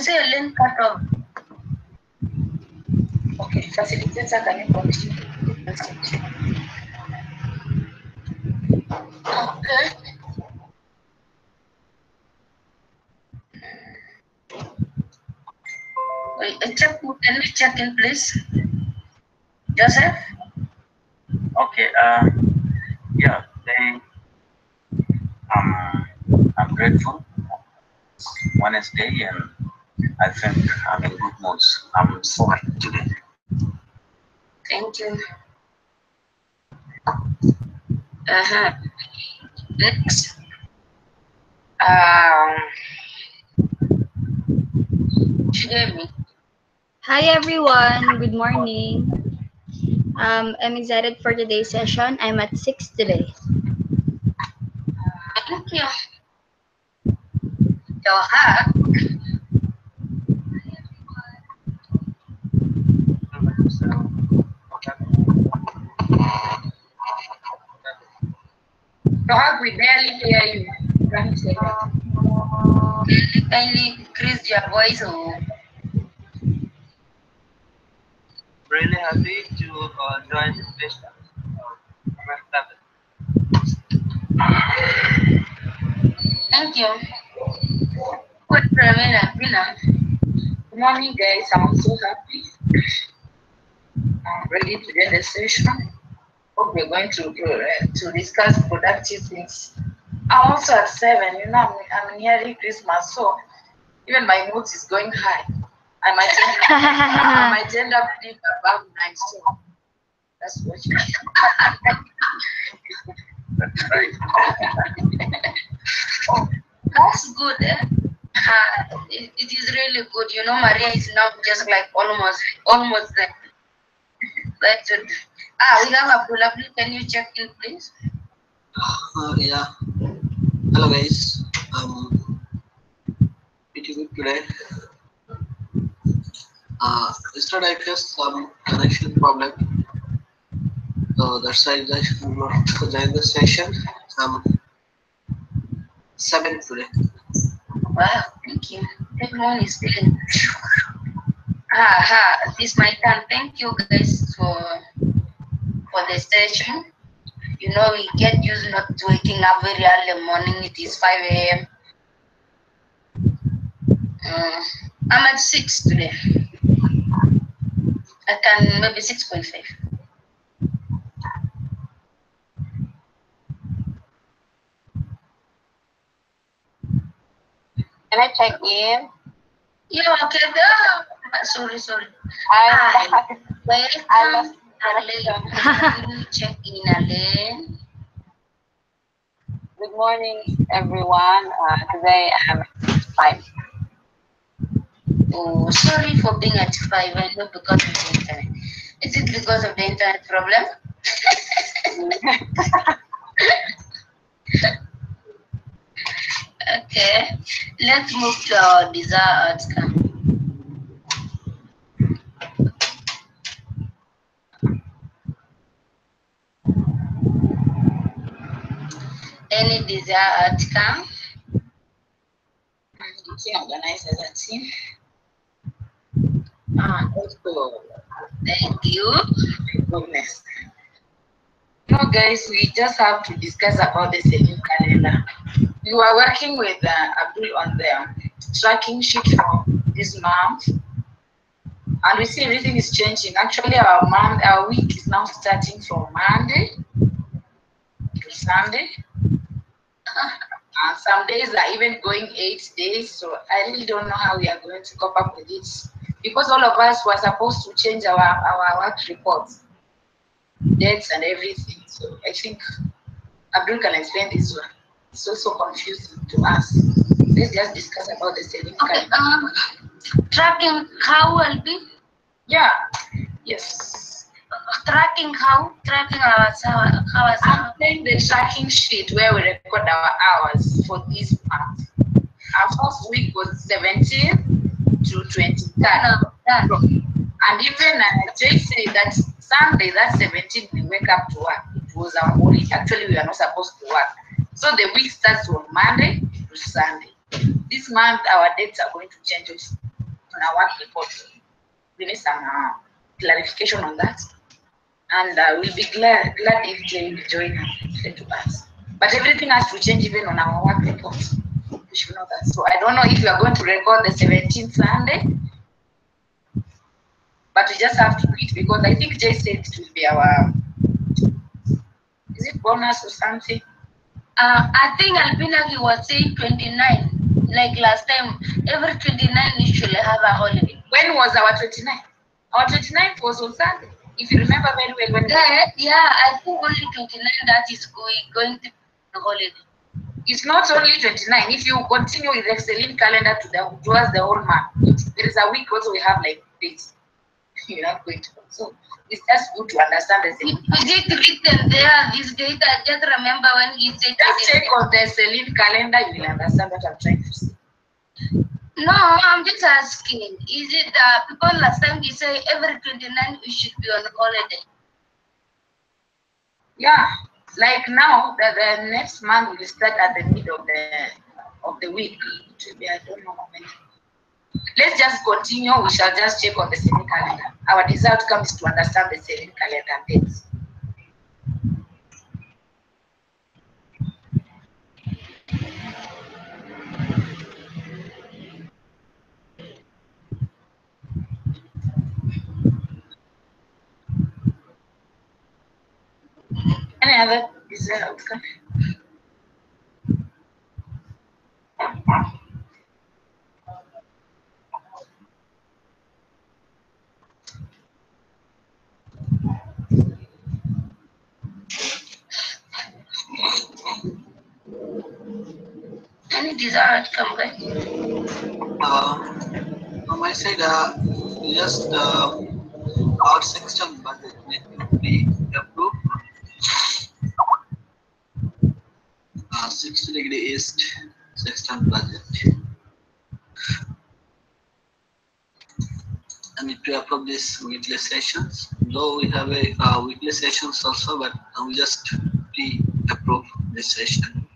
say a link cut off. Okay, facilitator, can you continue? Okay. Wait, check. Can we check in, please? Joseph? Okay. Yeah. I'm grateful. Wednesday, and I think I'm in good mood. I'm so happy today. Thank you. Next. Shigemi. Hi everyone, good morning. I'm excited for today's session. I'm at 6 today. Thank you. Johan. Johan, we barely hear you. Can you say that? Kindly increase your voice. Oh. Really happy to join this session. Thank you. Good morning, guys. I'm so happy. I'm ready to get the session. Hope we're going to discuss productive things. I'm also at 7. You know, I'm nearly Christmas, so even my mood is going high. I might end up being above 9. So that's what you That's right. Oh, that's good. It is really good. You know, Maria is now just like almost there. That's it. We have Abdullah. Can you check in, please? Yeah. Hello, guys. Pretty good today. Yesterday I faced some connection problem, so that's why I should not join the session. 7 today. Wow, thank you. Everyone is feeling. It's my turn. Thank you guys for the session. You know, we get used not to waking up very early morning. It is 5 a.m. I'm at 6 today. I can maybe 6.5. Can I check in? Yeah, okay. Sorry. Welcome, Arlene. Check in, Arlene. Good morning, everyone. Today I'm at 5. Oh, sorry for being at 5. I know because of the internet. Is it because of the internet problem? Okay, let's move to our desired outcome. Any desired outcome? You can organize as a team. Let's go. Thank you. Goodness. No, guys, we just have to discuss about the selling calendar. We were working with Abdul on the tracking sheet for this month, and we see everything is changing. Actually, our week is now starting from Monday to Sunday. And some days are even going 8 days, so I really don't know how we are going to cope up with it. Because all of us were supposed to change our work reports, dates and everything. So I think Abdul can explain this one. It's also confusing to us. Let's just discuss about the selling. Okay. Tracking how will be? Yeah. Yes. Tracking how? Tracking hours. I'm playing the tracking sheet where we record our hours for this month. Our first week was 17 to 23rd. And even Jay said that Sunday, that 17, we wake up to work. It was our holiday. Actually, we are not supposed to work. So the week starts from Monday to Sunday. This month, our dates are going to change on our work report. We need some clarification on that. And we'll be glad if Jay will join us. But everything has to change even on our work report. You should know that. So I don't know if you are going to record the 17th Sunday, but we just have to do it because I think Jay said it will be our, is it bonus or something? I think Albina was saying 29. Like last time, every 29 we should have a holiday. When was our 29? Our 29th was on Sunday. If you remember very well. When yeah, I think only 29 that is going to be a holiday. It's not only 29. If you continue with the Excelling calendar towards the whole month, there is a week also we have like days. You're not going to. So it's just good to understand the same. Is it written there, this date? I just remember when he said. Just check on the Excelling calendar, you will understand what I'm trying to say. No, I'm just asking. Is it people last time they say every 29 we should be on holiday? Yeah, like now the next month will start at the middle of the week. It will be, I don't know how many. Let's just continue. We shall just check on the same calendar. Our desire comes to understand the same calendar dates. Any other desired outcome? Any desired outcome, guys? On my side, just our section budget need to be approved. 60 degree east section budget. I need to approve this weekly sessions. Though we have a weekly sessions also, but we just approve this session.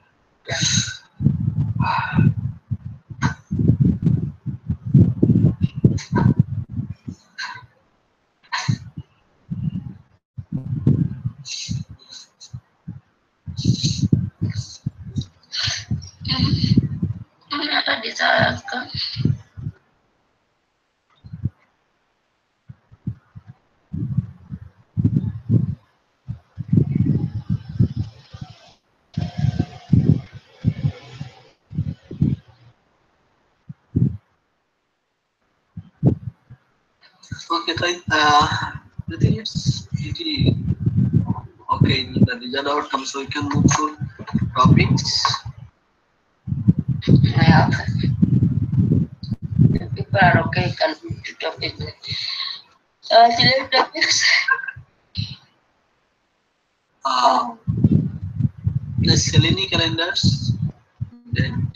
Any desired outcome? Okay, fine. I think it's pretty okay. The desired outcome, so we can move to topics. Yeah. If people are okay, can move to topic. So select topics. The Selene calendars. Then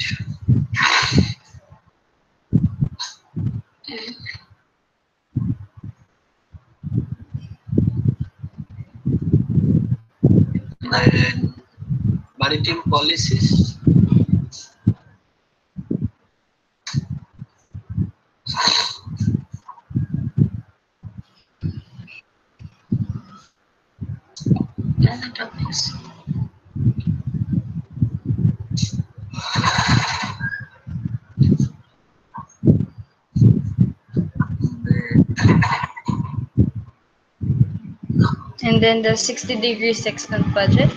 maritime policies. Other topics. And then the 60-degree sextant budget.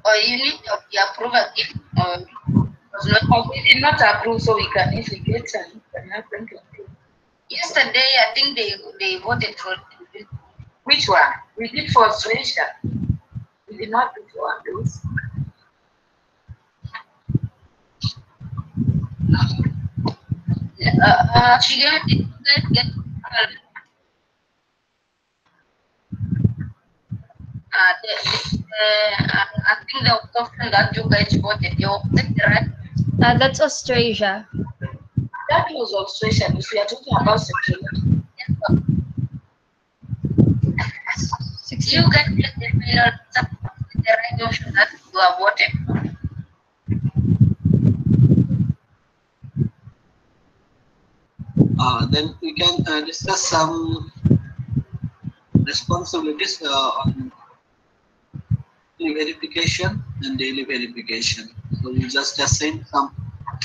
Or you need to be approved again. We did not approve, so we can, if we get some, we're not going to approve. Yesterday, I think they voted for it. Which one? We did for Australia. We did not do for those. She get I think the option that you guys voted, you voted, right? That's Australia. That was Australia. If we are talking about Australia. you guys get the final the right motion that you have voted? Then we can discuss some responsibilities on verification and daily verification. So we just assign some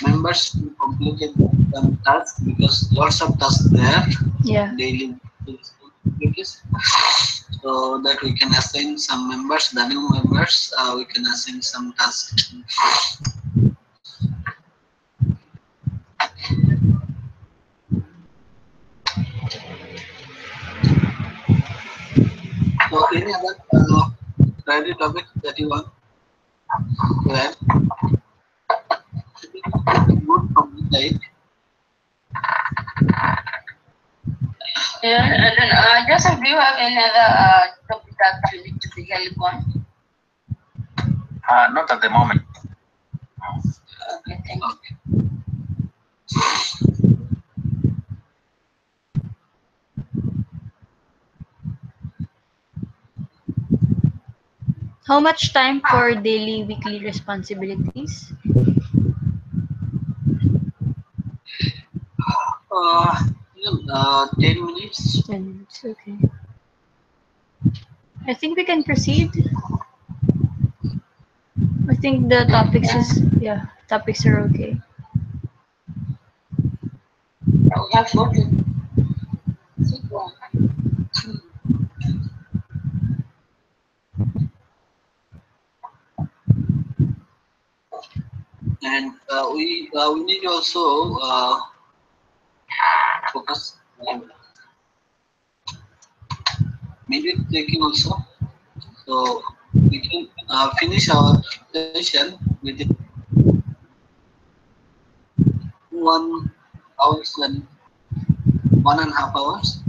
members to complete some tasks because lots of tasks there. Yeah. Daily responsibilities. So that we can assign some members, the new members, we can assign some tasks. So any other priority topic that you want to add? Good from the side. Yeah, and then Joseph, do you have any other topic that you need to be help on? Not at the moment. Okay, thank you. Okay. How much time for daily, weekly responsibilities? 10 minutes. 10 minutes, okay. I think we can proceed. I think the topics topics are okay. We have voted. And we need also focus maybe taking also. So we can finish our session within 1 hour and 1.5 hours.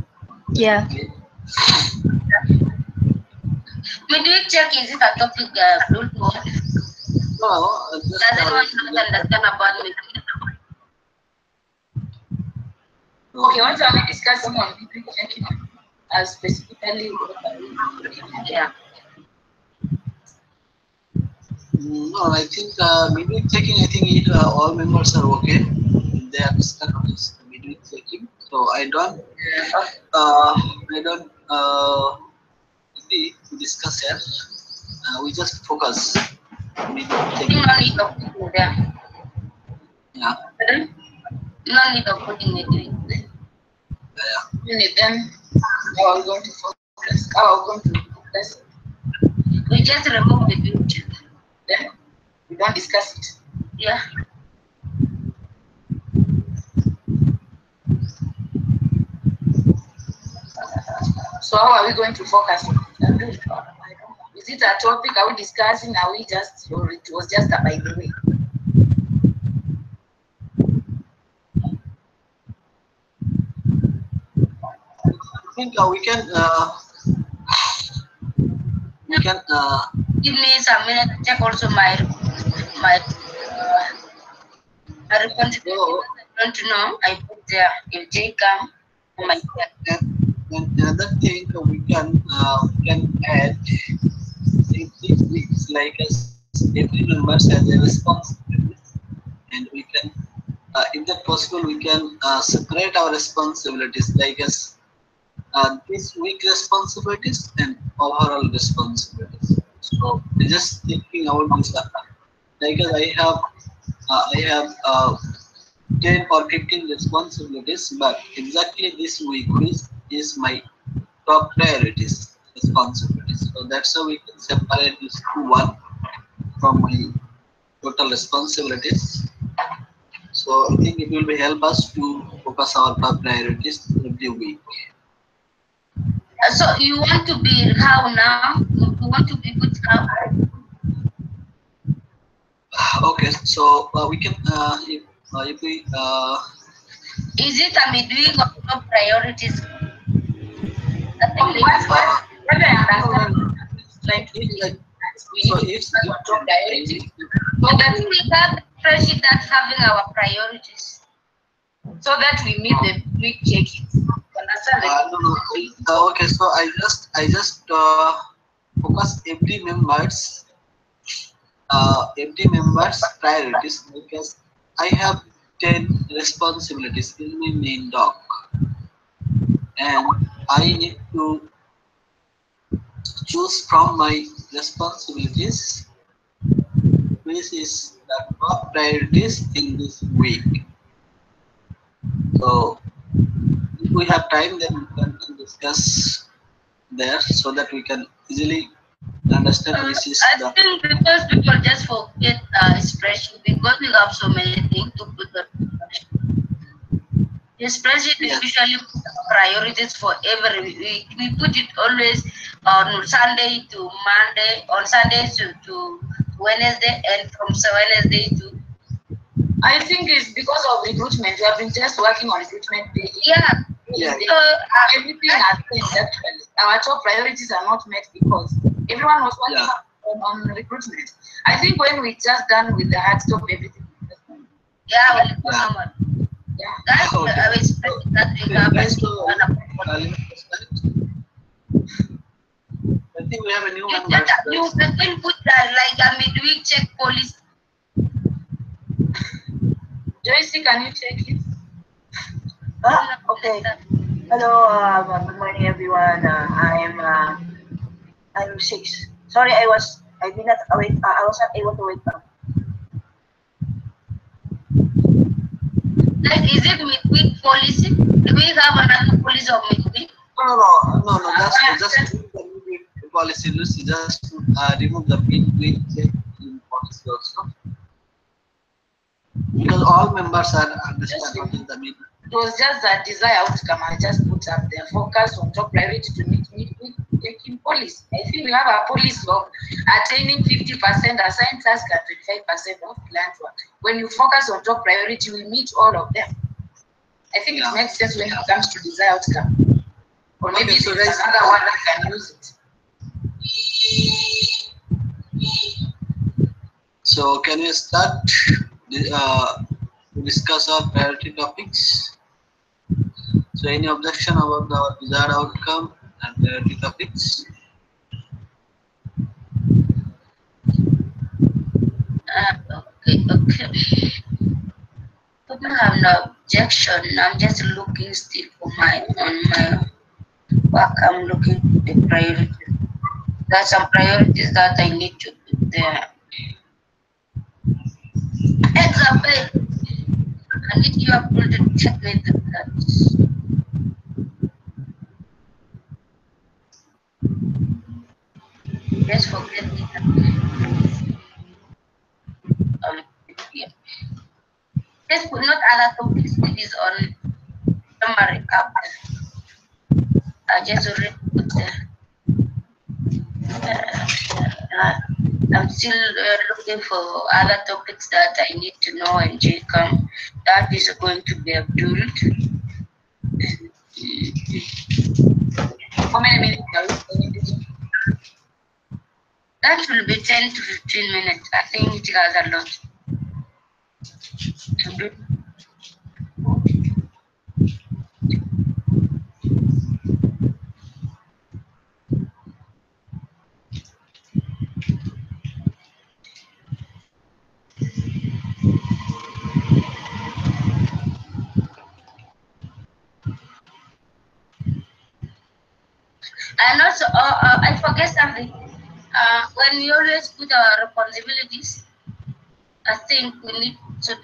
Yeah. Okay. Midweek check, is it a topic don't know? No, just Does anyone understand about midweek? Okay, what are we discussing on midweek checking? Specifically, Yeah. No, I think midweek checking. I think all members are okay. They understand what is midweek checking. So I don't need to discuss here. We just focus midweek You checking. no need of putting there. Yeah. No need of putting midweek. then how are we going to focus? How are we going to focus? We just remove the midweek. Then we don't discuss it. Yeah. So how are we going to focus on it? I don't know. Is it a topic? Are we discussing? Are we just, or it was just a by the way? I think we can Give me some minutes to check also my responsibility. I don't know. I put there if J come on my check. and another thing we can add in this weeks like as every member has a responsibility, and we can if that possible we can separate our responsibilities like as this week responsibilities and overall responsibilities. So just thinking about this, like as I have 10 or 15 responsibilities, but exactly this week is my top priorities responsibilities. So that's how we can separate this to one from my total responsibilities. So I think it will be help us to focus our top priorities every week. So you want to be how now? You want to be good how? Okay, so we can if we Is it a midweek or top priorities? What I understand is trying to if, we so need to if discuss our top priorities. So that we have a spreadsheet that's having our priorities. So that we meet the week check-ins. You understand? No, no. Okay, so I just focus every members priorities because I have 10 responsibilities in my main doc, and I need to choose from my responsibilities which is the top priorities in this week. So if we have time, then we can discuss there so that we can easily understand which is I the. think because people just forget spreadsheet because we have so many things to put the spreadsheet is Yes. usually priorities for every week. We put it always on Sunday to Monday, on Sunday to Wednesday, and from Wednesday to. I think it's because of recruitment. We have been just working on recruitment day. Yeah. Yeah. Everything has changed actually. Our top priorities are not met because everyone was working on recruitment. I think when we just done with the hard stop, everything. Yeah, well, someone. Yeah. That's Okay. I expect that we have Guys, a so, I think we have a new you member. can put that like a midweek check policy. Joyce, can you check it? Okay. Hello. Good morning, everyone. I'm 6. Sorry, I did not wait. I was not able to wake up. Like, is it midweek policy? Do we have another policy of midweek? No. Just remove the midweek policy, Lucy. Just remove the midweek check in policy also. Because all members are understand what is the midweek. It was just that desired outcome. I just put up there. Focus on top priority to meet taking policy. I think we have a policy of attaining 50%, assigned task at 25% of planned work. When you focus on top priority, we meet all of them. I think it makes sense when it comes to desired outcome. Or maybe Okay, so there's guys, another one that can use it. So can we start to discuss our priority topics? So any objection about the desired outcome and priority topics? Okay. I don't have no objection. I'm just looking still for my work. I'm looking for the priorities. There are some priorities that I need to put there. Example, I need you to check with that. Just forget it. Yeah. Just put not other topics. It is on summary up. I just already put there. I'm still looking for other topics that I need to know and come. That is going to be Abdul. How many minutes are we spending? That will be 10 to 15 minutes. I think it has a lot to do. And also, I forget something. When we always put our responsibilities, I think we need to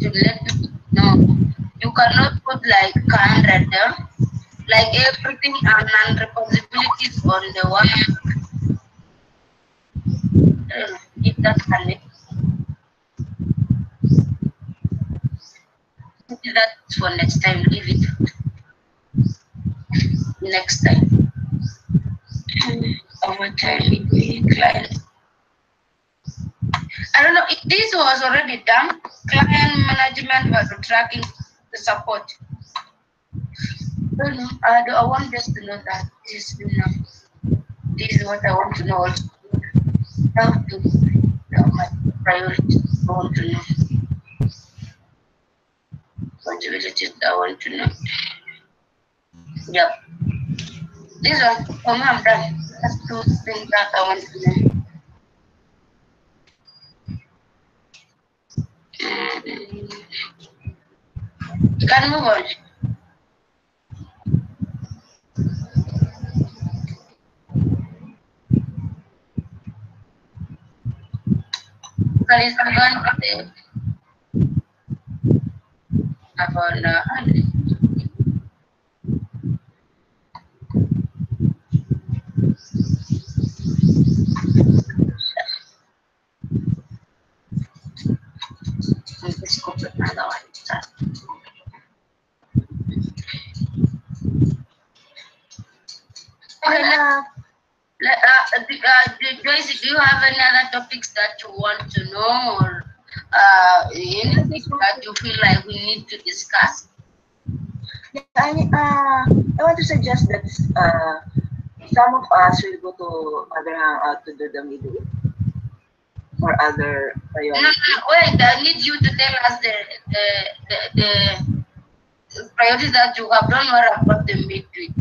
let people know. You cannot put like 100 there, like everything and non-responsibilities on the one. I don't know if that can be. That's for next time. Leave it next time. Over time, client. I don't know if this was already done. Client management was tracking the support. I don't know. I want just to know that this, this is what I want to know. Also. How to know my priorities. I want to know. Responsibilities I want to know. Yep. This one, for me, I'm done. That's two things that I want to know. You can move on. So it's going about let's go to another one. Okay, Joyce, do you have any other topics that you want to know or anything that you feel like we need to discuss? Yeah, I want to suggest that some of us will go to other hangout to do the midweek or other No, priorities. wait, I need you to tell us the priorities that you have done or about the midweek.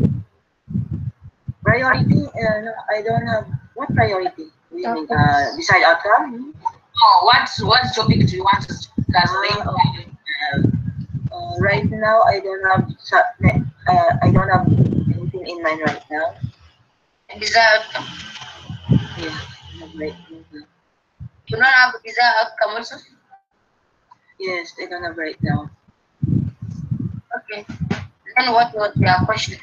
Priority? No, I don't have. What priority? We mean, decide outcome? Oh, what topic do you want to discuss? Right now, I don't have. I don't have anything in mind right now. Desired outcome. Yeah, right. You don't have desired outcome also? Yes, I don't have right now. Okay. Then what was your question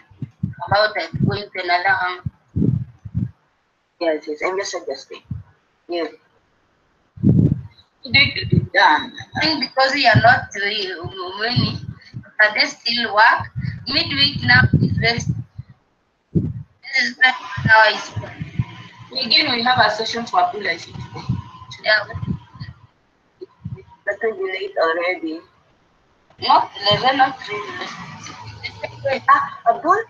about going to another Yes, I'm just suggesting. Yes. Done. I think because we are not many, but they still work. Midweek now is very. This is not how I speak. Again, we have a session to appeal, I think. Yeah. That will be late already. Not they're not really. Abdul?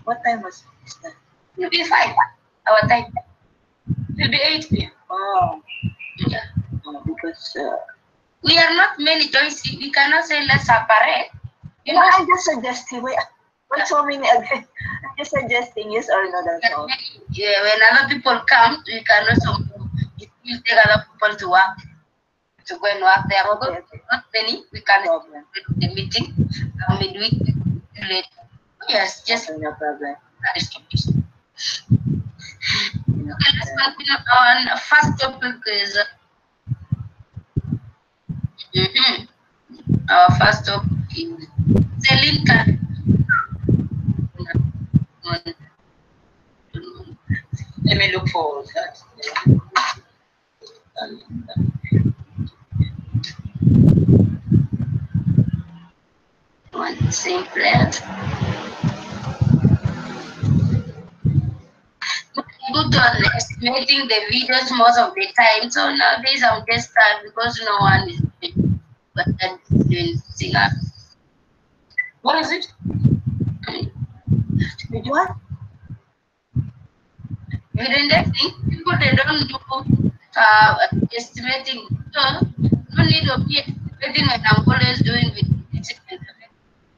What time was that? It'll be fine. Our time. It'll be 8 p.m. Oh, Yeah. because We are not many choices. We cannot say let's separate. you know, I'm just suggesting. What's so many again? I'm just suggesting yes or no. That's all. Yeah, when other people come, we can also it will take other people to work to go and work there. Okay, okay. Not many. We can No do problem. the meeting midweek later. Yes, just Okay, no problem. that is topic. No Okay, let's problem. continue on. First topic is our first topic is selling can. Let me look for that. One simple. Good on estimating the videos most of the time. So nowadays I'm just tired because no one is doing singer. What is it? Did what? Video indexing, people they don't do estimating. So no need of me estimating when I'm always doing video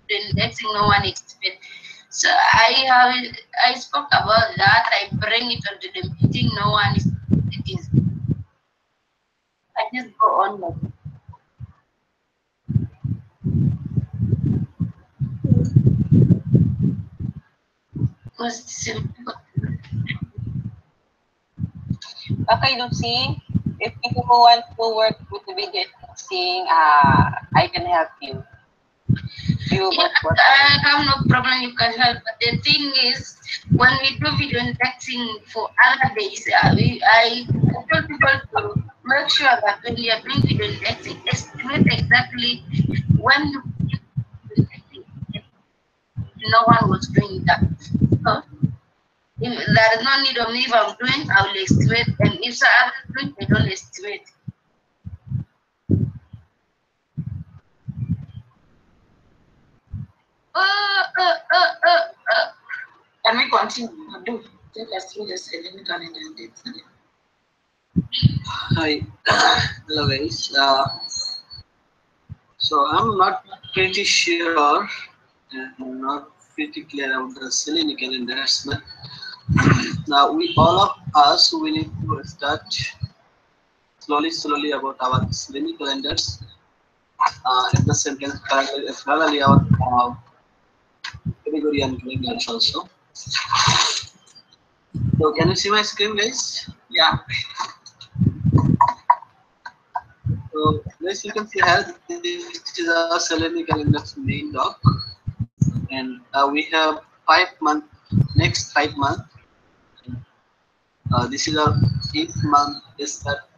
indexing, no one expects. So I spoke about that. I bring it onto the meeting. No one is expecting. I just go on like because it's simple. Okay, Lucy, if you want to work with the video indexing, I can help you. Yeah, I have no problem. You can help. But the thing is, when we do video indexing for other days, I tell people to make sure that when you are doing video indexing, estimate exactly when you do video indexing. No one was doing that. So, there is no need of me. If I'm doing, I will estimate. And if someone is doing, they don't estimate. Can we continue? Abdul, take us through the selling calendar and dates. Hi, hello guys. So I'm not pretty sure I'm not pretty clear about the Seleni calendars, but now we all of us we need to start slowly about our Seleni calendars. At the same time, parallelly our Gregorian calendars also. So can you see my screen, guys? Yeah. So guys, you can see here this is our Seleni calendar's main doc, and we have 5 months. Next 5 months. This is our 8th month is that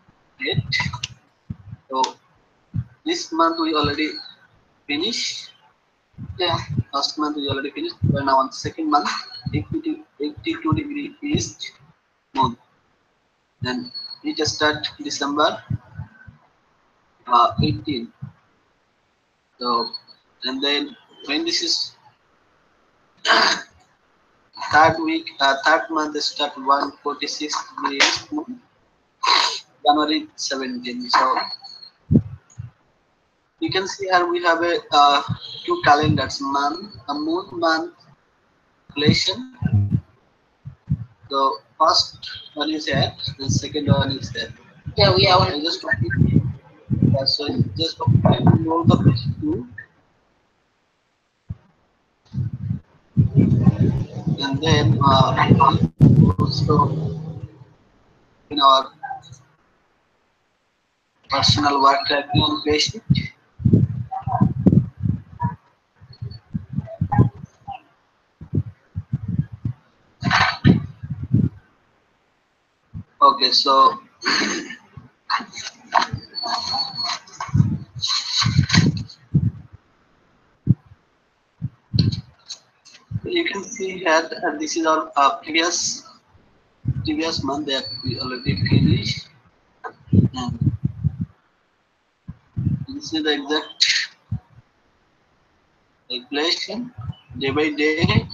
date. So this month we already finished. Yeah. Last month we already finished. We're now on the second month, 82 degree east moon. Then we just start December 18. So and then when this is third month start 146 degree east moon, January 17. So you can see here we have a two calendars, a moon month relation. So first one is here, the second one is there. Yeah, we are I on. just so just roll the page two, and then also in our personal work tracking on page. Okay, so you can see here this is our previous month that we already finished, and this is the exact calculation day by day,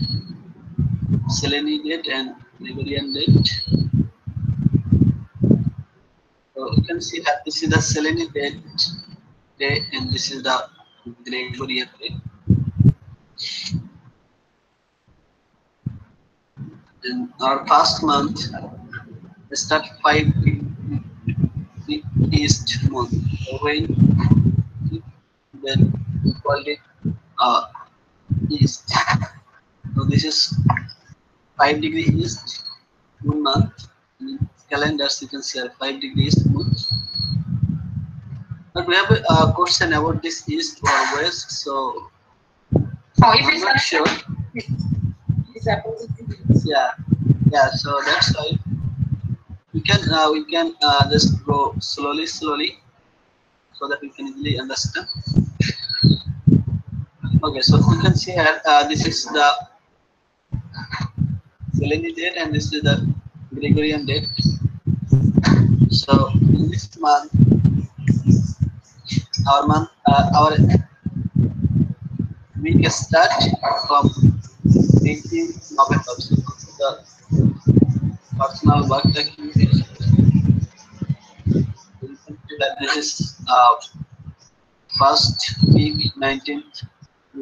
Seleni date and Gregorian date. So you can see that this is the Seleni date day and this is the Gregorian date. And our first month start 5 east moon. So when then we call it east. So this is 5 degree east moon month. In calendars you can see 5 degrees moon. But we have a question about this east or west, so I'm not sure. It's a positive. Yeah. So that's why we can just go slowly, so that we can easily understand. Okay, so you can see here this is the Seleni date and this is the Gregorian date. So in this month, our week start from 18th November. So the personal work activity. That this is first week 19th to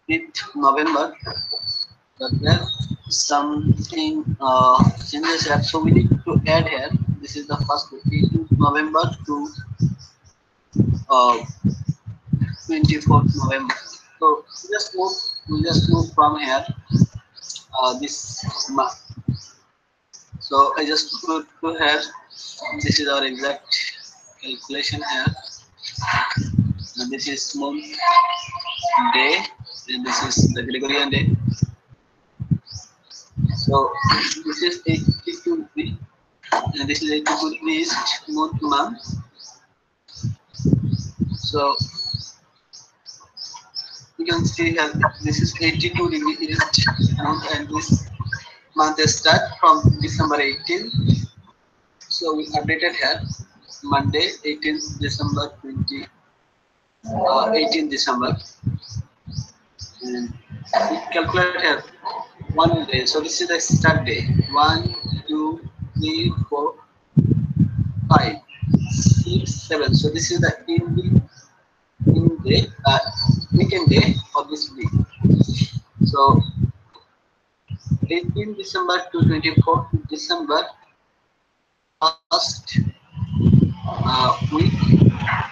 25th November. But then something changes here, so we need to add here. This is the first week, 18th November to 24th November. So we just move from here this month. So I just put to here. This is our exact calculation here. And this is moon day, and this is the Gregorian day. So this is 82 degree, and this is 82 degree east moon month. So you can see here this is 82 degree east month, and this month start from December 18. So we updated here Monday 18th December 18th December, and we calculate here 1 day. So this is the start day. 1, 2, 3, 4, 5, 6, 7. So this is the in day. weekend day of this week. So 18 December to 24th December, first week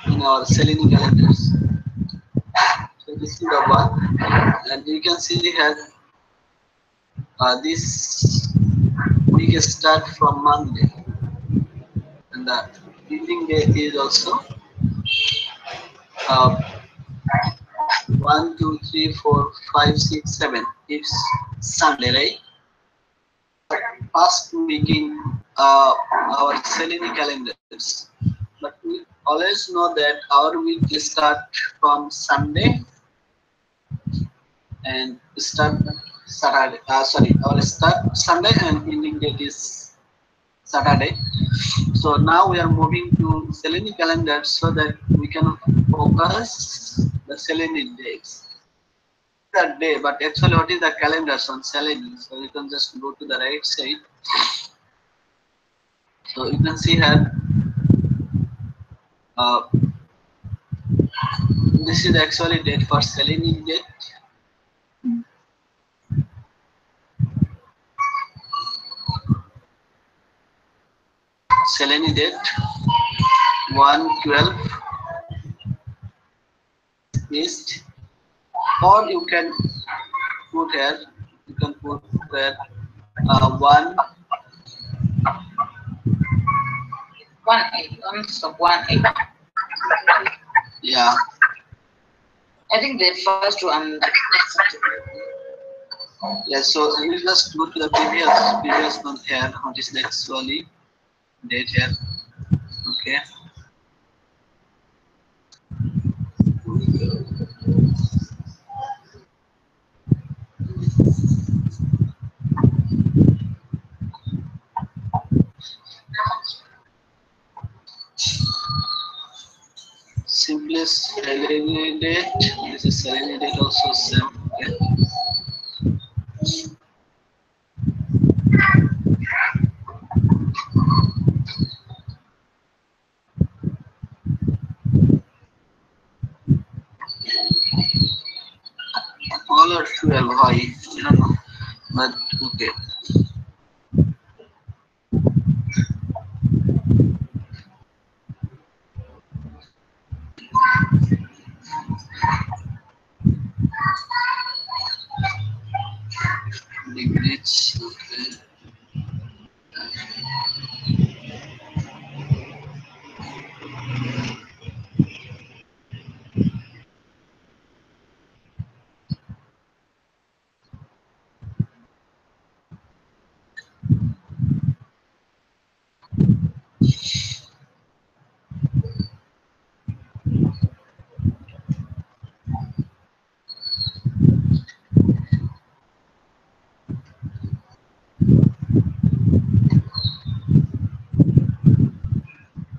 in our Selenium calendars. So this is the one, and you can see here this week start from Monday, and the ending day is also 1, 2, 3, 4, 5, 6, 7. It's Sunday, right? First week in our Selenium calendars. But we always know that our week start from Sunday and start Saturday. Our start Sunday and ending date is Saturday. So now we are moving to Selenium calendar so that we can focus the Selenium days. That day, but actually, what is the calendars on Selenium? So you can just go to the right side. So you can see here. This is actually date for Selenium date. Selenium date 1/12 East, or you can put here. You can put here 1. 1/8. So 1/8. Yeah. I think the first one. Yeah. So we just go to the previous one here. What is the actually date here? Okay. Simplest Selenium date. This is Selenium date also same. Okay. All are 12. Why? I don't know. But okay. Degrees. Okay.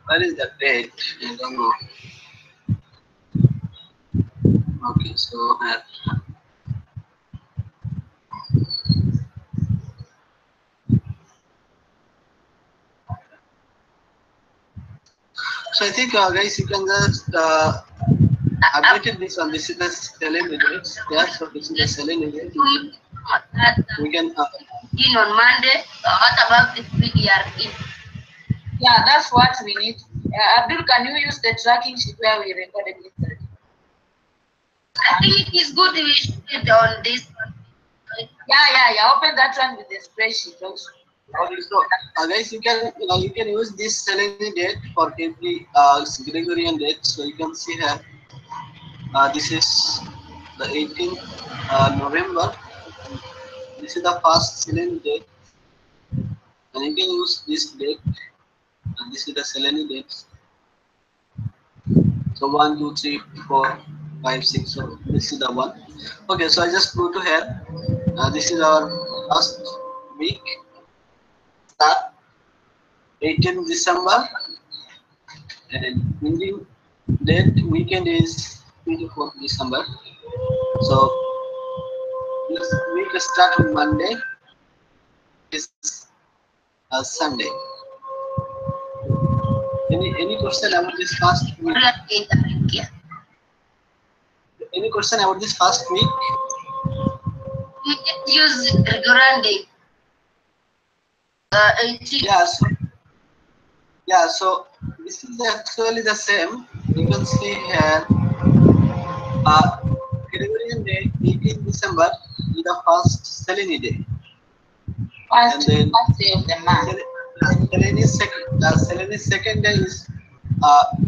What is the date? I don't know. Okay, so I think guys, you can just update this one. This is the Selenium date. Yeah, so this is the Selenium date. We can In on Monday. What about the PDRE? Yeah, that's what we need. Abdul, can you use the tracking sheet where we recorded yesterday? I think it is good we should get on this one. Yeah. Open that one with the spreadsheet also. okay, so guys, you can use this Selenium date for every Gregorian date. So you can see here. This is the 18th November. This is the first Selenium date, and you can use this date. And this is the Selenium dates. So 1, 2, 3, 4, 5, 6. So this is the one. Okay, so I just go to here. This is our last week. Start 18th December, and ending date weekend is 24th December. So this week start on Monday. Is Sunday. Any question about this first week? Yeah. Any question about this first week? We just use Gregorian day. 18. Yeah, so this is actually the same. You can see here, Gregorian day, 18 December, is the first Selene day. First day of the month. Selene's second day is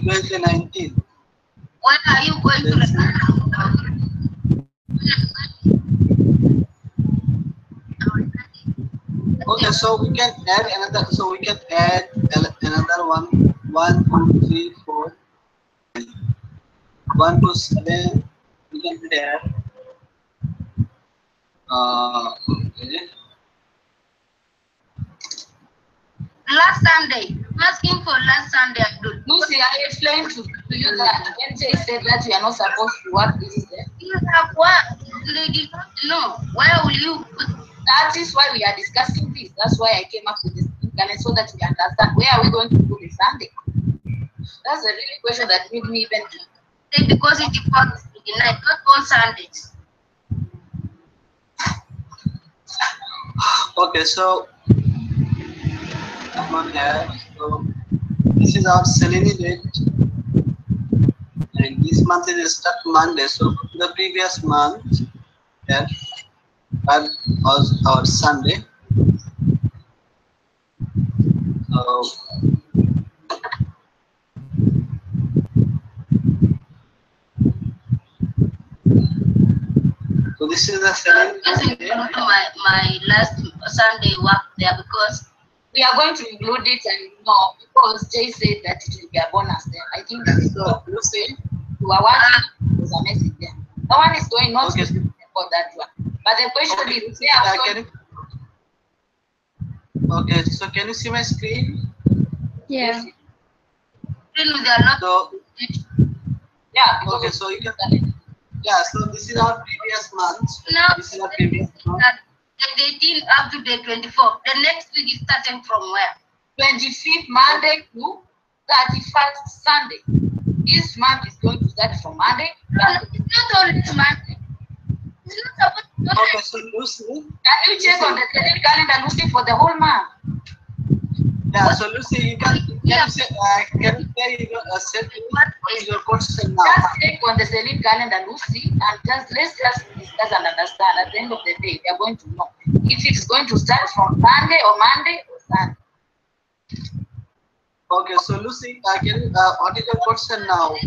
Tuesday 19. When are you going to Okay, so we can add another. So we can add another one. 1, 2, 3, 4, 1 to 7. We can add. Okay. last Sunday? I'm asking for last Sunday, Abdul. Lucy, I explained to you that when Jay said that we are not supposed to work this day. You have what? Lady, no. Where will you put? That is why we are discussing this. That's why I came up with this and so that we understand where are we going to do the Sunday. That's a really question that made me even think. Because it depends not all Sundays. Okay, so come on here. So this is our Selene date, and this month is start Monday. So the previous month, yeah, that was our Sunday. So this is the Selene day. My last Sunday work there because we are going to include it and because Jay said that it will be a bonus there. I think that is so. Lucy, you are working. There's a message there. No one is going not to for that one. But the question is, okay, so can you see my screen? Yeah. So, yeah. Okay, so you can. Yeah, so this is our previous month. Now, this is our previous month. The 18th up to the 24th. The next week is starting from where? 25th Monday to 31st Sunday. This month is going to start from Monday. No, it's not always Monday. It's not supposed to be. Okay, so Lucy. Can you check on the calendar, Lucy, for the whole month? Yeah, so Lucy, you can say what is your question now? Just check on the Selene calendar, Lucy, and let's just discuss and understand. At the end of the day, we are going to know if it's going to start from Sunday or Monday or Sunday. Okay, so Lucy, what is your question now? On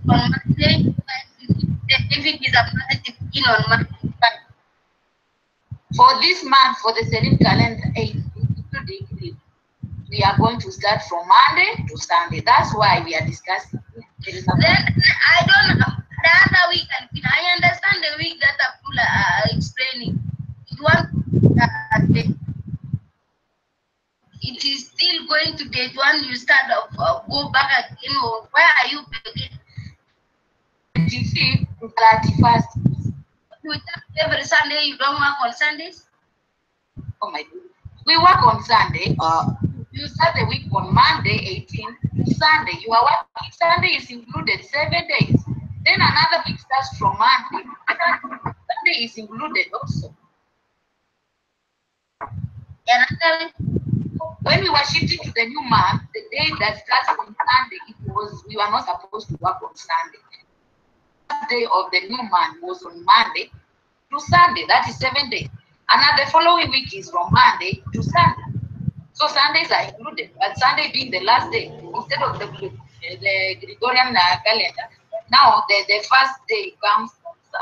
Monday, if it is a Monday, on Monday. For this month, for the Selene calendar, we are going to start from Monday to Sunday. That's why we are discussing. Then I don't know. The other week, I understand the week that Abdul explaining. It is still going to date one. You start go back again. Where are you again? 25th to 31st. Every Sunday you don't work on Sundays? Oh my God. We work on Sunday. You start the week on Monday, 18th. Sunday, you are working. Sunday is included 7 days. Then another week starts from Monday. Sunday is included also. When we were shifting to the new month, the day that starts on Sunday, we were not supposed to work on Sunday. The day of the new month was on Monday to Sunday. That is 7 days. And the following week is from Monday to Sunday. So Sundays are included, but Sunday being the last day instead of the Gregorian calendar. Now the first day comes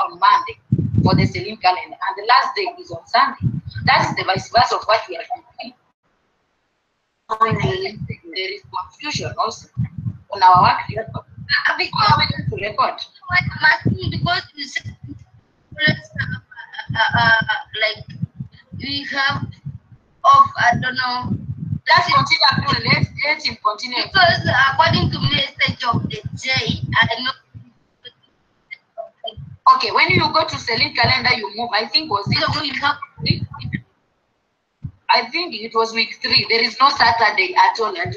on Monday for the Selene calendar, and the last day is on Sunday. That is the vice versa of what we are doing. There is confusion also on our work record. Because we need to record. I'm asking because you said like we have of I don't know. Let's continue. Let him continue. Because according to message of the J, I know. Okay, when you go to Selene calendar, you move. I think was it? I I think it was week 3. There is no Saturday at all there.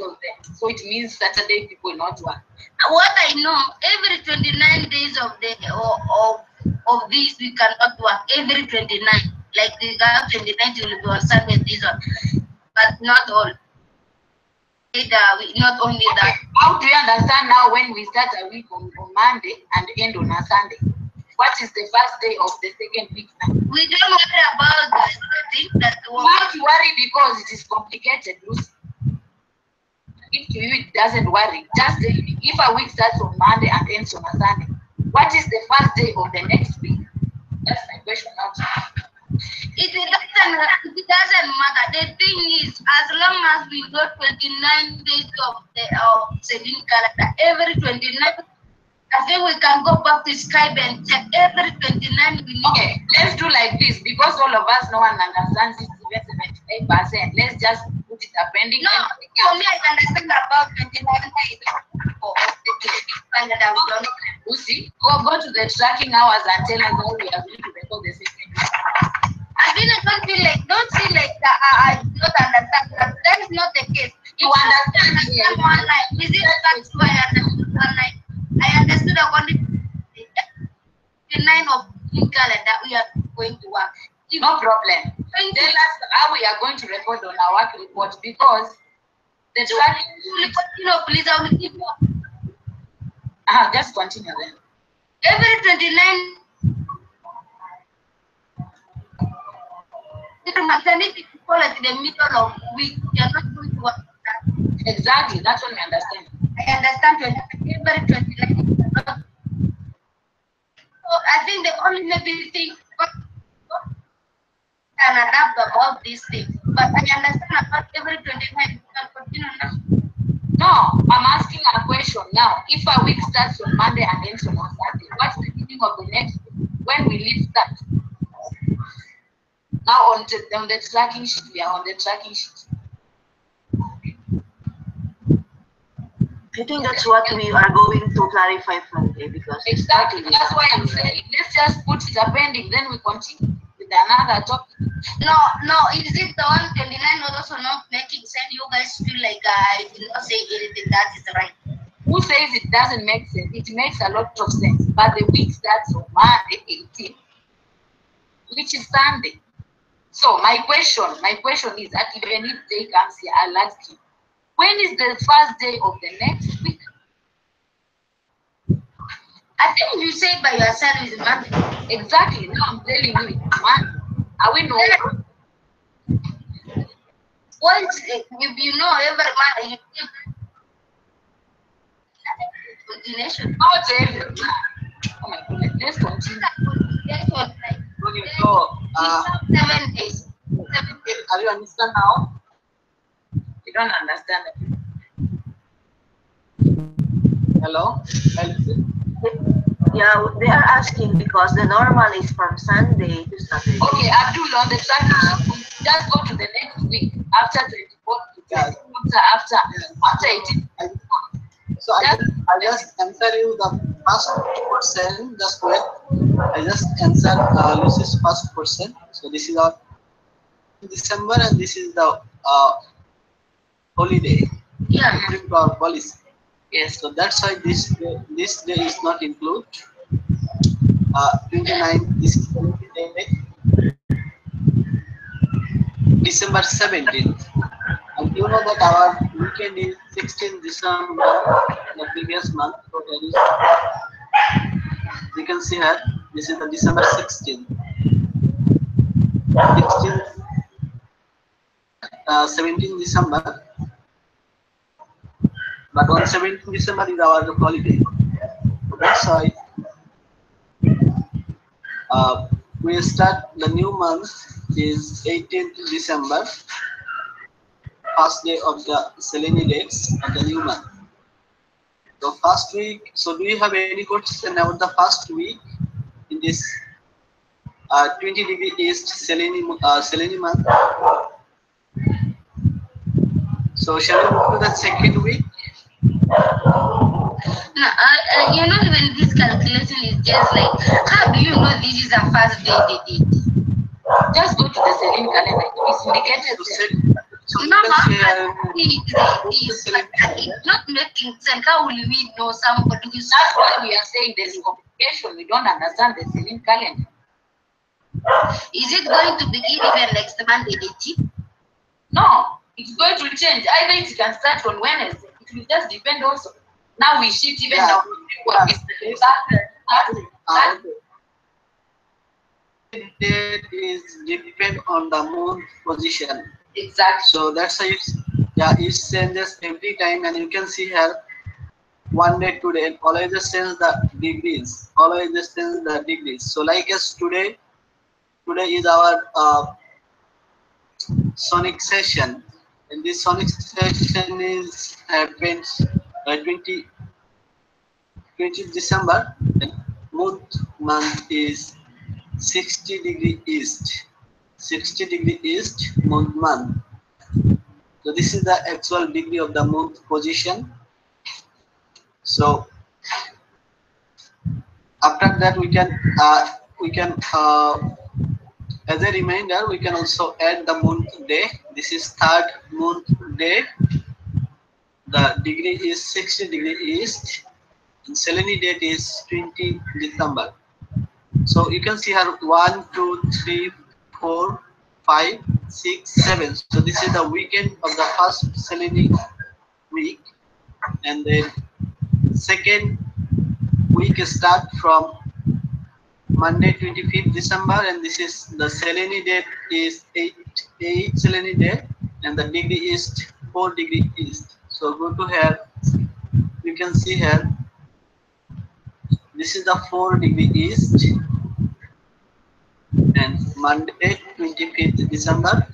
So it means Saturday people not work. What I know, every 29 days of this we cannot work. Every 29, like the 29th will be on Sunday, this one, but not all. Not only that. How do you understand now when we start a week on Monday and end on a Sunday? What is the first day of the second week now? We don't worry about that. I think that Not worry because it is complicated, Lucy. If to you it doesn't worry, just if a week starts on Monday and ends on a Sunday, what is the first day of the next week? That's my question now. it doesn't matter. The thing is, as long as we got 29 days of the Celine calendar, every 29, I think we can go back to Skype and check every 29 we need. Okay, let's do like this because all of us, no one understands it even 75%. Let's just put it appending. No, for me, I understand about 29 days of the calendar. We don't. Lucy, go to the tracking hours and tell us how we are going to record the second. I really don't feel like that. I don't understand that. That is not the case. You understand one line. Is it that's why I understood one line? I understood according to the 9 of the calendar we are going to work. No problem. Tell us how we are going to record on our work report because the tracking. Please, I will give you. Just continue then. Every 29. Maternity people at the middle of the week, they are not going to work. Exactly, that's what we understand. I understand every 29. So I think the only maybe thing can adapt about these things. But I understand about every 29 you can continue now. No, I'm asking a question now. If a week starts on Monday and ends on Saturday, what's the beginning of the next week? When will it start? Now on the tracking sheet, we are on the tracking sheet. I think that's what we are going to clarify Monday because exactly that's why I'm saying let's just put it appending, then we continue with another topic. No, is it the 129 also not making sense? You guys feel like I did not say anything that is right. Who says it doesn't make sense? It makes a lot of sense. But the week starts on Monday 18th, which is Sunday. So my question is that even if day comes here, I'll ask you, when is the first day of the next week? I think you say by yourself is Monday. Exactly. Now I'm telling you it's Monday. Are we knowing? Once if you know every Monday, you give continuation. Not every month. Oh my goodness. Let's continue. So, 7 days. are you understand now? You don't understand it. Hello? yeah, they are asking because the normal is from Sunday to Saturday. Okay, Abdul, on the tracking sheet, just go to the next week after 24 to 20, after 18. So I just answer you the first question. Just wait. I just answer Lucy's first question. So this is our December and this is the holiday. Yeah. According to our policy. Yes. So that's why this day is not included. 29 is December 17th. And you know that our weekend is 16 December, the previous month. So there is, you can see here, this is the December 16th. 17 December. But on 17 December is our holiday. So that's why we start the new month is 18th December, first day of the Selene days of the new month. So first week, so do you have any question about the first week in this 20° east Selene month? So shall we move to the second week? No, even this calculation is just like, how do you know this is the first day they did? just go to the Selene calendar. It's indicated there. So No, you can share it's not making sense. How will we know somebody is? That's why we are saying there's complication. We don't understand the Selene calendar. Is it going to begin even next Monday, 18? No, it's going to change. Either it can start on Wednesday. It will just depend also. Now we shift even now. Date is depend on the moon position. Exactly. So that's why it changes every time, and you can see here 1 day, 2 day, always change the degrees. Always change the degrees. So like as today is our sonic session, and this sonic session is happens 20 December, and month is 60° east. 60° east month. So this is the actual degree of the moon position. So after that we can as a reminder, we can also add the month day. This is third month day. The degree is 60° east. And Selene date is 20 December. So you can see here 1, 2, 3, 4, 5, 6, 7. So this is the weekend of the first Selene week, and then second week start from Monday 25th December, and this is the Selene date is 8 Selene date, and the degree is 4° east. So go to here, you can see here this is the 4° east, and Monday 25th December.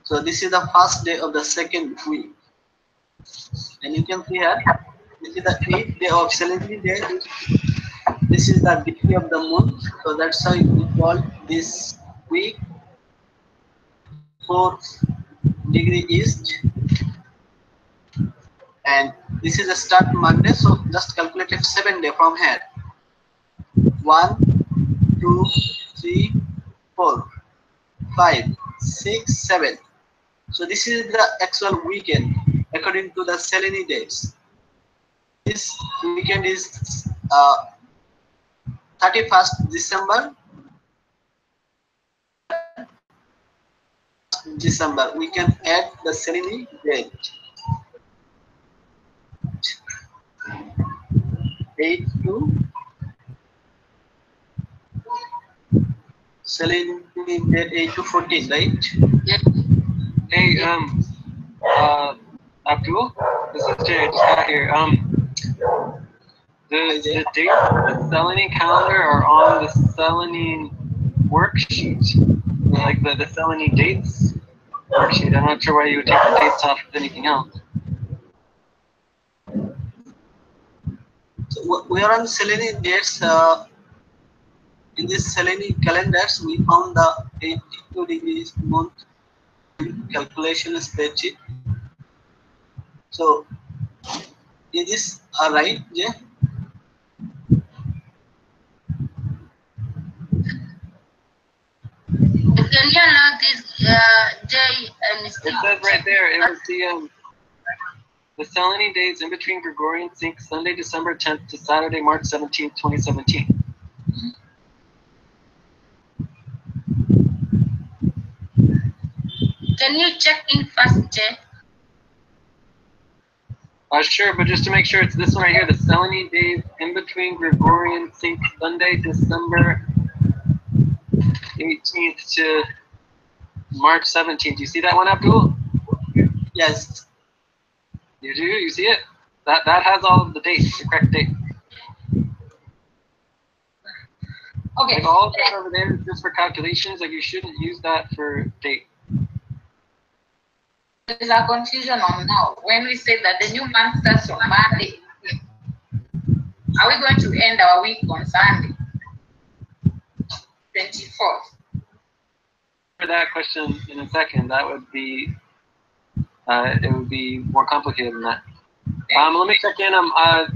So this is the first day of the second week, and you can see here this is the 8th day of Selene day. This is the degree of the moon, so that's how we call this week 4° east, and this is a start Monday. So just calculate it 7 days from here. 1, 2, 3, 4, 5, 6, 7. So this is the actual weekend according to the Selene dates. This weekend is 31st December. We can add the Selene date. 8 to Selene date 8 to 14, right? Hey, Abdul, this is Jay. I just got here. The dates for the Selene calendar are on the Selene worksheet, like the Selene dates worksheet. I'm not sure why you would take the dates off of anything else. So we are on Selene dates. In this Selene calendars, we found the 82° month calculation spreadsheet. So is this right, Jay? Can you allow this, Jay and Steve? It says right there, it was the Selene dates in between Gregorian sync, Sunday, December 10th to Saturday, March 17th, 2017. Can you check in first, Jay? Sure, but just to make sure, it's this one right here, the Selene days in between Gregorian sync, Sunday, December 18th to March 17th. You see that one, Abdul? Yes. You do? You see it? That has all of the dates, the correct date. Okay. Like all of that over there is just for calculations. Like you shouldn't use that for date. There's a confusion on now. When we say that the new month starts on Monday, are we going to end our week on Sunday, 24th? For that question in a second, that would be it would be more complicated than that. Let me check in.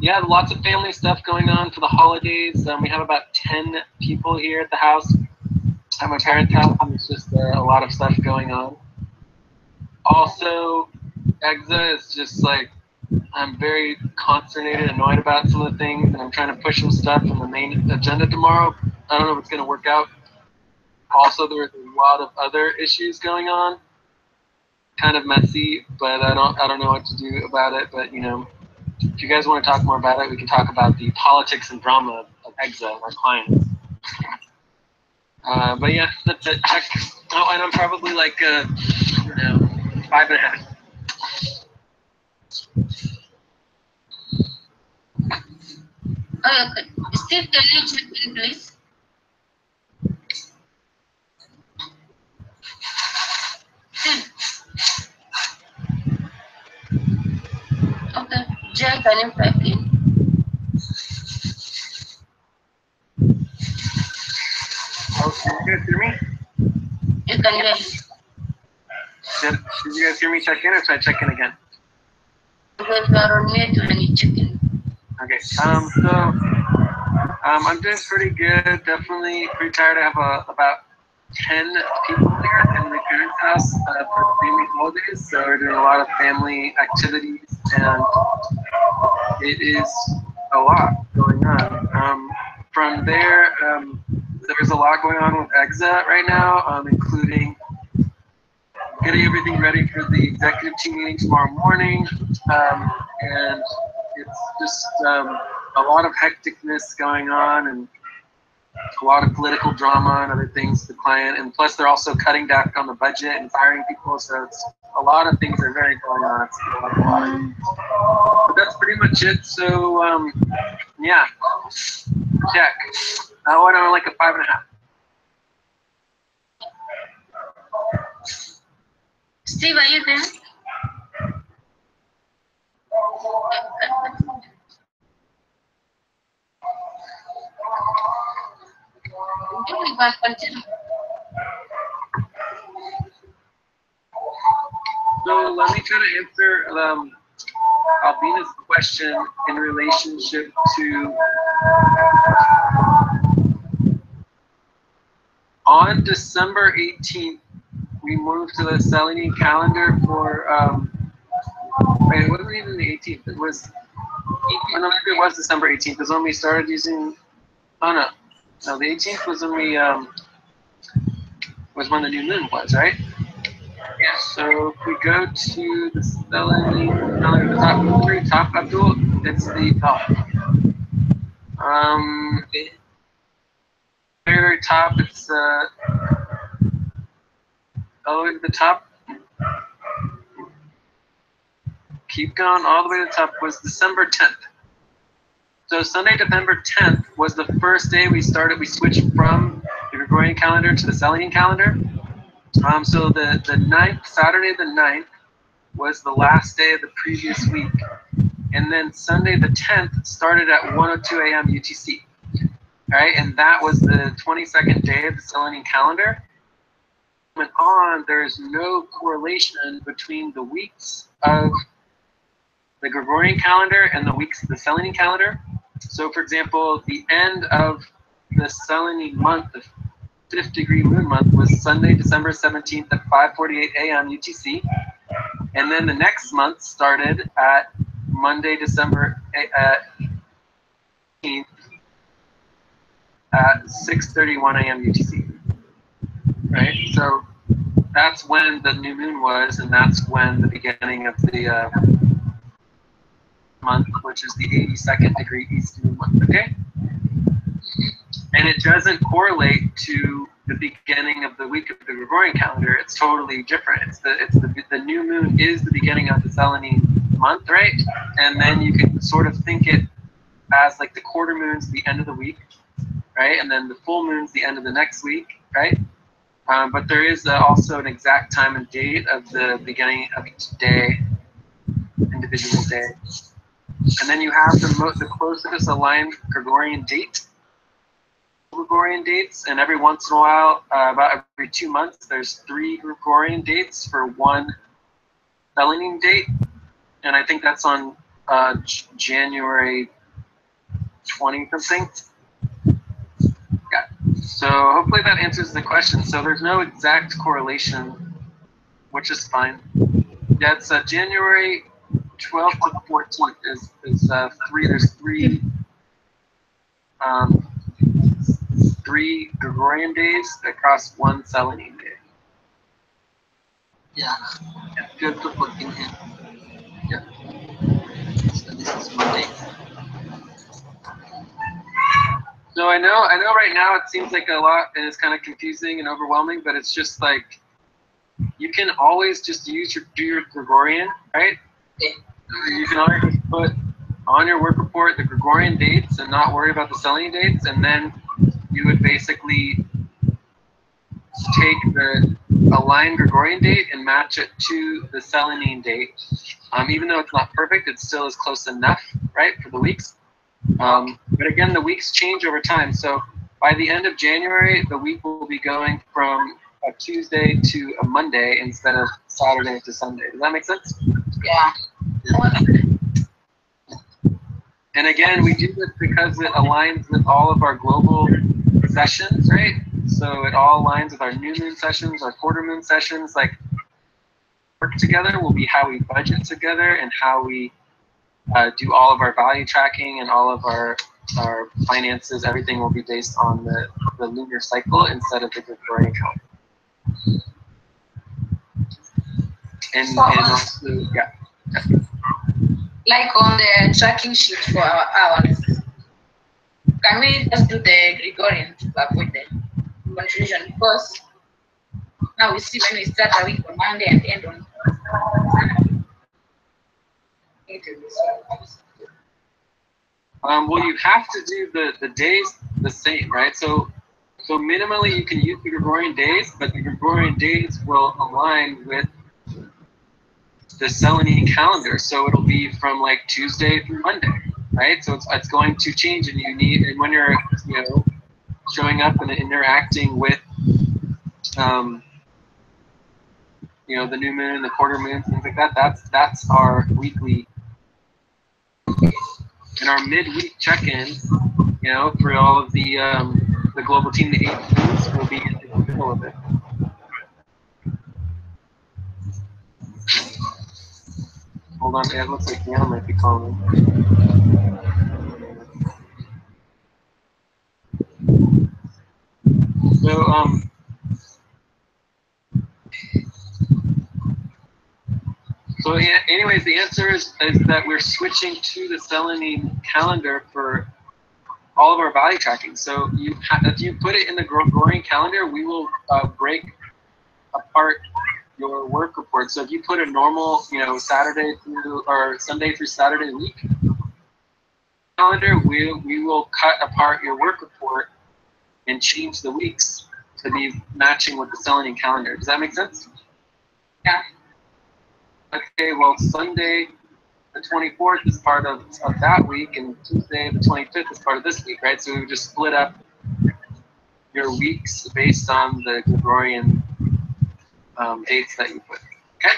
Yeah, lots of family stuff going on for the holidays. We have about 10 people here at the house. at my parents' house, and it's just a lot of stuff going on. Also, EXA is just like, I'm very consternated, annoyed about some of the things, and I'm trying to push some stuff on the main agenda tomorrow. I don't know if it's going to work out. Also, there's a lot of other issues going on, kind of messy, but I don't know what to do about it. But you know, if you guys want to talk more about it, we can talk about the politics and drama of EXA, our clients. But yeah, that's it. Check. Oh, and I'm probably like, 5.5. Oh, okay. Steve, can you check in, please? Steve. Okay. Jay, can you type in? Oh, can you guys hear me? You can hear me. Did you guys hear me check in, or should I check in again? Because you are on mute when you check in. Okay. I'm doing pretty good. Definitely pretty tired. I have about 10 people here in my parents' house for family holidays. So we're doing a lot of family activities, and it is a lot going on. From there, there's a lot going on with EXA right now, including getting everything ready for the executive team meeting tomorrow morning, and it's just a lot of hecticness going on, and a lot of political drama and other things with the client, and plus they're also cutting back on the budget and firing people, so it's a lot of things are very going on. It's a lot. But that's pretty much it. So yeah, check. That one I'm like a 5.5. Steve, are you there? We can continue. So let me try to answer Albina's question in relationship to on December 18th, we moved to the Selene calendar for, wait, it wasn't even the 18th, it was, no, maybe it was December 18th, is when we started using, oh no, the 18th was when we, was when the new moon was, right? Yeah, so if we go to the Selene calendar, the very top, Abdul, it's the, very top, it's, all the way to the top. Keep going all the way to the top was December 10th. So Sunday, December 10th was the first day we switched from the Gregorian calendar to the Selene calendar. So the 9th, Saturday the 9th was the last day of the previous week. And then Sunday the 10th started at 1:02 a.m. UTC. All right, and that was the 22nd day of the Selene calendar. And on, there is no correlation between the weeks of the Gregorian calendar and the weeks of the Selene calendar. So, for example, the end of the Selene month, the 5th degree moon month, was Sunday, December 17th at 5:48 a.m. UTC. And then the next month started at Monday, December 18th at 6:31 a.m. UTC. Right? So that's when the new moon was, and that's when the beginning of the month, which is the 82nd degree east moon month, okay? And it doesn't correlate to the beginning of the week of the Gregorian calendar. It's totally different. It's the new moon is the beginning of the Selene month, right? And then you can sort of think it as like the quarter moon's the end of the week, right? And then the full moon's the end of the next week, right? But there is also an exact time and date of the beginning of each day, individual day. And then you have the closest aligned Gregorian dates, and every once in a while, about every 2 months, there's 3 Gregorian dates for 1 Selene date, and I think that's on January 20 something. Yeah. So hopefully that answers the question. So there's no exact correlation, which is fine. Yeah, it's January 12th to 14th is three. There's three Gregorian days across one Selene day. Yeah, 12 to 14 here. Yeah. So this is Monday. So I know right now it seems like a lot and it's kind of confusing and overwhelming, but it's just like you can always just do your Gregorian, right? You can always put on your work report the Gregorian dates and not worry about the Selene dates, and then you would basically take the aligned Gregorian date and match it to the Selene date. Even though it's not perfect, it still is close enough, right, for the weeks. But again, the weeks change over time. So by the end of January, the week will be going from a Tuesday to a Monday instead of Saturday to Sunday. Does that make sense? Yeah. And again, we do this because it aligns with all of our global sessions, right? So it all aligns with our new moon sessions, our quarter moon sessions. Like, work together will be how we budget together and how we do all of our value tracking and all of our finances. Everything will be based on the lunar cycle instead of the Gregorian calendar. And also, yeah. Like on the tracking sheet for our hours, can we just do the Gregorian to avoid the confusion? Because now we see when we start a week on Monday and end on well, you have to do the days the same, right? So minimally you can use the Gregorian days, but the Gregorian days will align with the Selene calendar. So it'll be from like Tuesday through Monday, right? So it's going to change, and when you're showing up and interacting with the new moon, the quarter moon, things like that. That's our weekly and our midweek check-in. For all of the global team, the 8 foods will be in the middle of it. Hold on, it looks like Anna might be calling. So anyways, the answer is that we're switching to the Selene calendar for all of our value tracking. So if you put it in the Gregorian calendar, we will break apart your work report. So if you put a normal, Saturday through or Sunday through Saturday week calendar, we will cut apart your work report and change the weeks to be matching with the Selene calendar. Does that make sense? Yeah. Okay, well, Sunday the 24th is part of that week, and Tuesday the 25th is part of this week, right? So we would just split up your weeks based on the Gregorian dates that you put. Okay?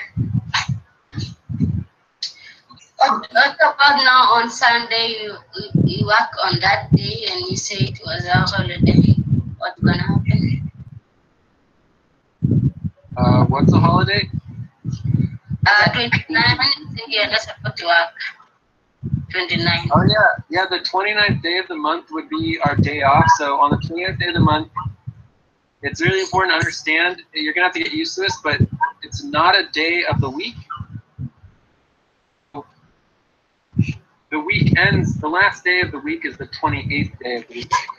What about now on Sunday, you work on that day and you say it was a holiday? What's going to happen? What's a holiday? 29, you're not supposed to work. 29. Oh, yeah, the 29th day of the month would be our day off. So on the 29th day of the month, it's really important to understand, you're going to have to get used to this, but it's not a day of the week. The week ends, the last day of the week is the 28th day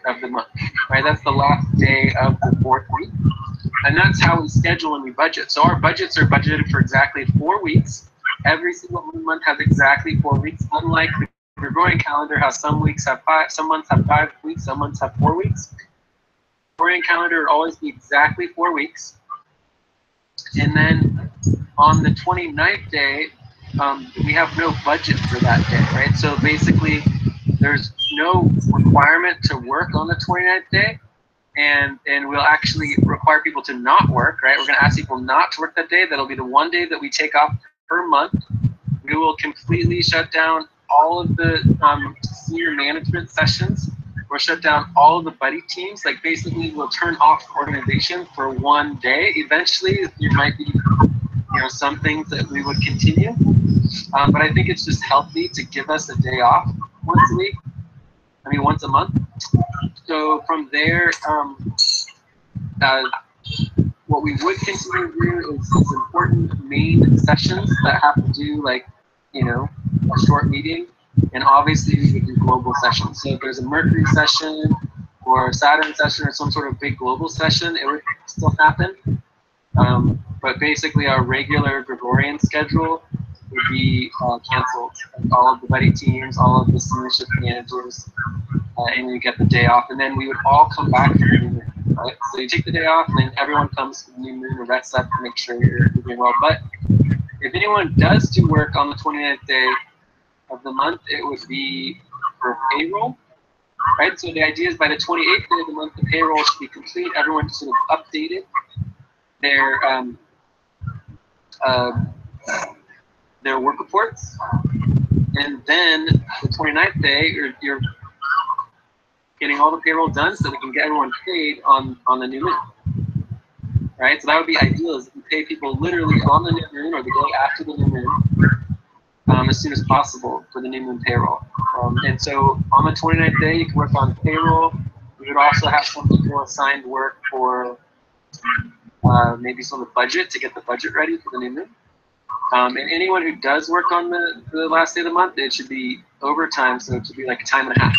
of the month, right? That's the last day of the 4th week. And that's how we schedule and we budget. So our budgets are budgeted for exactly 4 weeks. Every single month has exactly 4 weeks, unlike the Gregorian calendar, how some months have 5 weeks, some months have 4 weeks. The Gregorian calendar will always be exactly 4 weeks. And then on the 29th day, we have no budget for that day, right? So basically, there's no requirement to work on the 29th day, and we'll actually require people to not work, right? We're going to ask people not to work that day. That'll be the one day that we take off per month. We will completely shut down all of the senior management sessions or shut down all of the buddy teams. Like basically, we'll turn off the organization for one day. Eventually, there might be some things that we would continue, but I think it's just healthy to give us a day off once a week. I mean, once a month. So from there, what we would continue to do is important main sessions that have to do like, a short meeting. And obviously we would do global sessions. So if there's a Mercury session or a Saturn session or some sort of big global session, it would still happen. But basically our regular Gregorian schedule would be canceled. Like all of the buddy teams, all of the senior shift managers, and you get the day off. And then we would all come back for the new moon, right? So you take the day off and then everyone comes to the new moon and rests up to make sure you're doing well. But if anyone does do work on the 29th day of the month, it would be for payroll, right? So the idea is by the 28th day of the month, the payroll should be complete. Everyone sort of updated their work reports. And then the 29th day, you're getting all the payroll done so we can get everyone paid on the new moon, right? So that would be ideal, is if you pay people literally on the new moon or the day after the new moon, as soon as possible for the new moon payroll. And so on the 29th day, you can work on payroll. We would also have some people assigned work for maybe some of the budget, to get the budget ready for the new moon. And anyone who does work on the last day of the month, it should be overtime, so it should be like a time and a half.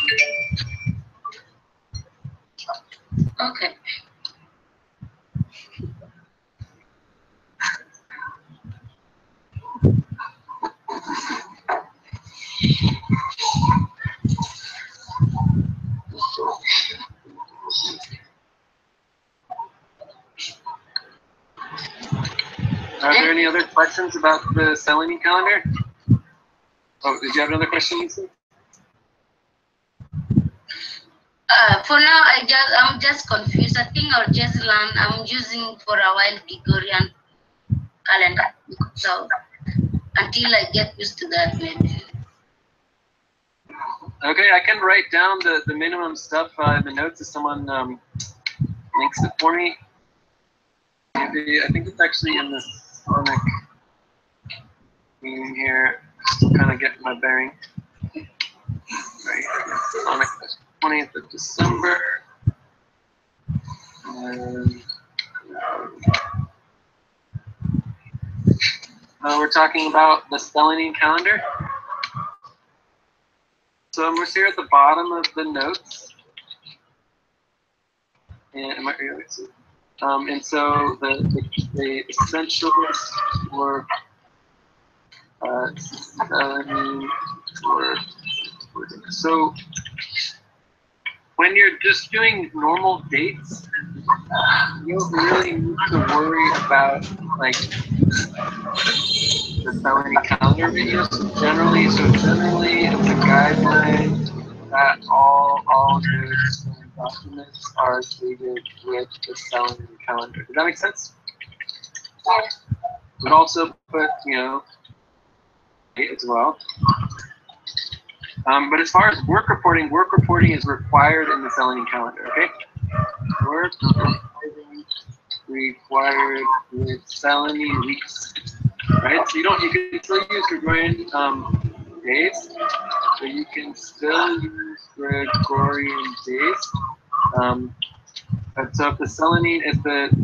Okay. Are there any other questions about the Selene calendar? Oh, did you have another question, Lisa? For now, I'm just confused. I think I'll just learn. I'm using for a while Gregorian calendar. So until I get used to that, maybe. Okay, I can write down the minimum stuff in the notes if someone links it for me. Maybe, I think it's actually in the Sonic meeting here. Still kind of getting my bearing. Right, Sonic 20th of December. And we're talking about the Selene calendar. So we're here at the bottom of the notes. And am I here? And so the essentials were Selene work. So when you're just doing normal dates, you don't really need to worry about like the Selene calendar videos. Generally, it's a guideline that all notes and documents are dated with the Selene calendar. Does that make sense? Yeah. But also put date as well. But as far as work reporting is required in the Selene calendar, okay? Work reporting required with Selene weeks, right? So you can still use Gregorian days, so you can still use Gregorian days. But so if the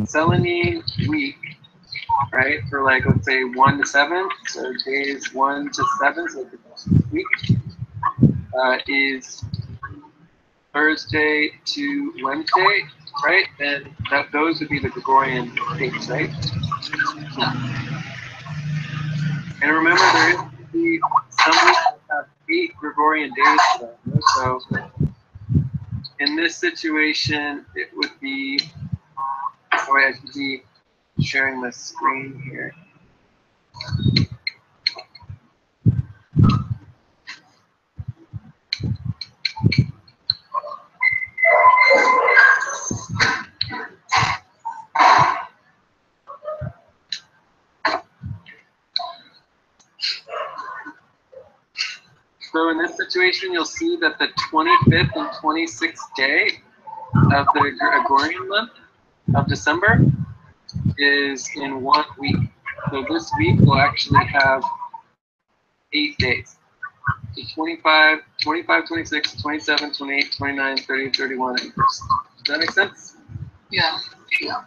Selene week, right, for like, let's say 1 to 7, so days 1 to 7, so the week, is Thursday to Wednesday, right? Then those would be the Gregorian dates, right? And remember, there is to be some weeks that have 8 Gregorian days for them. So in this situation, it would be, sorry, I should be sharing my screen here. So in this situation, you'll see that the 25th and 26th day of the Gregorian month of December is in 1 week. So this week we'll actually have 8 days. So 25, 26, 27, 28, 29, 30, 31, and 1st. Does that make sense? Yeah. Yeah.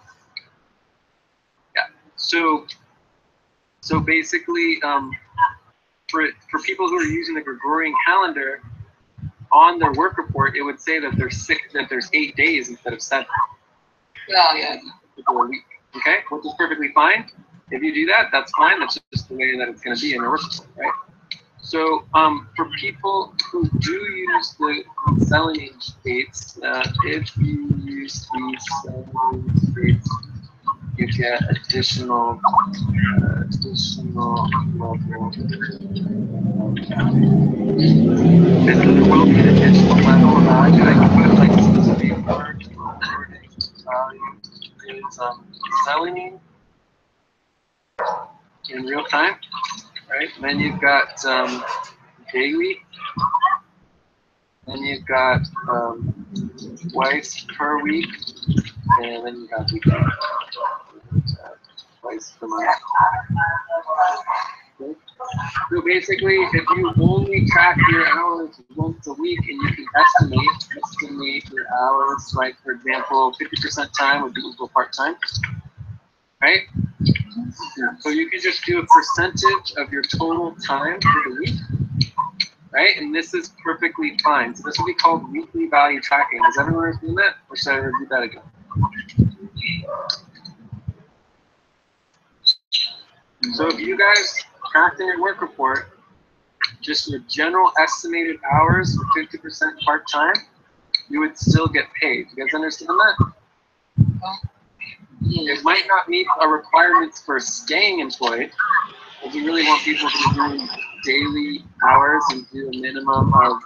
So basically, for people who are using the Gregorian calendar, on their work report, it would say that there's 8 days instead of 7. Yeah. For a week. Okay, which is perfectly fine. If you do that, that's fine. That's just the way that it's going to be in your work report, right? So for people who do use the Selenium dates, if you use these Selenium dates, you get additional level. And so there will be an additional level of value. I can put like specific words or wording value is Selenium in real time, right? And then you've got daily. Then you've got twice per week, and then you got weekly, twice per month. Okay. So basically, if you only track your hours once a week and you can estimate your hours, like for example, 50% time would be equal part-time, right? So you can just do a percentage of your total time for the week, right? And this is perfectly fine. So this will be called weekly value tracking. Does everyone understand that? Or should I repeat that again? So if you guys tracked in your work report just your general estimated hours for 50% part-time, you would still get paid. You guys understand that? It might not meet our requirements for staying employed, if you really want people to be doing daily hours and do a minimum of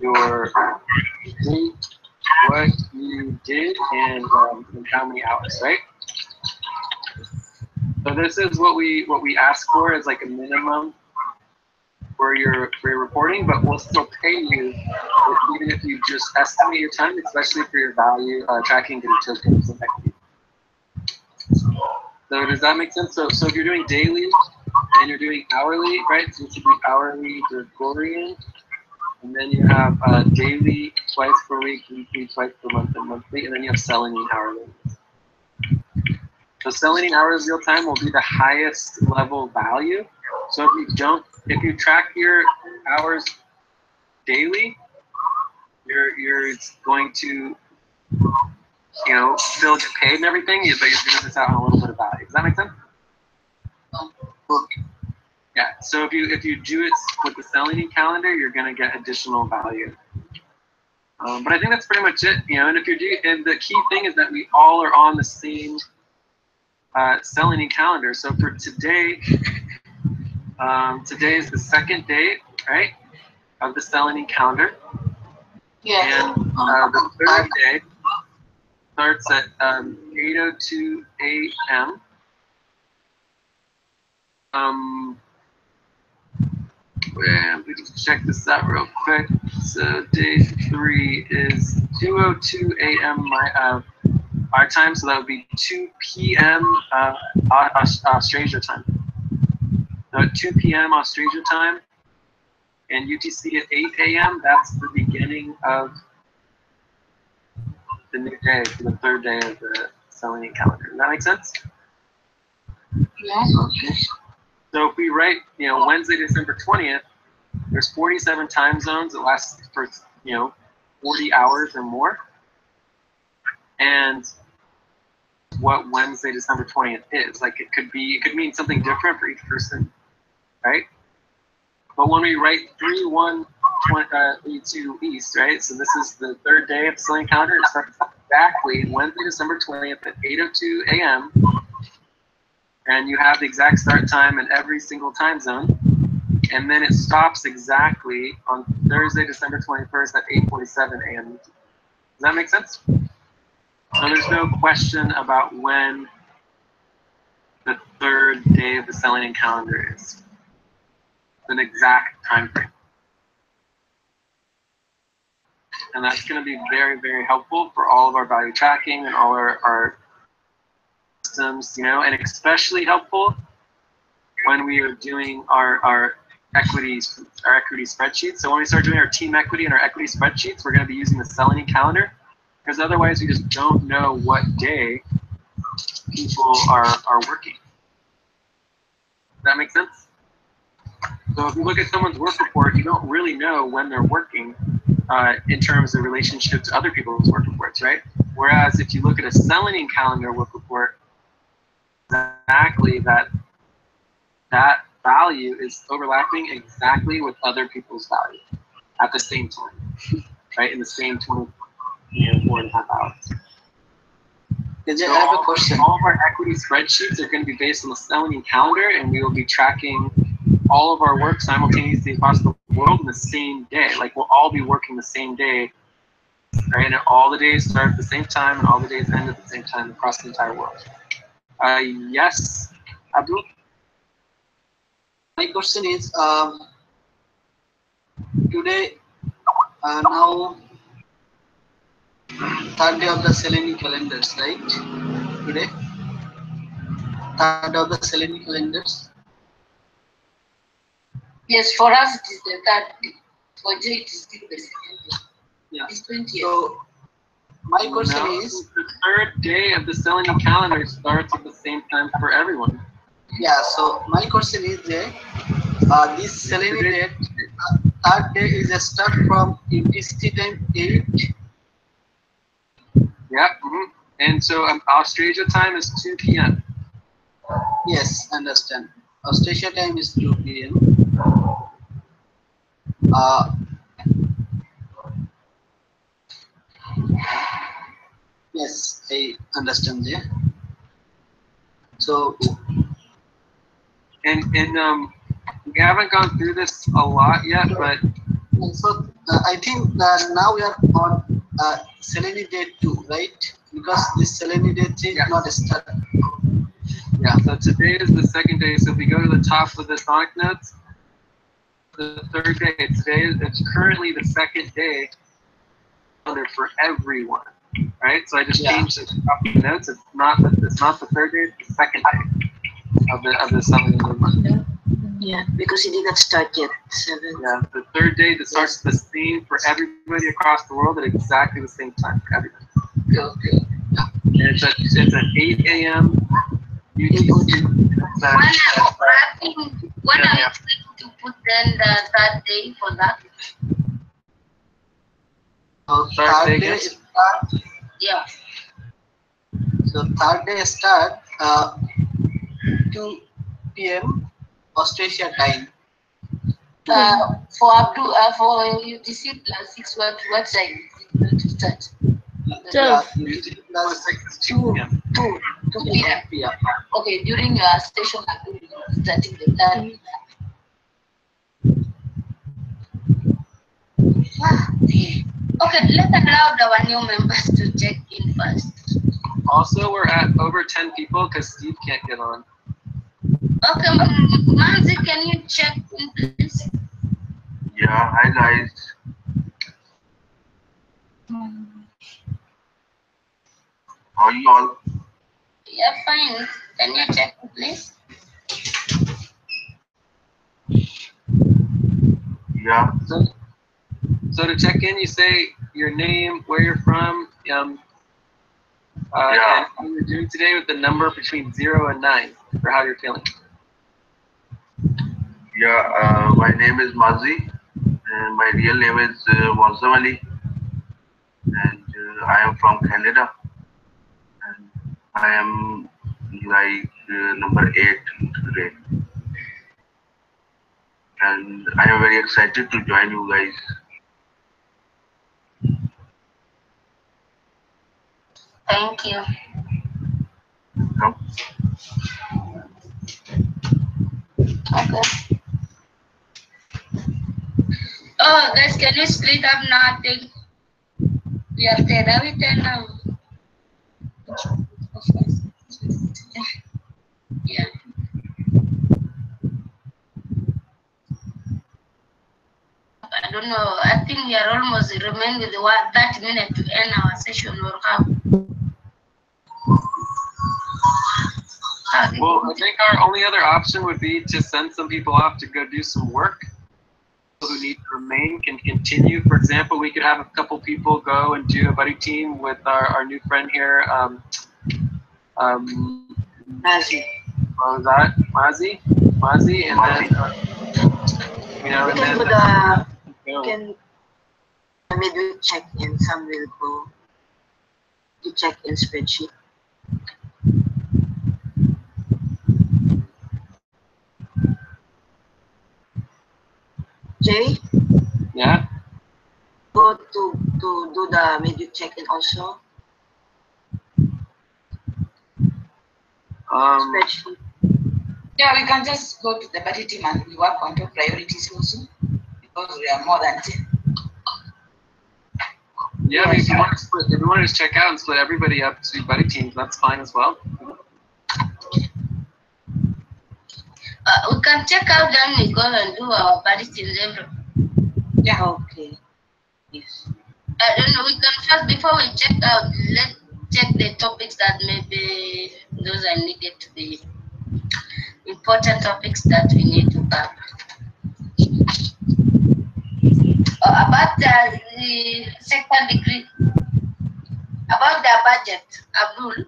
your date, what you did, and how many hours, right? So this is what we ask for as like a minimum for your reporting, but we'll still pay you even if you just estimate your time, especially for your value tracking to the tokens and equity. So does that make sense? So if you're doing daily and you're doing hourly, right? So this would be hourly Gregorian, and then you have daily twice per week, weekly twice per month, and monthly, and then you have Selenium hourly. So Selenium hours real time will be the highest level value. So if you track your hours daily, you're going to still get paid and everything, but you're going to miss out on a little bit of value. Does that make sense? Yeah. So if you do it with the Selenium calendar, you're going to get additional value. But I think that's pretty much it. And if and the key thing is that we all are on the same Selenium calendar. So for today, today is the second day, right, of the Selenium calendar. Yeah. And the third day starts at 8:02 a.m. We just check this out real quick. So day 3 is 2:02 a.m. our time, so that would be 2 p.m. Australia time. So at 2 p.m. Australia time and UTC at 8 a.m., that's the beginning of the new day, for the third day of the Selenium calendar. Does that make sense? Yeah. Okay. So if we write, Wednesday, December 20th, there's 47 time zones that last for, 40 hours or more. And what Wednesday, December 20th is. Like it could mean something different for each person, right? But when we write 3/1/22 East, right? So this is the third day of the Selenium calendar. It starts exactly Wednesday, December 20th at 8:02 a.m. And you have the exact start time in every single time zone. And then it stops exactly on Thursday, December 21st at 8:47 a.m. Does that make sense? So there's no question about when the third day of the Selenium calendar is. an exact time frame. And that's going to be very, very helpful for all of our value tracking and all our systems, and especially helpful when we are doing our equity spreadsheets. So when we start doing our team equity and our equity spreadsheets, we're going to be using the Selenium calendar, because otherwise we just don't know what day people are working. Does that make sense? So if you look at someone's work report, you don't really know when they're working in terms of relationship to other people's work reports, right? Whereas if you look at a Selenium calendar work report, exactly that value is overlapping exactly with other people's value at the same time, right? In the same 4.5 hours. I have a question. All of our equity spreadsheets are going to be based on the Selenium calendar, and we will be tracking all of our work simultaneously across the world in the same day. Like, we'll all be working the same day, right? And all the days start at the same time, and all the days end at the same time across the entire world. Yes, Abdul? My question is, today, now, third day of the Selenium calendars, right? Today, third of the Selenium calendars. Yes, for us it is the third day. For Jay it is still the second day. Yeah. It's 20th. So, my question No, is, the third day of the Selenium calendar starts at the same time for everyone. yeah. So my question is that this Selenium date, third day is a start from UTC time 8. Yeah. And so Australia time is 2 p.m. Yes, understand. Australia time is 2 p.m. Yes, I understand. Yeah. So, And we haven't gone through this a lot yet, but so I think that now we are on Selenium day 2, right? Because this Selenium day 3 is not started. yeah, so today is the second day. So if we go to the top of the Sonic notes, the third day, it's currently the second day for everyone, right? So I just changed the top of the notes. It's not the third day, it's the second day of the Selenium month. Yeah, because it didn't start yet. 7. Yeah, the third day that starts the same for everybody across the world at exactly the same time for everybody. Okay. And it's at 8 a.m. UTC. When are you going to put then the third day for that? So third day start. Yeah. So third day start 2 p.m. Australia time. For Abdul, for UTC plus 6, what time is it going to start? 12. UTC plus 2 p.m. 2 p.m. p.m. Okay, during your station, starting the third. Okay, let's allow our new members to check in first. Also, we're at over 10 people because Steve can't get on. Okay, Manzi, can you check in, please? Yeah, hi guys. How are you all? Yeah, fine. Can you check, please? Yeah. So to check in, you say your name, where you're from, and how you're doing today with the number between 0 and 9 for how you're feeling. Yeah, my name is Mazi, and my real name is Monsam Ali, and I am from Canada, and I am like number 8 today, and I am very excited to join you guys. Thank you. Come. Okay. Oh, guys, can you split up now? We are 10. Are we 10 now? Yeah. don't know. I think we are almost remain with 30 minutes to end our session or how. Well, I think our only other option would be to send some people off to go do some work. People who need to remain can continue. For example, we could have a couple people go and do a buddy team with our new friend here. Nazi. What was that? Mazi, and then you know, We and can then do the, we can midweek check-in. Some will go to check-in spreadsheet. Jay, yeah. go to do the midweek check-in also. Spreadsheet. Yeah, we can just go to the buddy team and we work on top priorities also because we are more than 10. Yeah, I mean, if you want to check out and split everybody up to buddy teams, that's fine as well. We can check out, then we go and do our buddy teams every. Yeah. Okay. Yes. I don't know. We can first before we check out. Let's check the topics that maybe those are needed to be important topics that we need to cover. About the second degree, about the budget, Abdul,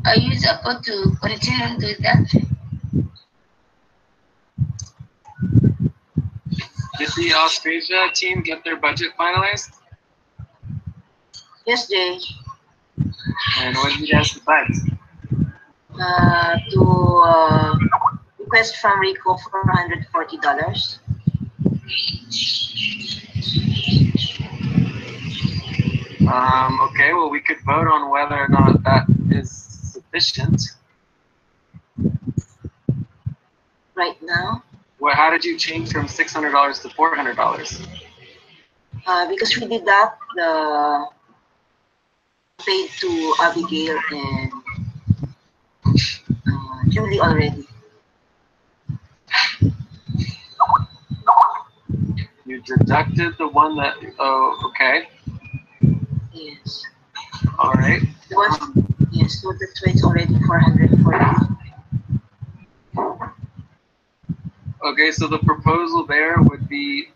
are you supposed to continue with that? Did the Australia team get their budget finalized? Yes, Jay. And what did you guys decide? To request from Rico for $140. Okay, well, we could vote on whether or not that is sufficient. Right now. Well, how did you change from $600 to $400? Because we deduct the paid to Abigail and Julie already. You deducted the one that, oh, okay. Yes. All right. Yes, so that's why it's already 440. Okay, so the proposal there would be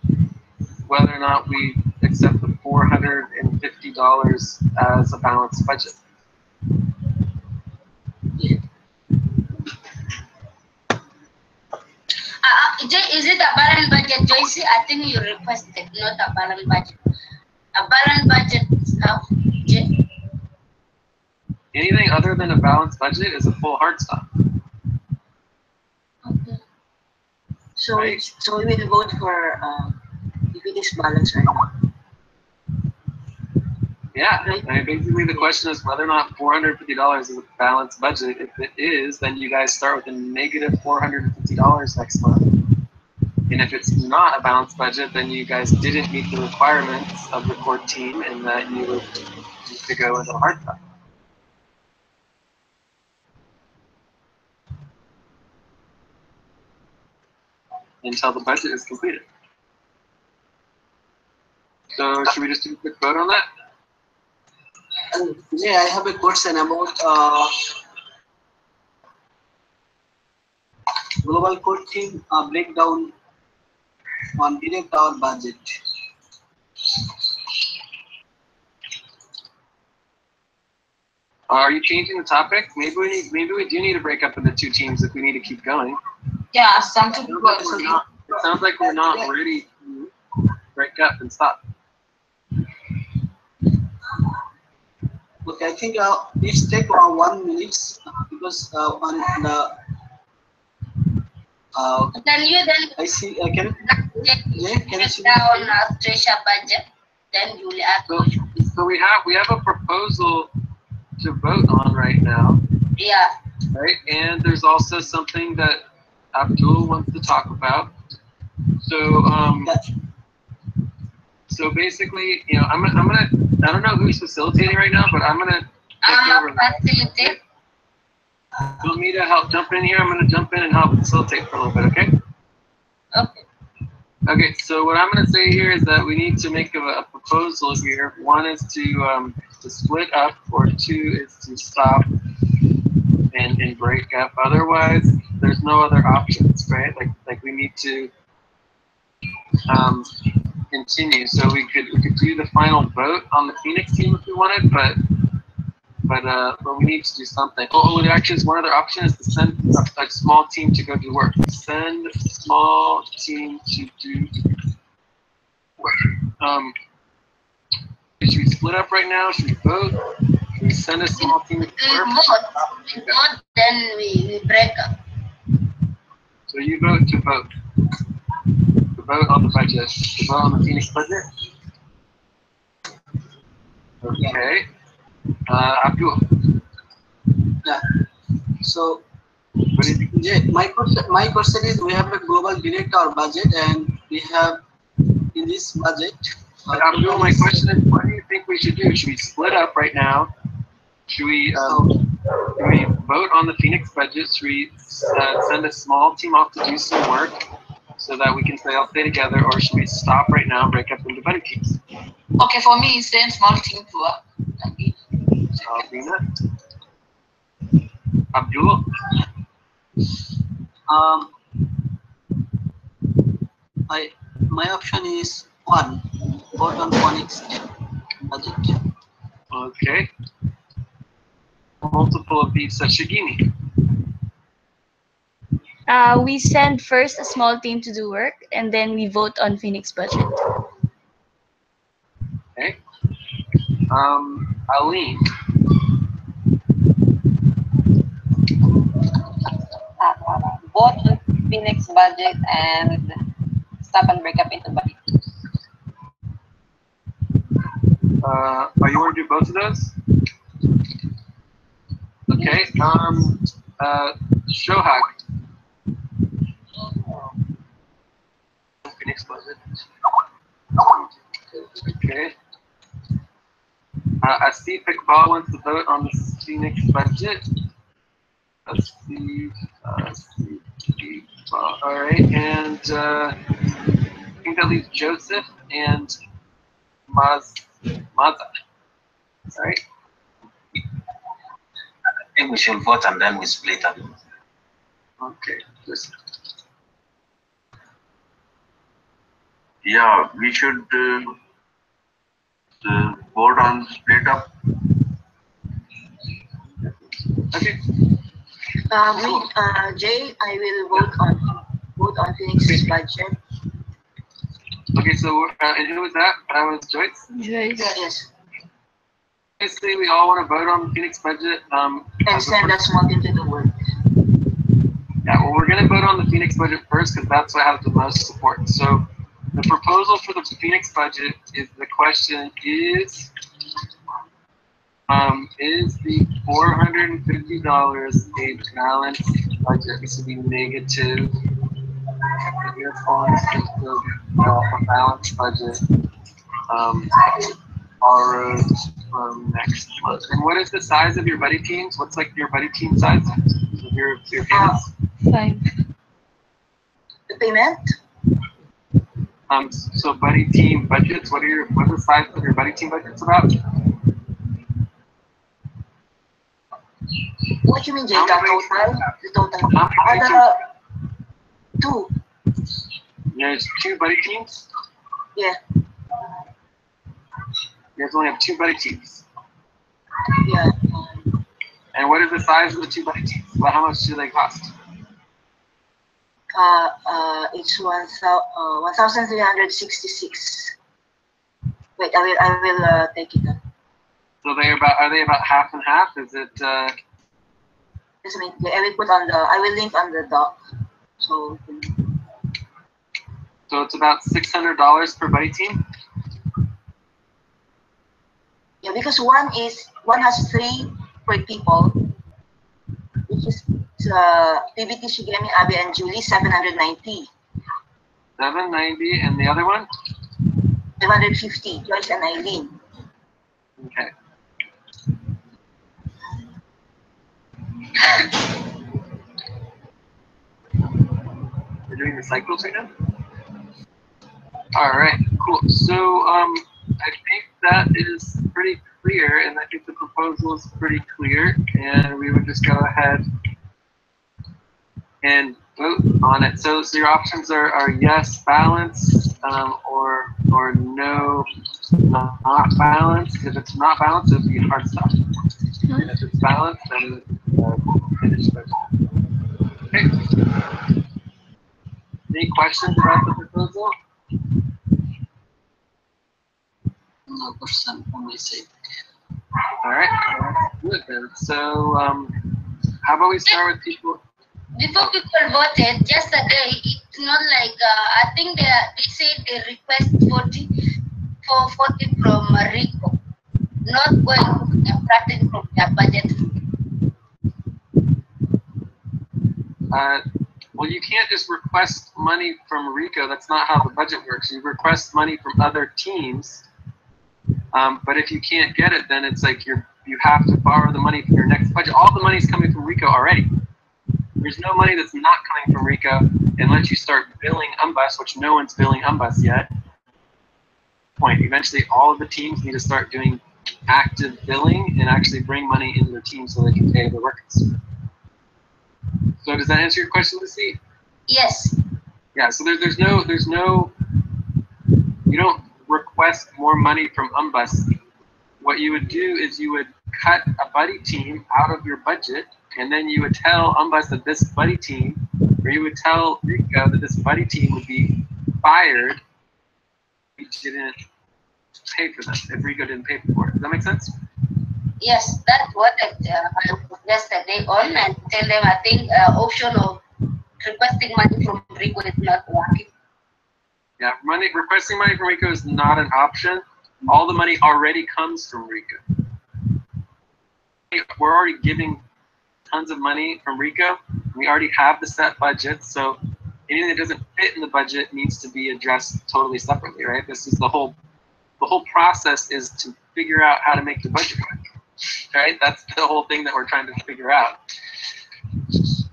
whether or not we accept the $450 as a balanced budget. Yeah. Is it a balanced budget, Joyce? I think you requested not a balanced budget. A balanced budget is how? Anything other than a balanced budget is a full hard stop. Okay. So, Right. so we will vote for if it is balanced or not. Yeah, Right. I mean, basically the question is whether or not $450 is a balanced budget. If it is, then you guys start with a negative $450 next month. And if it's not a balanced budget, then you guys didn't meet the requirements of the core team and that you would need to go into a hard stop. Until the budget is completed. So should we just do a quick vote on that? Yeah, I have a question about global core team breakdown on direct hour budget. Are you changing the topic? Maybe we do need to break up into two teams if we need to keep going. Yeah, something It sounds like we're not ready to break up and stop. Okay, I think let's take 1 minute because on the Can you then I see. Can you see? down Australia budget? Then you will add. So we have a proposal to vote on right now, Yeah. right? And there's also something that Abdul wants to talk about. So basically, you know, I'm gonna I don't know who's facilitating right now, but I'm gonna take over. Facilitate. You want me to help jump in here? I'm gonna jump in and help facilitate for a little bit, okay? Okay. Okay, so what I'm going to say here is that we need to make a proposal here. One is to split up, or two is to stop and break up. Otherwise, there's no other options, right? Like we need to continue. So we could do the final vote on the Phoenix team if we wanted, but we need to do something. Oh, actually, there's one other option is to send a small team to go do work. Send a small team to do work. Should we split up right now? Should we vote? Should we send a small team to work? We vote, then we break up. So you vote to vote. To vote on the budget. To vote on the Phoenix budget. Okay. Abdul. Yeah. So, What do you think? yeah, my question is, we have a global director budget, and we have in this budget. Abdul, my question is, what do you think we should do? Should we split up right now? Should we vote on the Phoenix budget? Should we send a small team off to do some work so that we can all stay together, or should we stop right now and break up into buddy teams? Okay, for me, send small team to work. Okay. Dina? Abdul? My option is one. Vote on Phoenix budget. Okay. Multiple of these, Shigini. We send first a small team to do work, and then we vote on Phoenix budget. Okay. Aline. Vote on Phoenix budget and stop and break up into budget. Are you want to do both of those? Okay. Shohag. Phoenix budget. Okay. Asif Iqbal wants to vote on the Phoenix budget. Asif Iqbal. All right, and I think that leaves Joseph and Maza. All right. I think we should vote and then we split up. Okay. Just Yeah, we should vote on split up. okay. Jay, I will vote on Phoenix's budget. Okay. So and who was that? That was Joyce. Joyce. Yes. Basically, we all want to vote on the Phoenix budget. And send a small team to the work. Yeah, well, we're going to vote on the Phoenix budget first because that's what has the most support. So the proposal for the Phoenix budget is the question is the $450 a balanced budget? This would be negative. A balanced budget borrowed from next month. And what is the size of your buddy teams? What's like your buddy team size of your payments? 5. The payment? So buddy team budgets. What's the size of your buddy team budgets about? What you mean, Jay? The total? Two. There's 2 buddy teams. Yeah. You guys only have 2 buddy teams. Yeah. And what is the size of the 2 buddy teams? Well, how much do they cost? It's 1,366. Wait, I will take it up. So are they about half and half? Is it? Just a minute. I will link on the doc. So it's about $600 per buddy team. yeah, because one has 3 per people, which is PBT, Shigemi, Abby, and Julie, 790. 790, and the other one? 550, Joyce and Eileen. Okay. We're doing the cycles right now? All right, cool. So I think that is pretty clear, and I think the proposal is pretty clear, and we would just go ahead and vote on it. So your options are yes, balance, or no, not balance. If it's not balanced, it would be a hard stop. And if it's balanced, then finish budget. Okay. Any questions about the proposal? No question from my side. All right, good then. So how about we start with people? Before people voted yesterday, it's not like I think they said they request 40 from Rico, not going to from their budget. Well, you can't just request money from RICO. That's not how the budget works. You request money from other teams, but if you can't get it, then it's like you have to borrow the money from your next budget. All the money is coming from RICO already. There's no money that's not coming from RICO unless you start billing UMBUS, which no one's billing UMBUS yet. Eventually, all of the teams need to start doing active billing and actually bring money into their team so they can pay their workers. So does that answer your question, Lucy? Yes. Yeah. So there's no. You don't request more money from UMBUS. What you would do is you would cut a buddy team out of your budget, and then you would tell UMBUS that this buddy team, or you would tell RICO that this buddy team would be fired if you didn't pay for them, if RICO didn't pay for it. Does that make sense? Yes, that's what I yesterday on, and tell them I think option of requesting money from Rico is not working. Yeah, requesting money from RICO is not an option. All the money already comes from RICO. We're already giving tons of money from RICO. We already have the set budget, so anything that doesn't fit in the budget needs to be addressed totally separately, right? This is the whole process is to figure out how to make the budget work, right? That's the whole thing that we're trying to figure out.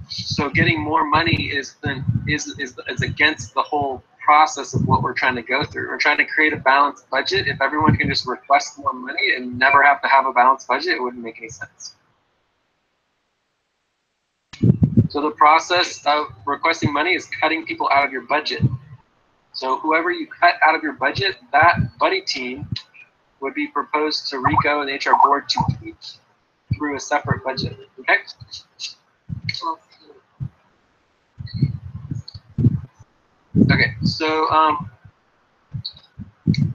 So getting more money is against the whole process of what we're trying to go through. We're trying to create a balanced budget. If everyone can just request more money and never have to have a balanced budget, it wouldn't make any sense. So the process of requesting money is cutting people out of your budget. So whoever you cut out of your budget, that buddy team would be proposed to RICO and the HR board to keep through a separate budget. Okay? Okay, so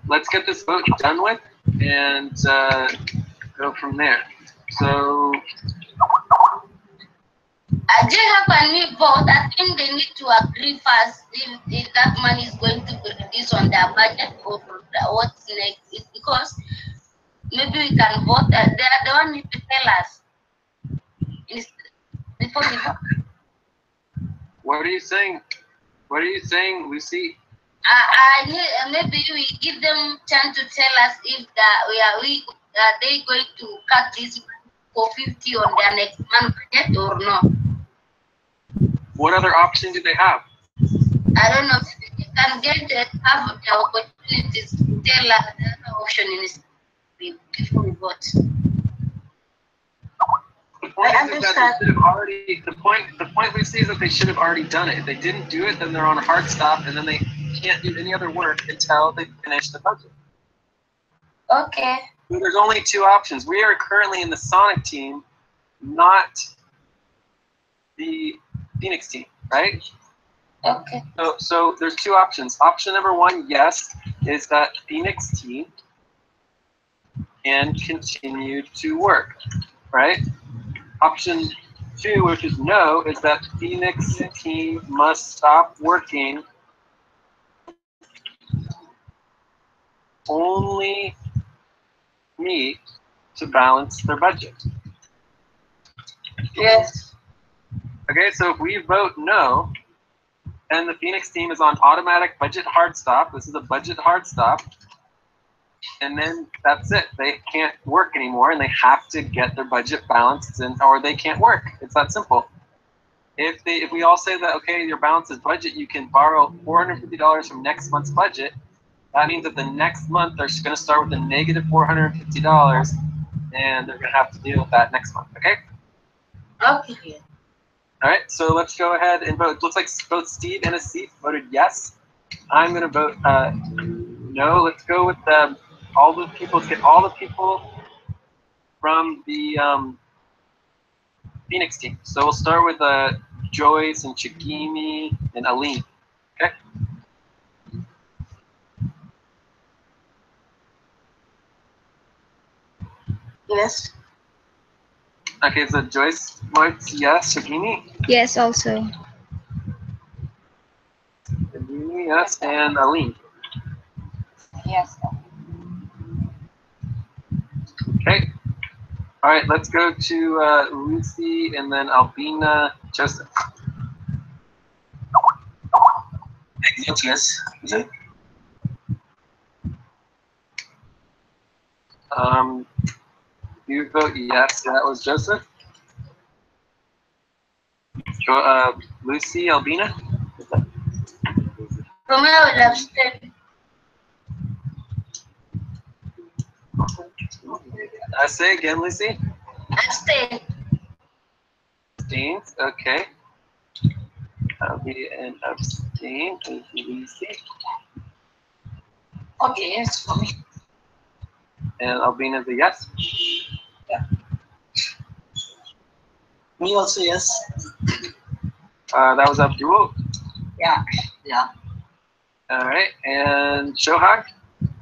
let's get this vote done with and go from there. So I just have a new vote. I think they need to agree first if that money is going to be reduced on their budget or what's next. It's because maybe we can vote. They are the one need to tell us before we vote. What are you saying? What are you saying, Lucy? Maybe we give them chance to tell us if are they going to cut this for 50 on their next month budget or not. What other option do they have? I don't know if they can have the opportunities to tell us the other option before we vote. I understand. The point we see is that they should have already done it. If they didn't do it, then they're on a hard stop, and then they can't do any other work until they finish the budget. Okay. So there's only two options. We are currently in the Sonic team, not the Phoenix team, right? Okay. So there's two options. Option number one, yes, is that Phoenix team can continue to work, right? Option two, which is no, is that Phoenix team must stop working. Only meet to balance their budget. Yes. Okay, so if we vote no, then the Phoenix team is on automatic budget hard stop. This is a budget hard stop. And then that's it. They can't work anymore, and they have to get their budget balanced, or they can't work. It's that simple. If we all say that, okay, your balance is budget, you can borrow $450 from next month's budget, that means that the next month they're going to start with a negative $450, and they're going to have to deal with that next month. Okay. Okay. All right. So let's go ahead and vote. It looks like both Steve and Asif voted yes. I'm going to vote no. Let's go with all the people. Let's get all the people from the Phoenix team. So we'll start with Joyce and Chigimi and Aline. Okay. Yes. Okay, so Joyce votes yes. Chigimi? Yes, also. Chigimi, yes. And Aline? Yes. Okay. All right, let's go to Lucy and then Albina, Joseph. I vote yes. Is it? You vote yes. That was Joseph. Lucy, Albina. For me, I will abstain. I say again, Lucy. Abstain. Abstains. Okay. I'll be an abstain. Thank you, Lucy. Okay, yes, for me. And Albina's a yes. Me also yes. That was Abdul. Yeah. Yeah. All right, and Shohak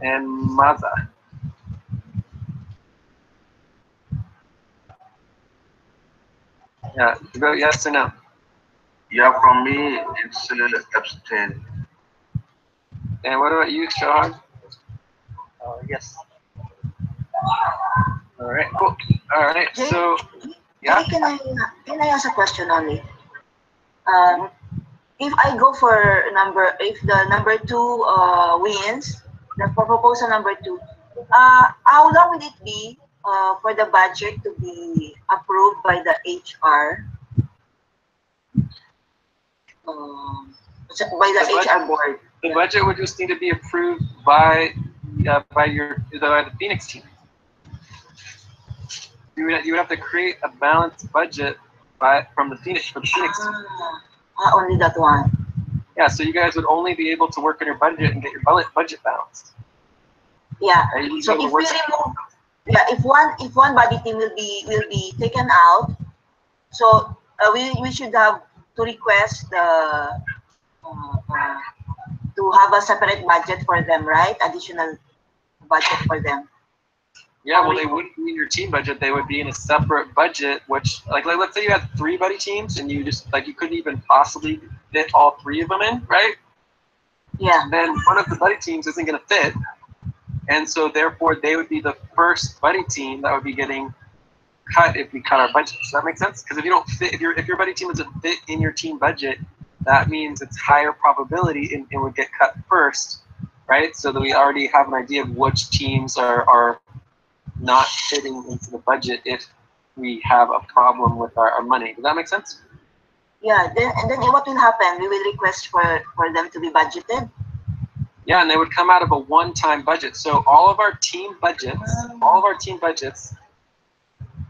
and Maza. Yeah, you vote yes or no? Yeah, from me, it's abstain. And what about you, Shohak? Yes. All right, cool. All right, so yeah. Can I ask a question only? If I go for if the number 2 wins, the proposal number 2, how long will it be for the budget to be approved by the HR? By the HR board. The budget would just need to be approved by the Phoenix team. You would have to create a balanced budget from the Phoenix team. Only that one. Yeah, so you guys would only be able to work on your budget and get your budget balanced. Yeah. Right? So if we remove, if one body team will be taken out, so we should have to request the to have a separate budget for them, right? Additional budget for them. Yeah, well, they wouldn't be in your team budget. They would be in a separate budget, which, like let's say you had 3 buddy teams and you just, you couldn't even possibly fit all 3 of them in, right? Yeah. Then one of the buddy teams isn't going to fit. And so, therefore, they would be the first buddy team that would be getting cut if we cut our budget. Does that make sense? Because if you don't fit, if your buddy team doesn't fit in your team budget, that means it's higher probability it would get cut first, right? So that we already have an idea of which teams are not fitting into the budget if we have a problem with our money. Does that make sense? Yeah, then what will happen? We will request for them to be budgeted. Yeah, and they would come out of a one-time budget. So all of our team budgets,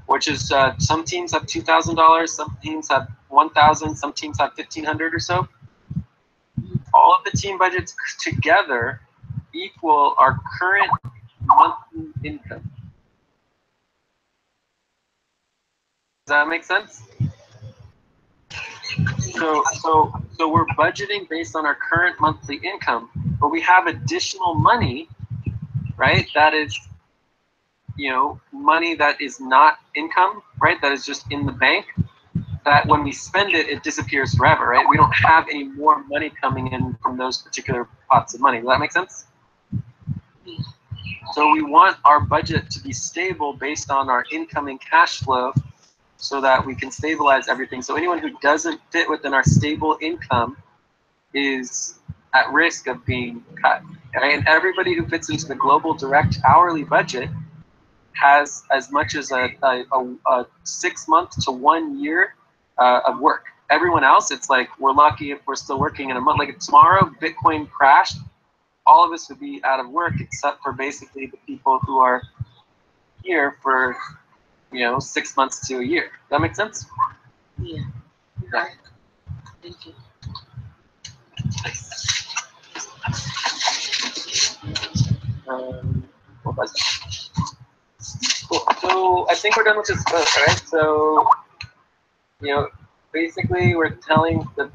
which is some teams have $2,000, some teams have $1,000, some teams have $1,500 or so. All of the team budgets together equal our current monthly income. Does that make sense? So we're budgeting based on our current monthly income, but we have additional money, right? That is, money that is not income, right? That is just in the bank. That when we spend it, it disappears forever, right? We don't have any more money coming in from those particular pots of money. Does that make sense? So we want our budget to be stable based on our incoming cash flow, so that we can stabilize everything. So anyone who doesn't fit within our stable income is at risk of being cut. Okay? And everybody who fits into the global direct hourly budget has as much as a 6 month to 1 year of work. Everyone else, it's like we're lucky if we're still working in a month. Like if tomorrow Bitcoin crashed, all of us would be out of work except for basically the people who are here for 6 months to a year. Does that make sense? Yeah. Yeah. Thank you. What was it? Cool. So I think we're done with this vote, right? So, basically we're telling the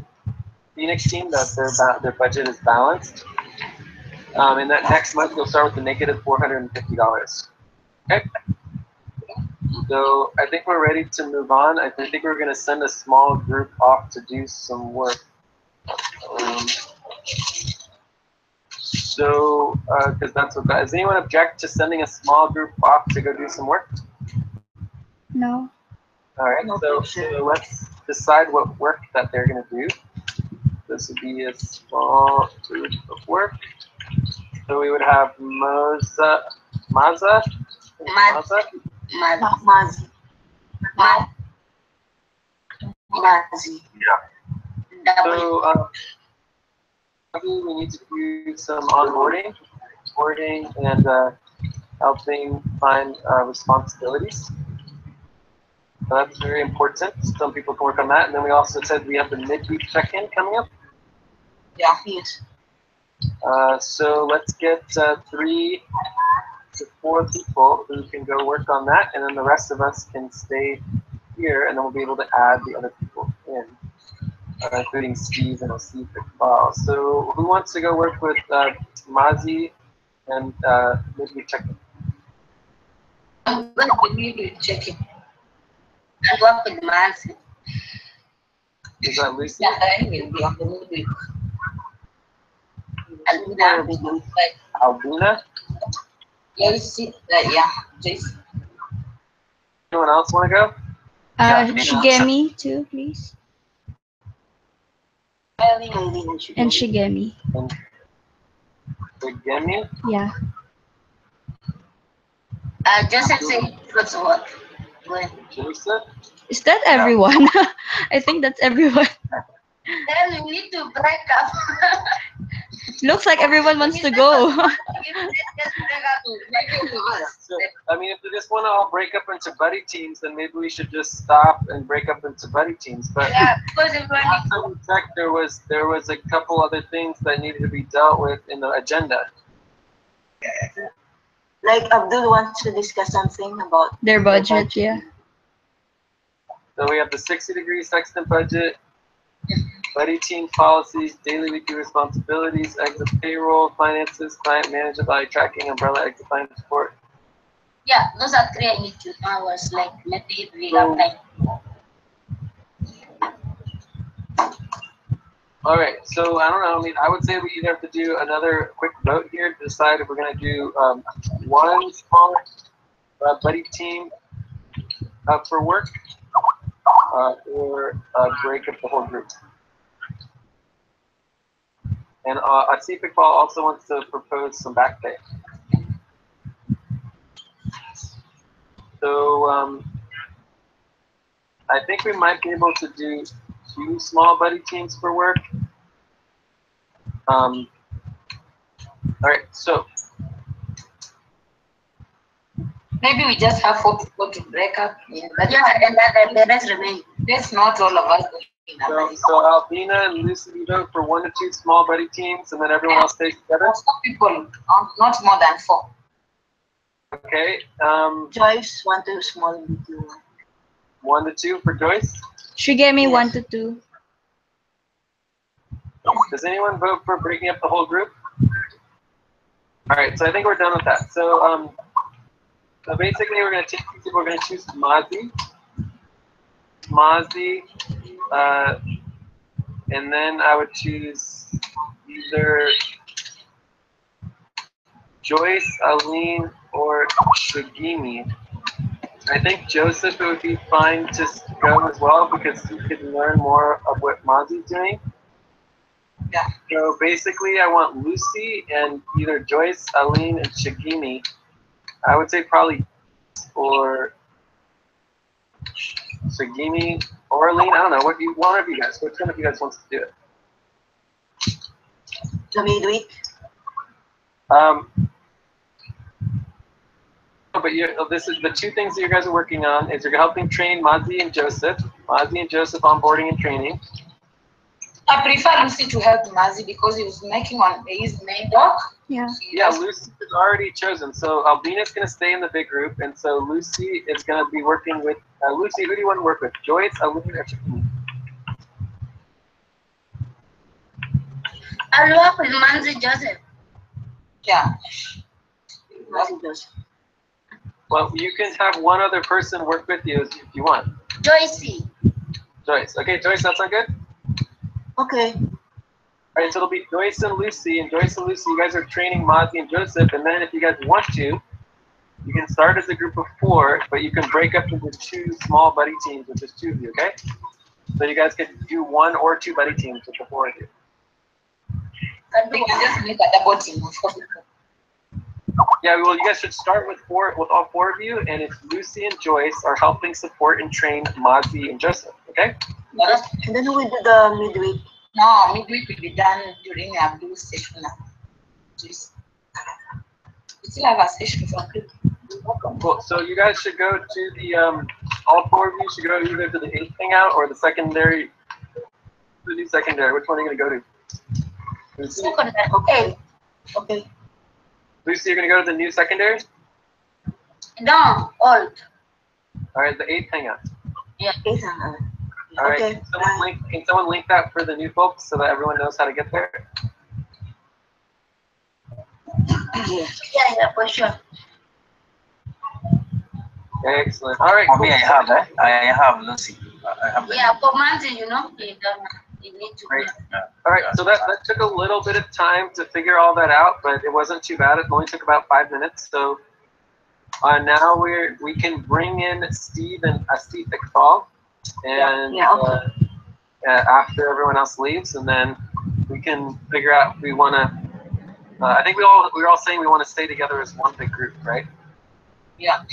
Phoenix team that their budget is balanced. And that next month you'll start with the negative $450. Okay. So I think we're ready to move on. I think we're going to send a small group off to do some work. Because that's what does anyone object to sending a small group off to go do some work? No. All right, so let's decide what work that they're going to do. This would be a small group of work. So we would have Mazi. Yeah. So we need to do some onboarding, and helping find responsibilities. So that's very important. Some people can work on that. And then we also said we have the midweek check-in coming up. Yeah. Yes. So let's get 3 to 4 people who can go work on that, and then the rest of us can stay here, and then we'll be able to add the other people in, including Steve and Asif Iqbal. So who wants to go work with Mazi and midweek check-in? I'm going to be midweek check-in. And work with Mazi. Is that Lucy? Yeah, I will be on the midweek. Albina? Yes, yeah, Jason. Anyone else want to go? Shigemi too, please. And Shigemi. Shigemi? Yeah. Joseph said what's what? Joseph? Is that everyone? I think that's everyone. Then we need to break up. Looks like everyone wants to go. So, I mean, if we just want to all break up into buddy teams, then maybe we should just stop and break up into buddy teams. But yeah, because everyone after we checked, there was a couple other things that needed to be dealt with in the agenda. Like Abdul wants to discuss something about their budget, yeah. So we have the 60-degree sextant budget, buddy team policies, daily weekly responsibilities, exit payroll, finances, client management, value tracking, umbrella, exit client support. Yeah, those are 3 I need to know. I was like, maybe we have time. All right, so I don't know. I mean, I would say we either have to do another quick vote here to decide if we're going to do one small buddy team for work or break up the whole group. And Asif Iqbal also wants to propose some back pay. So I think we might be able to do 2 small buddy teams for work. All right, so maybe we just have 4 people to break up. Yeah, and then the rest remain. That's not all of us. So Albina and Lucy, you vote for 1 to 2 small buddy teams, and then everyone else stays together. 4 people, not more than 4. Okay. Joyce, 1 to small and 2. 1 to 2 for Joyce. Shigemi, 1 to 2. Does anyone vote for breaking up the whole group? All right, so I think we're done with that. So so basically we're going to take people. We're going to choose Mazi, and then I would choose either Joyce, Aline, or Shigemi. I think Joseph, it would be fine to go as well because he could learn more of what Mazi's doing. Yeah. So basically, I want Lucy and either Joyce, Aline, and Shigemi. I would say probably or Shigemi or Aline. I don't know. What do you? One of you guys. Which one of you guys wants to do it? The midweek. But this is the two things that you guys are working on. Is you're helping train Mazi and Joseph. Mazi and Joseph onboarding and training. I prefer Lucy to help Mazi because he was making on his main doc. Yeah. Yeah, Lucy is already chosen. So Albina's going to stay in the big group, and so Lucy is going to be working with Lucy. Who do you want to work with? Joyce, Albina, or Chiquini? I'll work with Manzi Joseph. Yeah. Well, you can have one other person work with you if you want. Joycey. Joyce. Okay, Joyce, that sound good? Okay. All right, so it'll be Joyce and Lucy, and Joyce and Lucy, you guys are training Mazi and Joseph, and then if you guys want to, you can start as a group of 4, but you can break up into 2 small buddy teams with just 2 of you, okay? So you guys can do 1 or 2 buddy teams with the 4 of you. We can just make a double team. Yeah, well, you guys should start with all 4 of you, and it's Lucy and Joyce are helping support and train Mazi and Joseph, okay? And then we do the midweek. No, midweek will be done during Abdul's session now. Please. We still have a session for people. Cool. So you guys should go to the all 4 of you should go either to the 8th hangout or the secondary. The new secondary. Which one are you gonna go to? Lucy? Secondary. Okay. Okay. Lucy, you're gonna go to the new secondary. No, old. All right, the 8th hangout. Yeah. All right. Okay. Can someone link that for the new folks so that everyone knows how to get there? Yeah, for sure. Excellent. All right. For me, I have Lucy. I have the Yeah, for Manzi, you know, you need to. Great. All right, so that took a little bit of time to figure all that out, but it wasn't too bad. It only took about 5 minutes. So now we can bring in Steve and Asif Iqbal, and after everyone else leaves, and then we can figure out if we want to. I think we were all saying we want to stay together as one big group, right? Yeah.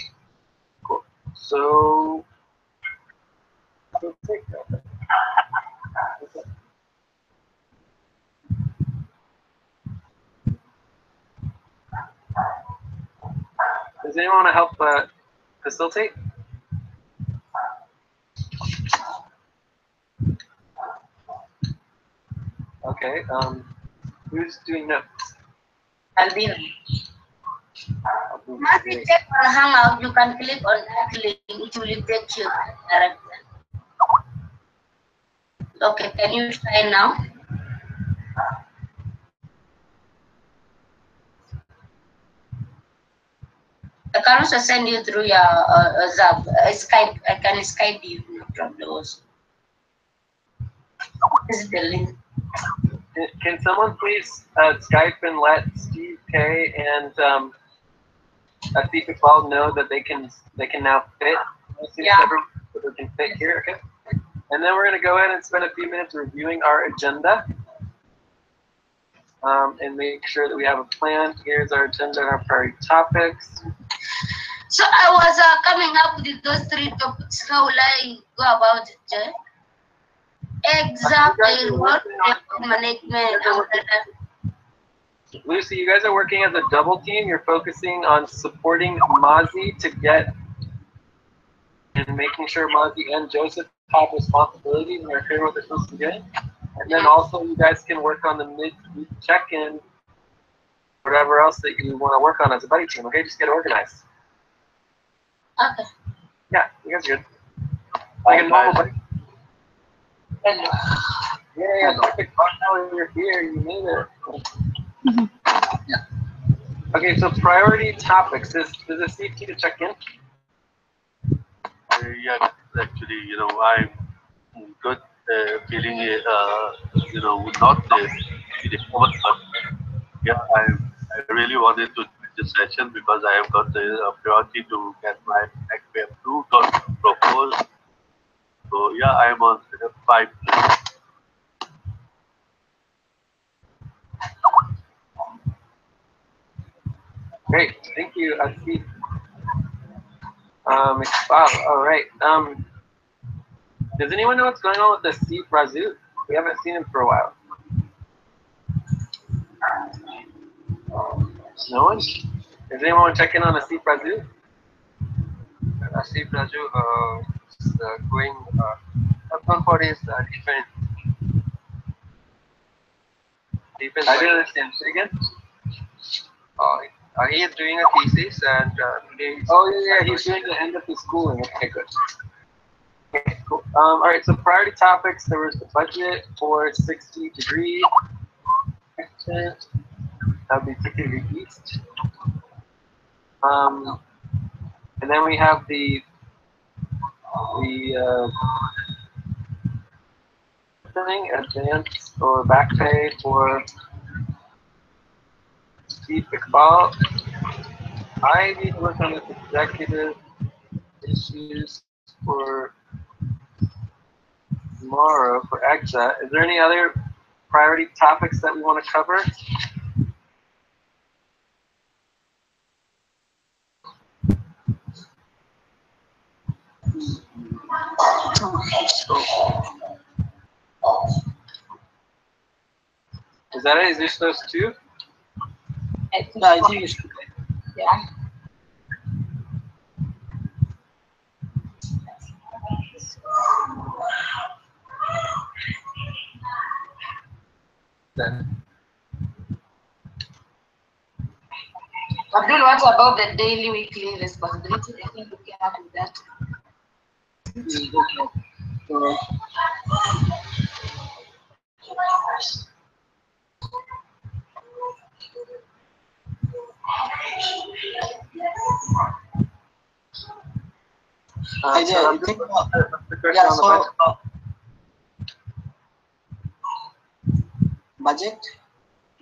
Cool. So. We'll take that. Does anyone want to help facilitate? Okay. Who's doing notes? Albina. Manzi, check on Hangout. You can click on that link. It will take you directly. Okay, can you try now? I can also send you through your Zap, Skype. I can Skype you, no problem also. This is the link. Can someone please Skype and let Steve K and Asif Iqbal know that they can now fit? Yeah. So they can fit here, okay? And then we're going to go ahead and spend a few minutes reviewing our agenda and make sure that we have a plan. Here's our agenda and our priority topics. So I was coming up with those 3 topics. How will I go about it, Jay? Exam, payroll, management. Lucy, you guys are working as a double team. You're focusing on supporting Mazi to get and making sure Mazi and Joseph have responsibilities and are clear what they're supposed to be doing. And then also you guys can work on the mid-week check-in, whatever else that you want to work on as a buddy team. Okay, just get organized. Okay. Yeah, you guys are good. Like a normal buddy. Yeah, perfect. Now you're here, you made it. Yeah. Okay, so priority topics. Does it seem to check in? Yeah, actually, I'm good feeling, not recovered, but yeah, I really wanted to do this session because I have got a priority to get my XP approved or proposed. So yeah, I am on step 5. Great, thank you, Asif. Wow, all right. Does anyone know what's going on with Asif Razout? We haven't seen him for a while. No one? Is anyone checking on Asif Razu? Asif Raju is going up for his defense. I didn't understand. Say again? He is doing a thesis and today. Oh yeah, he's doing the end of his schooling. Okay, good. Okay, cool. All right, so priority topics. There was the budget for 60 degree. That would be particularly east. And then we have the thing, advance or back pay for Steve Iqbal. I need to work on this executive issues for tomorrow for EXA. Is there any other priority topics that we want to cover? Is that it? Is this those two? I think it's okay. Yeah. Then Abdul, what about the daily, weekly responsibility? I think we came up with that. I think, yeah, so budget.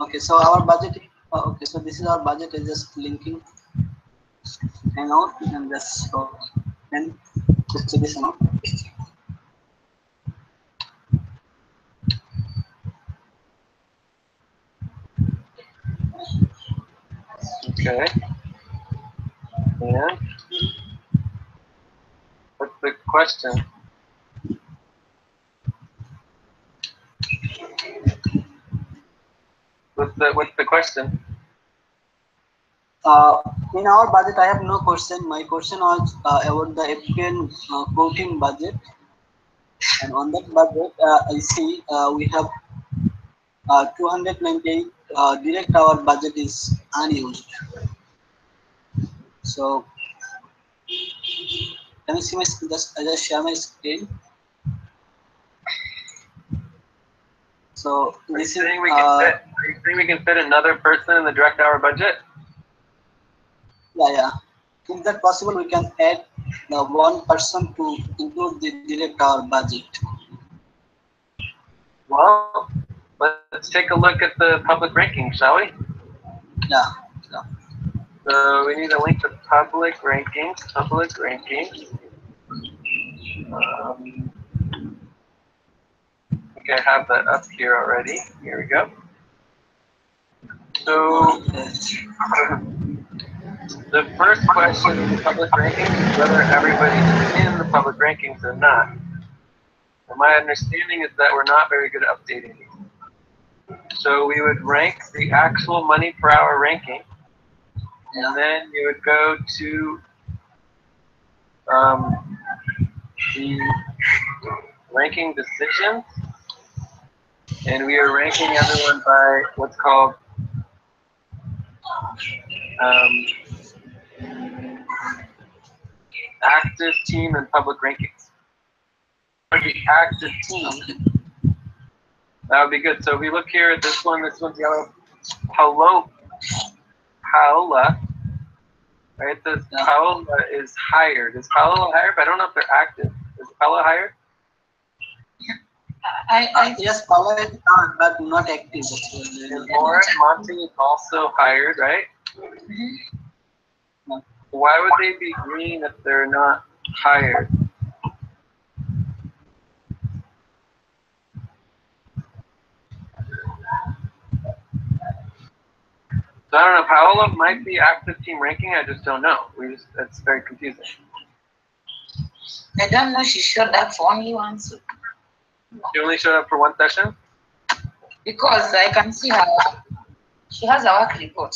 Okay, so our budget. Okay, so this is our budget. Is just linking Hangout and just so then just this one. okay. And what's the question? What's the question? In our budget, I have no question. My question was about the FPN quoting budget, and on that budget, I see we have 298 direct hour budget is unused. So, can you see my screen? I just share my screen. So this is. Are you saying we can fit another person in the direct hour budget? Yeah. If that possible, we can add the one person to include the direct hour budget. Well, let's take a look at the public ranking, shall we? Yeah. So we need a link to public rankings. Public rankings. Okay, I have that up here already. Here we go. So the first question in the public rankings is whether everybody is in the public rankings or not. And my understanding is that we're not very good at updating these. So we would rank the actual money per hour ranking, and then you would go to the ranking decisions, and we are ranking everyone by what's called active team and public rankings. For the active team, that would be good. So if we look here at this one's yellow. Paola, right? It says Paola is hired. Is Paola hired? But I don't know if they're active. Is Paola hired? Yes, Paola is on, but not active. And Lauren Monty is also hired, right? No. Why would they be green if they're not hired? So I don't know. Paola might be active team ranking. I just don't know. It's very confusing. I don't know. She showed up for only once. She only showed up for one session? Because I can see her. She has a work report.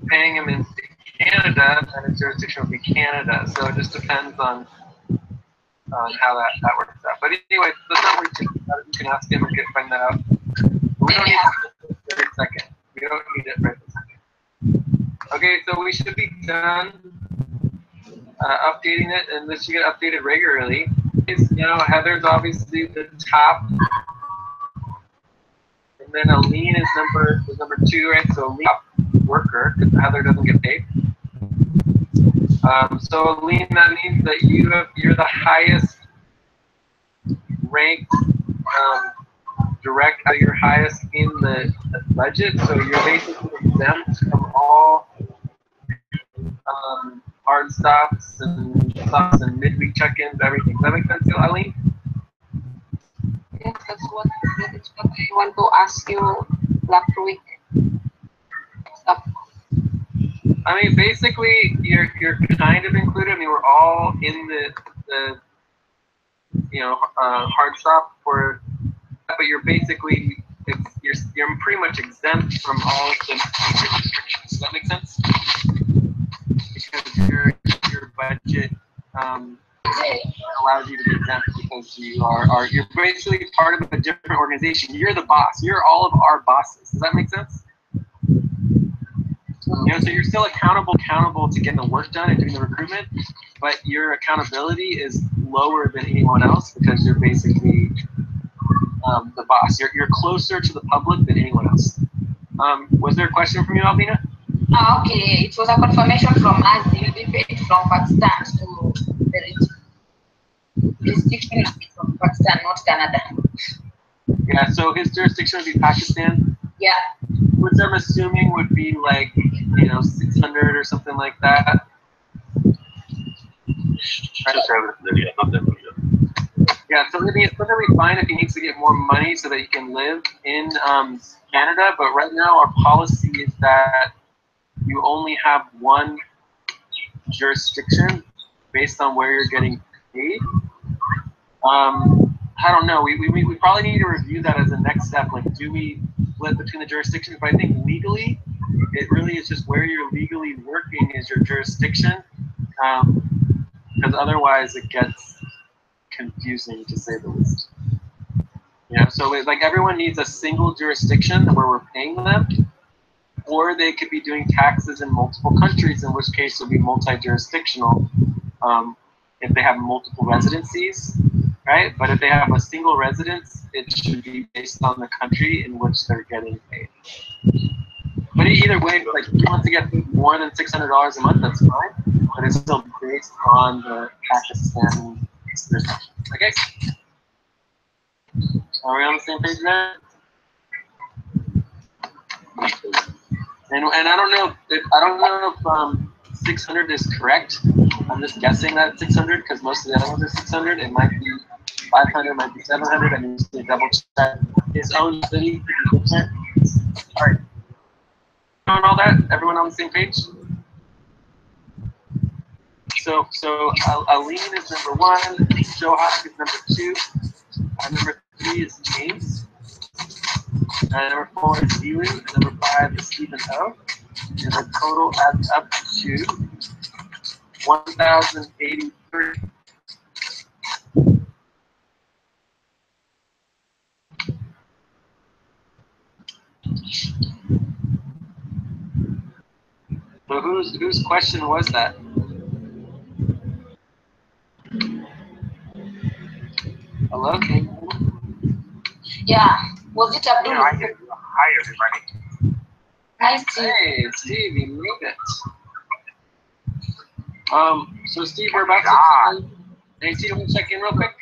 Paying him in Canada, and his jurisdiction would be Canada. So it just depends on how that works out. But anyway, that's not what you can ask him and find that out. We don't need it every second. We don't need it right this second. Okay, so we should be done updating it, and this should get updated regularly. Heather's obviously the top, and then Aline is number 2, right? So Aline worker, because Heather doesn't get paid. So Aline, that means that you're the highest ranked direct, you're highest in the budget, so you're basically exempt from all hard stops and midweek check-ins, everything. Does that make sense, Aline? Yes, that's what I want to ask you last week. I mean, basically, you're kind of included. I mean, we're all in the hard stop for, but you're basically you're pretty much exempt from all the restrictions. Does that make sense? Because your budget allows you to be exempt because you're basically part of a different organization. You're the boss. You're all of our bosses. Does that make sense? So you're still accountable to getting the work done and doing the recruitment, but your accountability is lower than anyone else because you're basically the boss. You're closer to the public than anyone else. Was there a question from you, Albina? Okay, it was a confirmation from us. You'll be paid from Pakistan to the region. Jurisdiction will be from Pakistan, not Canada. Yeah, so his jurisdiction would be Pakistan. Yeah. Which I'm assuming would be like 600 or something like that. Yeah, so it's perfectly fine if he needs to get more money so that he can live in Canada. But right now, our policy is that you only have one jurisdiction based on where you're getting paid. I don't know. We probably need to review that as a next step. Like, do we split between the jurisdictions? But I think legally, it really is just where you're legally working is your jurisdiction. Because otherwise it gets confusing, to say the least. So like everyone needs a single jurisdiction where we're paying them, or they could be doing taxes in multiple countries, in which case it would be multi-jurisdictional if they have multiple residencies, right? But if they have a single residence, it should be based on the country in which they're getting paid. But either way, like if you want to get more than $600 a month, that's fine. But it's still based on the Pakistan jurisdiction. Okay? Are we on the same page there? And I don't know if 600 is correct. I'm just guessing that it's 600 because most of the other ones are 600. It might be 500, it might be 700. I need to double check his own city. All right. On all that, everyone on the same page? So Aline is number 1, Johak is number 2, number 3 is James, number 4 is Ely, number 5 is Stephen O, and the total adds up to 1,083. So whose question was that? Hello? Yeah. Was it a blue? Hi, everybody. Hi, Steve. Hey, Steve, you made it. So Steve, we're about to. Hey, Steve, you want to check in real quick?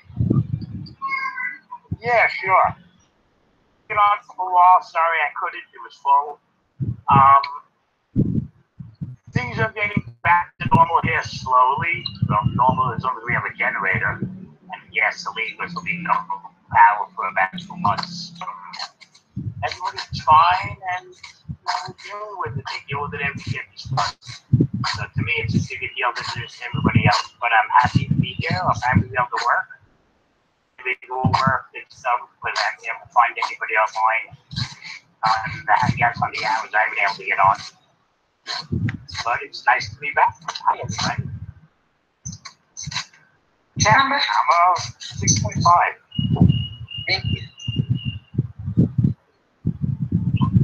Yeah, sure. Get on for a while. Sorry I couldn't. It was full. Things are getting back to normal here slowly. So normal as long as we have a generator. And gasoline, which will be no power for about 2 months. Everybody's fine, and we're dealing with it. They deal with it every 6 months. So to me, it's a bigger deal than it is to everybody else. But I'm happy to be here. I'm happy to be able to work. They go work and stuff, but I can't find anybody online. I guess on the hours I've been able to get on. But it's nice to be back. Hi, everybody. Number? I'm 6.5. Thank you.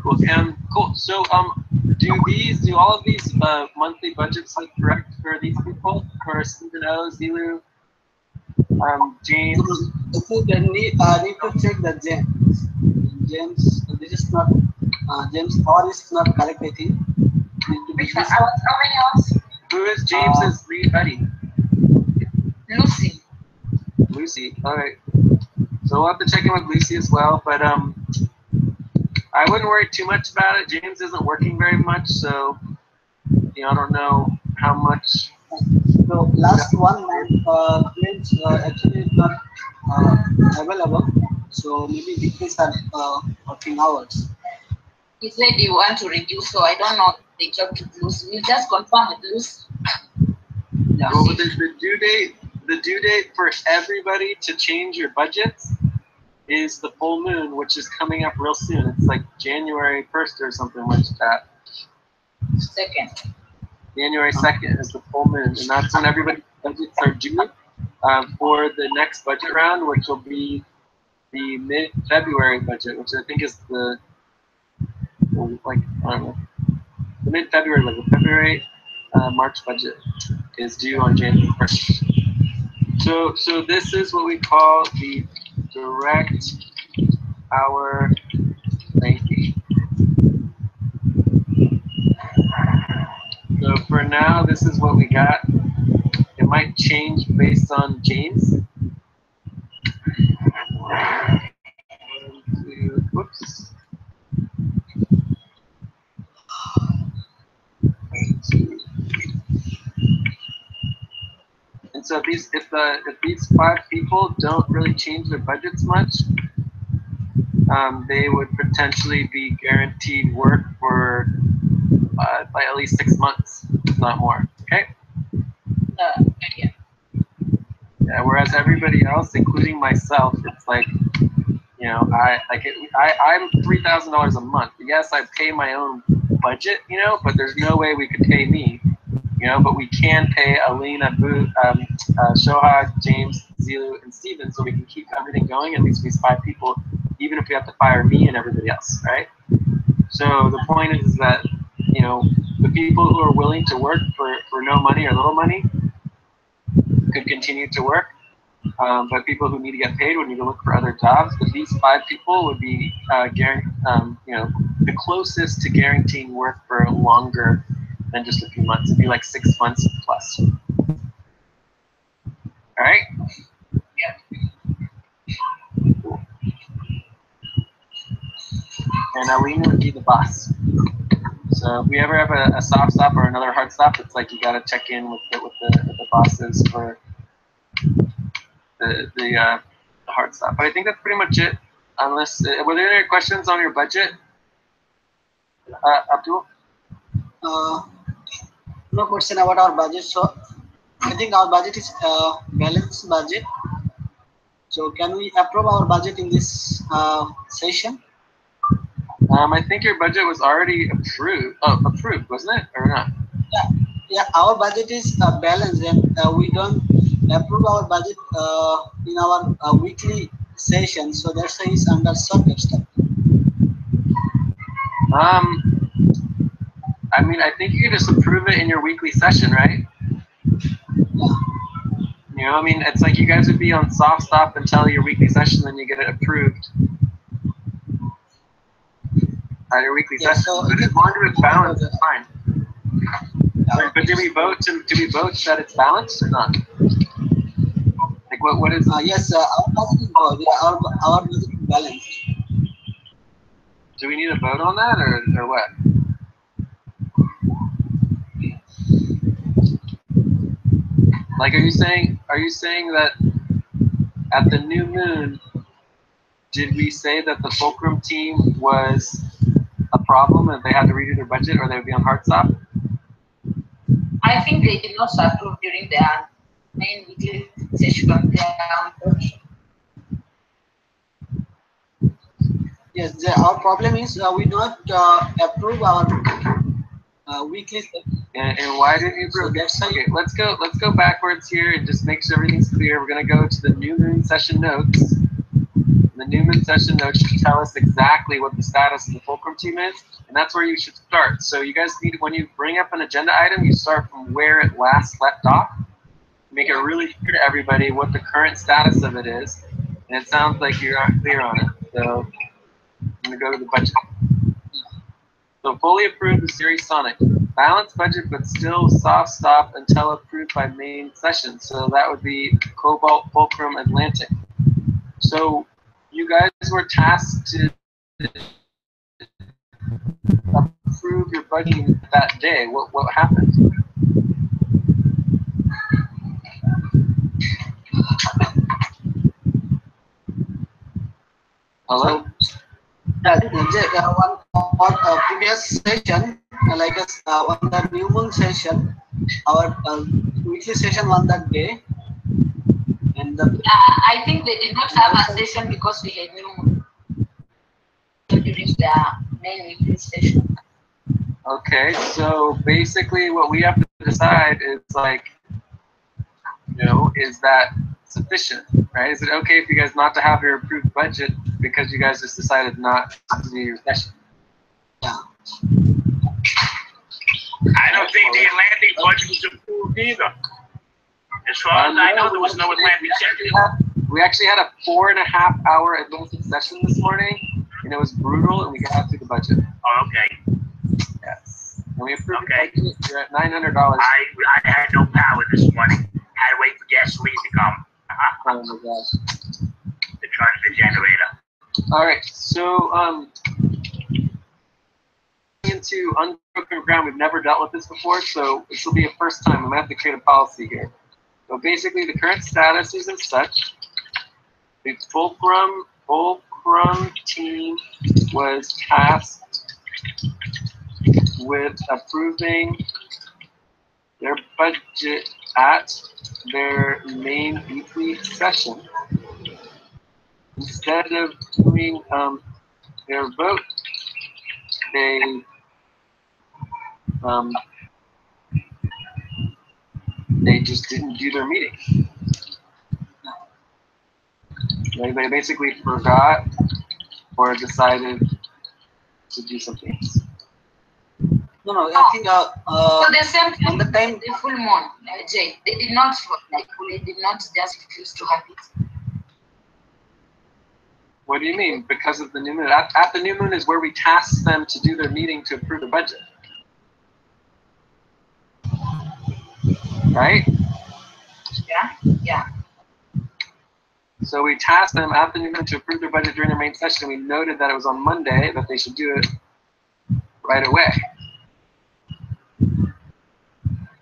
Cool. Cool. So, do all of these monthly budgets look correct for these people? For Stephen O, Zilu, James? I think I need to check the James. James, this is not James. All is not correct. I think. Which one? How many hours? Who is James's lead buddy? Lucy. Lucy. All right. So we'll have to check in with Lucy as well. But I wouldn't worry too much about it. James isn't working very much, so I don't know how much. So last 1 month, James actually is not available. So maybe decrease our working hours. He said he want to reduce, so I don't know the job to Lucy. We just confirm with Lucy. Yeah. Well, the due date for everybody to change your budgets is the full moon, which is coming up real soon. It's like January 1st or something like that. January 2nd is the full moon, and that's when everybody's budgets are due for the next budget round, which will be the mid-February budget, which I think is the mid-February, like the February March budget is due on January 1st. So this is what we call the direct hour ranking. So for now, this is what we got. It might change based on James. Whoops. And so if these 5 people don't really change their budgets much, they would potentially be guaranteed work for by at least 6 months, if not more. Okay. Yeah. Yeah. Whereas everybody else, including myself, it's like, I'm $3,000 a month. Yes, I pay my own budget, but there's no way we could pay me, but we can pay Alina, Shohag, James, Zilu, and Steven, so we can keep everything going, at least these 5 people, even if we have to fire me and everybody else, right? So the point is that, the people who are willing to work for no money or little money could continue to work. But people who need to get paid would need to look for other jobs. But these 5 people would be, the closest to guaranteeing work for longer than just a few months. It'd be like 6 months plus. All right. Yeah. Cool. And Alina would be the boss. So if we ever have a soft stop or another hard stop, it's like you got to check in with the bosses for the hard stop. But I think that's pretty much it. Unless were there any questions on your budget, Abdul? No question about our budget. So I think our budget is balanced budget. So can we approve our budget in this session? I think your budget was already approved. Oh, approved, wasn't it, or not? Yeah. Our budget is balanced, and we don't approve our budget in our weekly session. So that's why it's under circumstance. I mean, I think you can just approve it in your weekly session, right? Yeah. I mean, it's like you guys would be on soft stop until your weekly session, then you get it approved. at your weekly Yeah, session. so But as long as it's balanced, it's fine. But do we vote that it's balanced or not? Like what is? Yes, our budget is balanced. Do we need a vote on that or what? Like, are you saying that at the new moon, did we say that the Fulcrum team was a problem and they had to redo their budget or they would be on hard stop? I think they did not approve during their main weekly session. Yes, our problem is we do not approve our weekly session. And why didn't you approve? Okay, let's go backwards here and just make sure everything's clear. We're gonna go to the new moon session notes. The new moon session notes should tell us exactly what the status of the Fulcrum team is, and that's where you should start. So you guys need, when you bring up an agenda item, you start from where it last left off. Make it really clear to everybody what the current status of it is, and it sounds like you're not clear on it. So I'm gonna go to the budget. So fully approved the Series Sonic. Balanced budget, but still soft stop until approved by main session. So that would be Cobalt, Fulcrum, Atlantic. So you guys were tasked to approve your budget that day. What happened? Hello? One previous session, like us on the new moon session, our weekly session on that day, and I think they did not have a session because we had new moon during the main weekly session. Okay, so basically what we have to decide is like, is that sufficient, right? Is it okay for you guys not to have your approved budget because you guys just decided not to do your session? I don't think the Atlantic budget was approved either. As far as I know, there was no Atlantic session. We actually had a 4.5 hour Atlantic session this morning, and it was brutal, and we got through the budget. Oh, okay. Yes. And we approved the budget. You're at $900. I had no power this morning. Had to wait for gasoline to come. Oh my gosh. To charge the generator. All right, so into unbroken ground, we've never dealt with this before, so this will be a first time. I'm gonna have to create a policy here. So basically, the current status is as such: the Fulcrum team was tasked with approving their budget at their main weekly session. Instead of doing their vote, they just didn't do their meeting. They basically forgot or decided to do something else. No, I think so the same thing on the time the full moon, Jay, they did not just refuse to have it. What do you mean? Because of the new moon? At the new moon is where we task them to do their meeting to approve the budget. Right? Yeah. So we tasked them at the new moon to approve their budget during their main session. We noted that it was on Monday, that they should do it right away.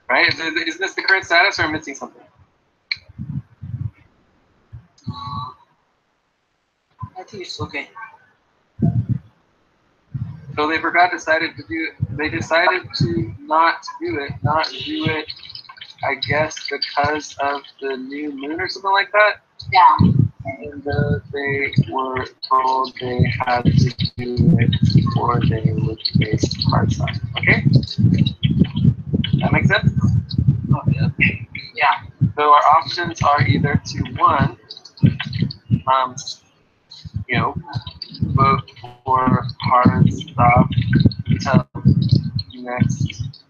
Right? Is this the current status, or am I missing something? I think it's okay. So they decided to not do it, I guess, because of the new moon or something like that? Yeah. And they were told they had to do it or they would face hard time. Okay? That makes sense? Okay. Yeah. So our options are either to, one, vote for hard stop until next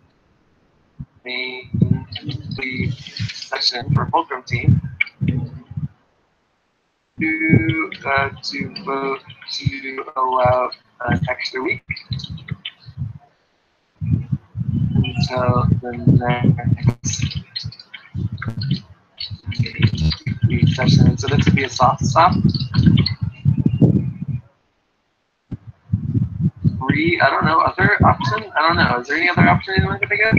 main session for Fulcrum team. To vote to allow extra week until the next week session. So this would be a soft stop. I don't know, other option? I don't know. Is there any other option anyone can think of?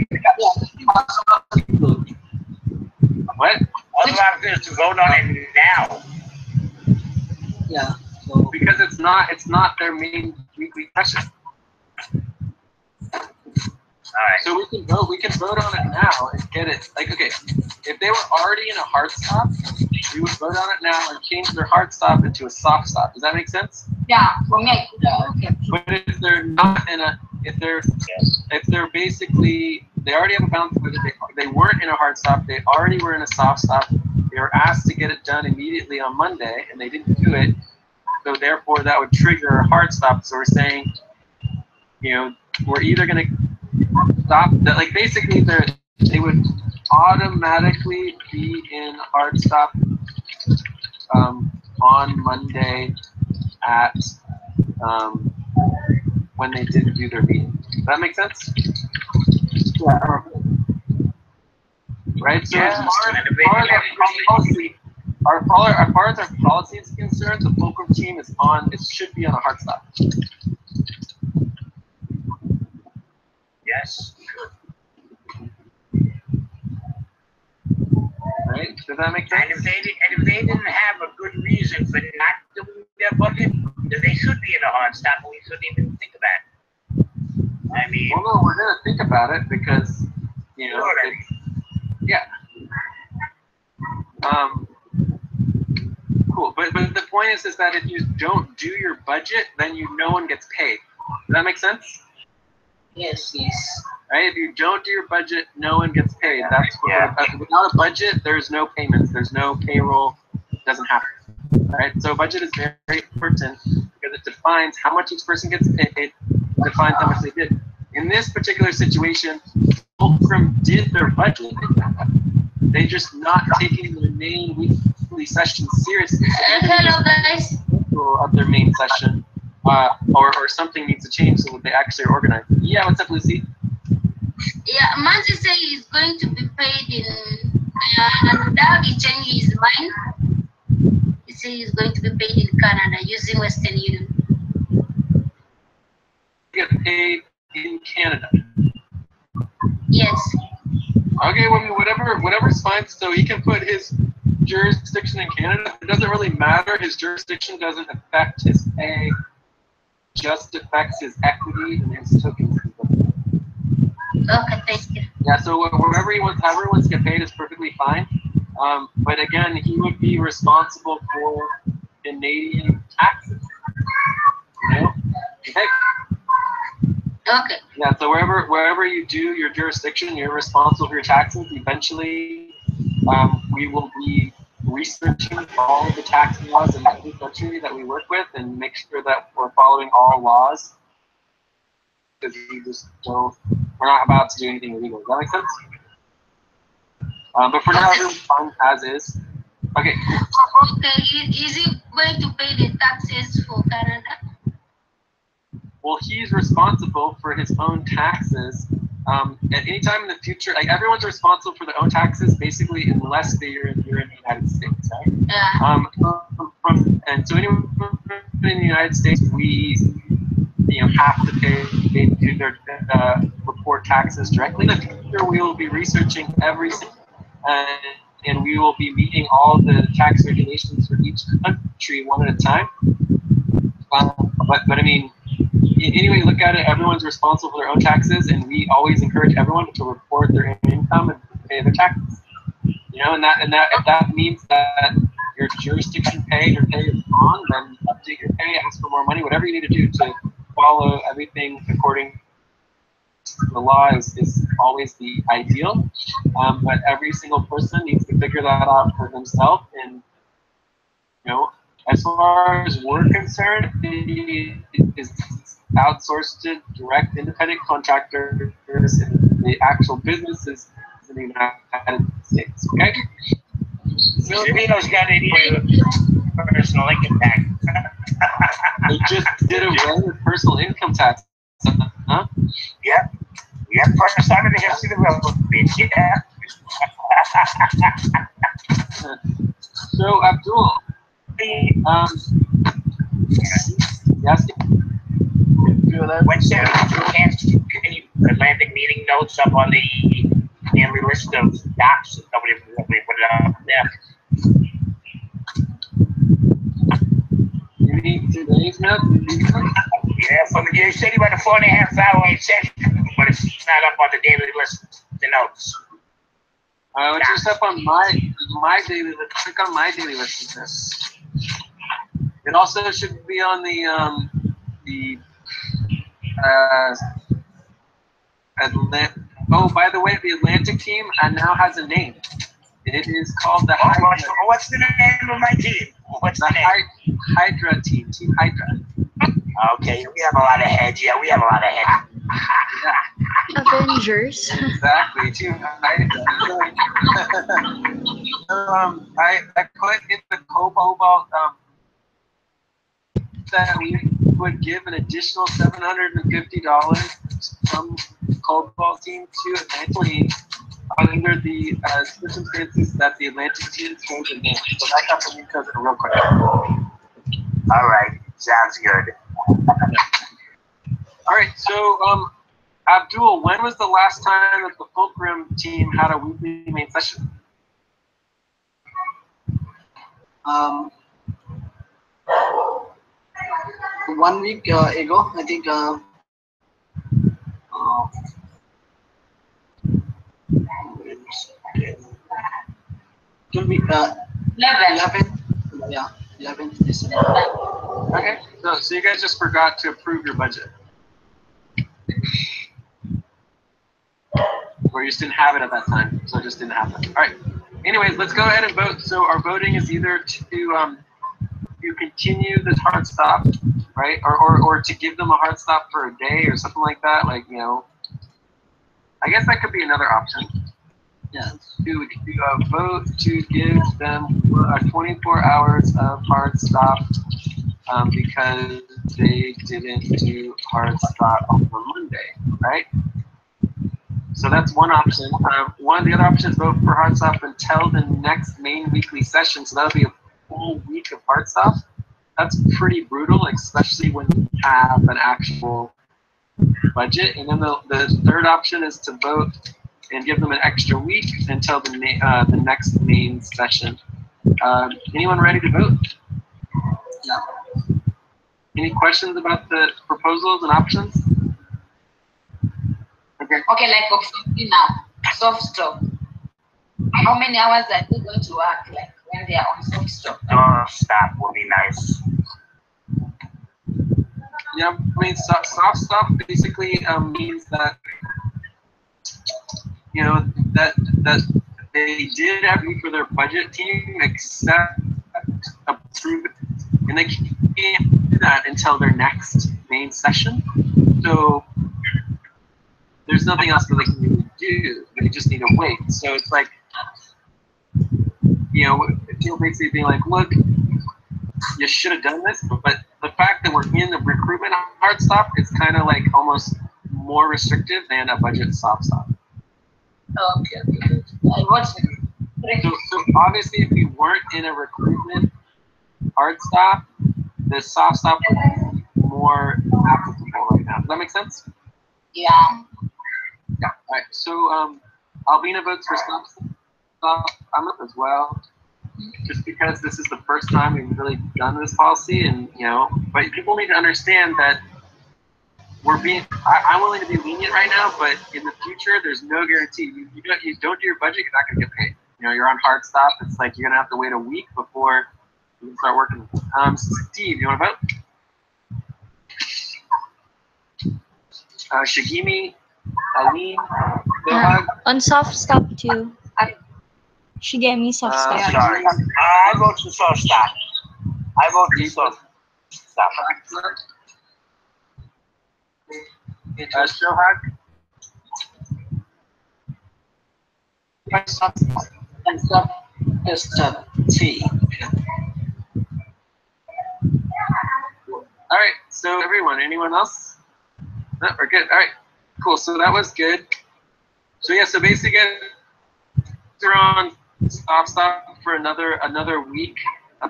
What? All you have to do is to vote on it now. Yeah. So Because it's not their main weekly session. Alright. So we can vote on it now and get it. Like, okay, if they were already in a hard stop, we would vote on it now and change their hard stop into a soft stop. Does that make sense? Yeah, for me, I could. Okay. But if they're not in a, if they're basically, they already have a bounce, they weren't in a hard stop, they already were in a soft stop, they were asked to get it done immediately on Monday, and they didn't do it, so therefore that would trigger a hard stop. So we're saying, you know, we're either going to stop, that, like basically they would automatically be in hard stop on Monday at when they didn't do their meeting. Does that make sense? yeah. Right? So Yeah. as far as our policy is concerned, the fulcrum team is on, it should be on a hard stop. Yes. Right? Does that make And sense? if they didn't have a good reason for not doing their budget, then they should be in a hard stop, and we shouldn't even think about it. I mean, Well, no, we're going to think about it because, you know, yeah. Cool. But the point is that if you don't do your budget, then no one gets paid. Does that make sense? Yes. Right? If you don't do your budget, no one gets paid. That's what, without a budget, there's no payments, there's no payroll, it doesn't happen. Right? So budget is very, very important because it defines how much each person gets paid, defines how much they did. In this particular situation, Fulcrum did their budget. They just not taking the main weekly session seriously. Hello, guys. Of their main session, or something needs to change so that they actually are organized. Yeah, what's up, Lucy? Yeah, Manzi say he's going to be paid in Canada. He changed his mind. He said he's going to be paid in Canada using Western Union. Get paid in Canada. Yes. Okay, well, whatever's fine. So he can put his jurisdiction in Canada. It doesn't really matter. His jurisdiction doesn't affect his pay. Just affects his equity and his tokens. Okay, thank you. Yeah. So wherever he wants, however he wants to get paid is perfectly fine. But again, he would be responsible for Canadian taxes. You know? Okay. Okay. Yeah, so wherever you do your jurisdiction, you're responsible for your taxes. Eventually, we will be researching all the tax laws in every country that we work with and make sure that we're following all laws. Because we're not about to do anything illegal. Does that make sense? But for now, everyone's fine as is. Okay. Okay, is he going to pay the taxes for Canada? Well, he's responsible for his own taxes. At any time in the future, like everyone's responsible for their own taxes, basically, unless you're in the United States, right? Yeah. And so anyone in the United States, we, have to do their report taxes directly. In the future, we will be researching everything, and we will be meeting all the tax regulations for each country one at a time. But I mean, any way you look at it, everyone's responsible for their own taxes, and we always encourage everyone to report their income and pay their taxes. And if that means that your jurisdiction pay or pay is wrong, then update your pay, ask for more money, whatever you need to do to follow everything according to the law is always the ideal. But every single person needs to figure that out for themselves. And as far as we're concerned, it is outsourced to direct independent contractors, and the actual businesses in the United States. Okay. Filipinos got it here. Personal income tax. They just did away with personal income tax. Huh? Yep. Yep, first time in the history of the world, bitch. Yeah. So, Abdul, yes. What's any Atlantic meeting notes up on the family list of docs? Nobody put it up there. You need today's note? Yeah, from the you said about the 4.5 hour session, but it's not up on the daily list. The notes. It's just up on my daily list. Click on my daily list of this. It also should be on the oh, by the way, the Atlantic team now has a name. It is called the Hydra. What's the name of my team? What's the name? Hydra team. Team Hydra. Okay, we have a lot of heads. Yeah, we have a lot of heads. Avengers. Exactly, Team Hydra. I put in the Cobalt that we would give an additional $750 from Cobalt team to Atlantic team under the circumstances that the Atlantic team chose a name. So that got the link over real quick. All right, sounds good. All right, so Abdul, when was the last time that the Fulcrum team had a weekly main session? 1 week ago, I think. It will be 11. Yeah, 11 December. Okay, so you guys just forgot to approve your budget. Or you just didn't have it at that time, so it just didn't happen. All right. Anyways, let's go ahead and vote. So our voting is either to continue this hard stop, right, or to give them a hard stop for a day or something like that. Like, you know, I guess that could be another option. Yeah. To vote to give them 24 hours of hard stop because they didn't do hard stop on Monday, right? So that's one option. One of the other options, vote for hard stop until the next main weekly session. So that'll be a full week of hard stop. That's pretty brutal, especially when you have an actual budget. And then the third option is to vote and give them an extra week until the next main session. Anyone ready to vote? Yeah. Any questions about the proposals and options? Okay, like option now, soft stop. How many hours are they going to work, like when they are on soft stop? Stop will be nice. Yeah, I mean, soft stop basically means that, you know, that they did everything for their budget team except approve it, and they can't do that until their next main session. So there's nothing else that they can really do. They just need to wait. So it's like, you know, people basically being like, look, you should have done this, but the fact that we're in the recruitment hard stop is kind of like almost more restrictive than a budget soft stop. Okay. So obviously, if we weren't in a recruitment hard stop, the soft stop would be more applicable right now. Does that make sense? Yeah. Yeah. All right. So Albina votes for stop. I'm up as well, just because this is the first time we've really done this policy, and you know, but people need to understand that I'm willing to be lenient right now, but in the future, there's no guarantee. You don't do your budget, you're not going to get paid. You know, you're on hard stop. It's like you're going to have to wait a week before you can start working. Steve, you want to vote? Shigimi, Aline, on soft stop too. Shigemi soft stop. Sorry. I vote for soft stop. I vote for soft stop. Shohag? Stop. T. So everyone, anyone else? No, we're good. All right, cool. So that was good. So yeah, so basically, we're on stop for another week.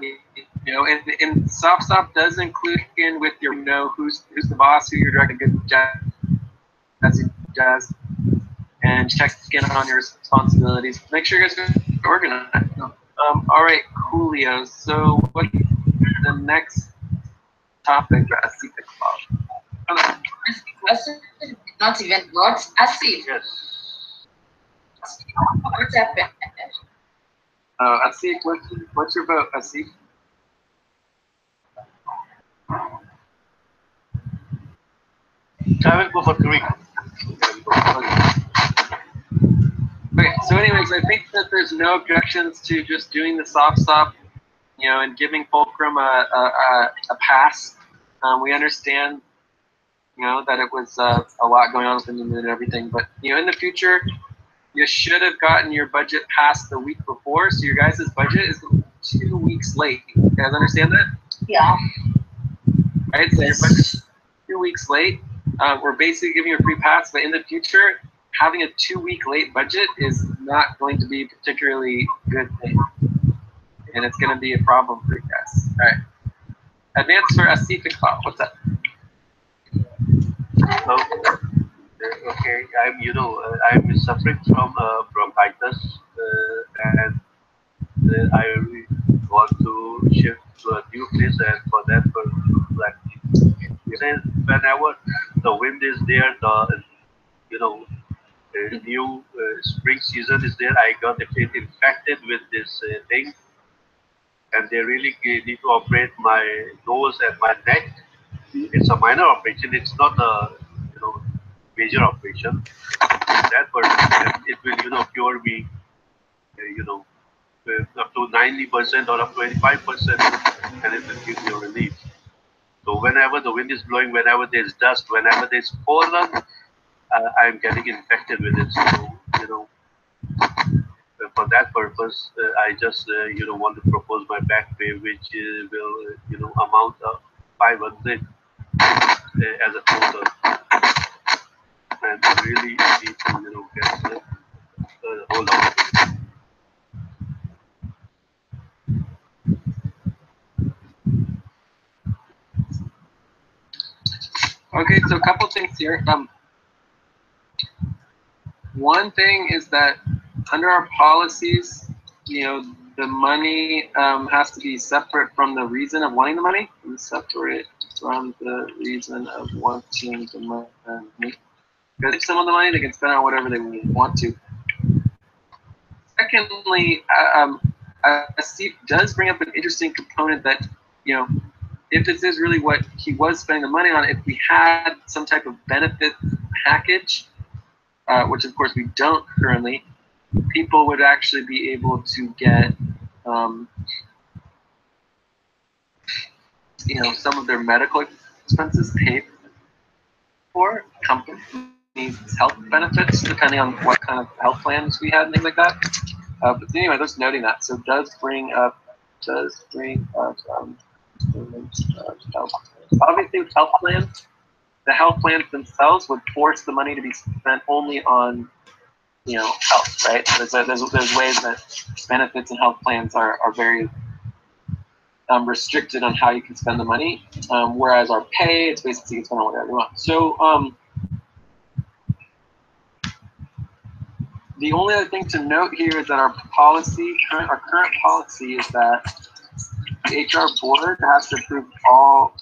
You know, and stop does include in with your who's the boss, who you're directing good job, as he does, and check in on your responsibilities. Make sure you guys are organized. All right, Julio. So what's the next topic? Asif Club. Not even got Asif. Yes. What's happened? Asif, what's your vote, Asif? I will go for 3. Okay, so anyways, I think that there's no objections to just doing the soft stop, you know, and giving Fulcrum a pass. We understand, you know, that it was a lot going on with the new moon and everything, but, you know, in the future, you should have gotten your budget passed the week before, so your guys' budget is 2 weeks late. You guys understand that? Yeah. Right, so your budget's 2 weeks late. We're basically giving you a free pass, but in the future, having a 2 week late budget is not going to be a particularly good thing. And it's going to be a problem for you guys. All right. Advance for Asif Iqbal. What's up? Okay, I'm suffering from bronchitis, and I really want to shift to a new place, and for that, whenever the wind is there, the new spring season is there, I got infected with this thing, and they really need to operate my nose and my neck. It's a minor operation. It's not a major operation. That person, it will cure me. Up to 90% or up to 25%, and it will give you relief. So whenever the wind is blowing, whenever there's dust, whenever there's pollen, I'm getting infected with it. So for that purpose, I just want to propose my back pay, which will amount of 500 as a total, and I really need to get the whole of it. Okay, so a couple things here. One thing is that under our policies, you know, the money has to be separate from the reason of wanting the money. And separate from the reason of wanting the money. Because if someone the money, they can spend on whatever they want to. Secondly, Steve does bring up an interesting component that, you know, if this is really what he was spending the money on, if we had some type of benefit package, which of course we don't currently, people would actually be able to get, you know, some of their medical expenses paid for, companies health benefits, depending on what kind of health plans we had and things like that. But anyway, just noting that. So it does bring up health. Obviously, with health plans, the health plans themselves would force the money to be spent only on, you know, health, right? There's ways that benefits and health plans are very restricted on how you can spend the money, whereas our pay, it's basically you can spend on whatever you want. So the only other thing to note here is that our current policy is that the HR board has to approve all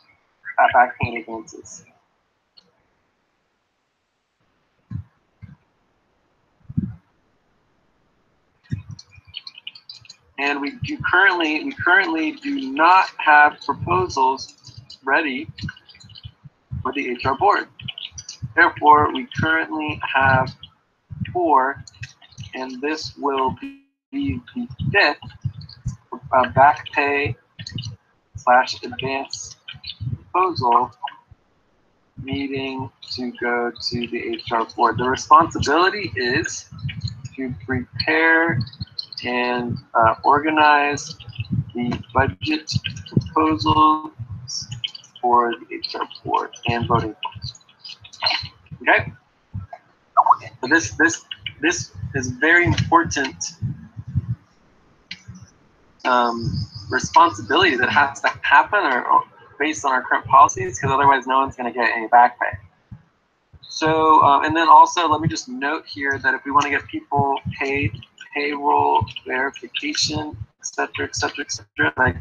back payment advances. And we currently do not have proposals ready for the HR board. Therefore, we currently have 4, and this will be the 5th back pay / advance proposal meeting to go to the HR board. The responsibility is to prepare and organize the budget proposals for the HR board and voting forms. Okay? So this is very important responsibility that has to happen or based on our current policies, because otherwise no one's going to get any back pay. So, and then also let me just note here that if we want to get people paid, payroll verification, et cetera, like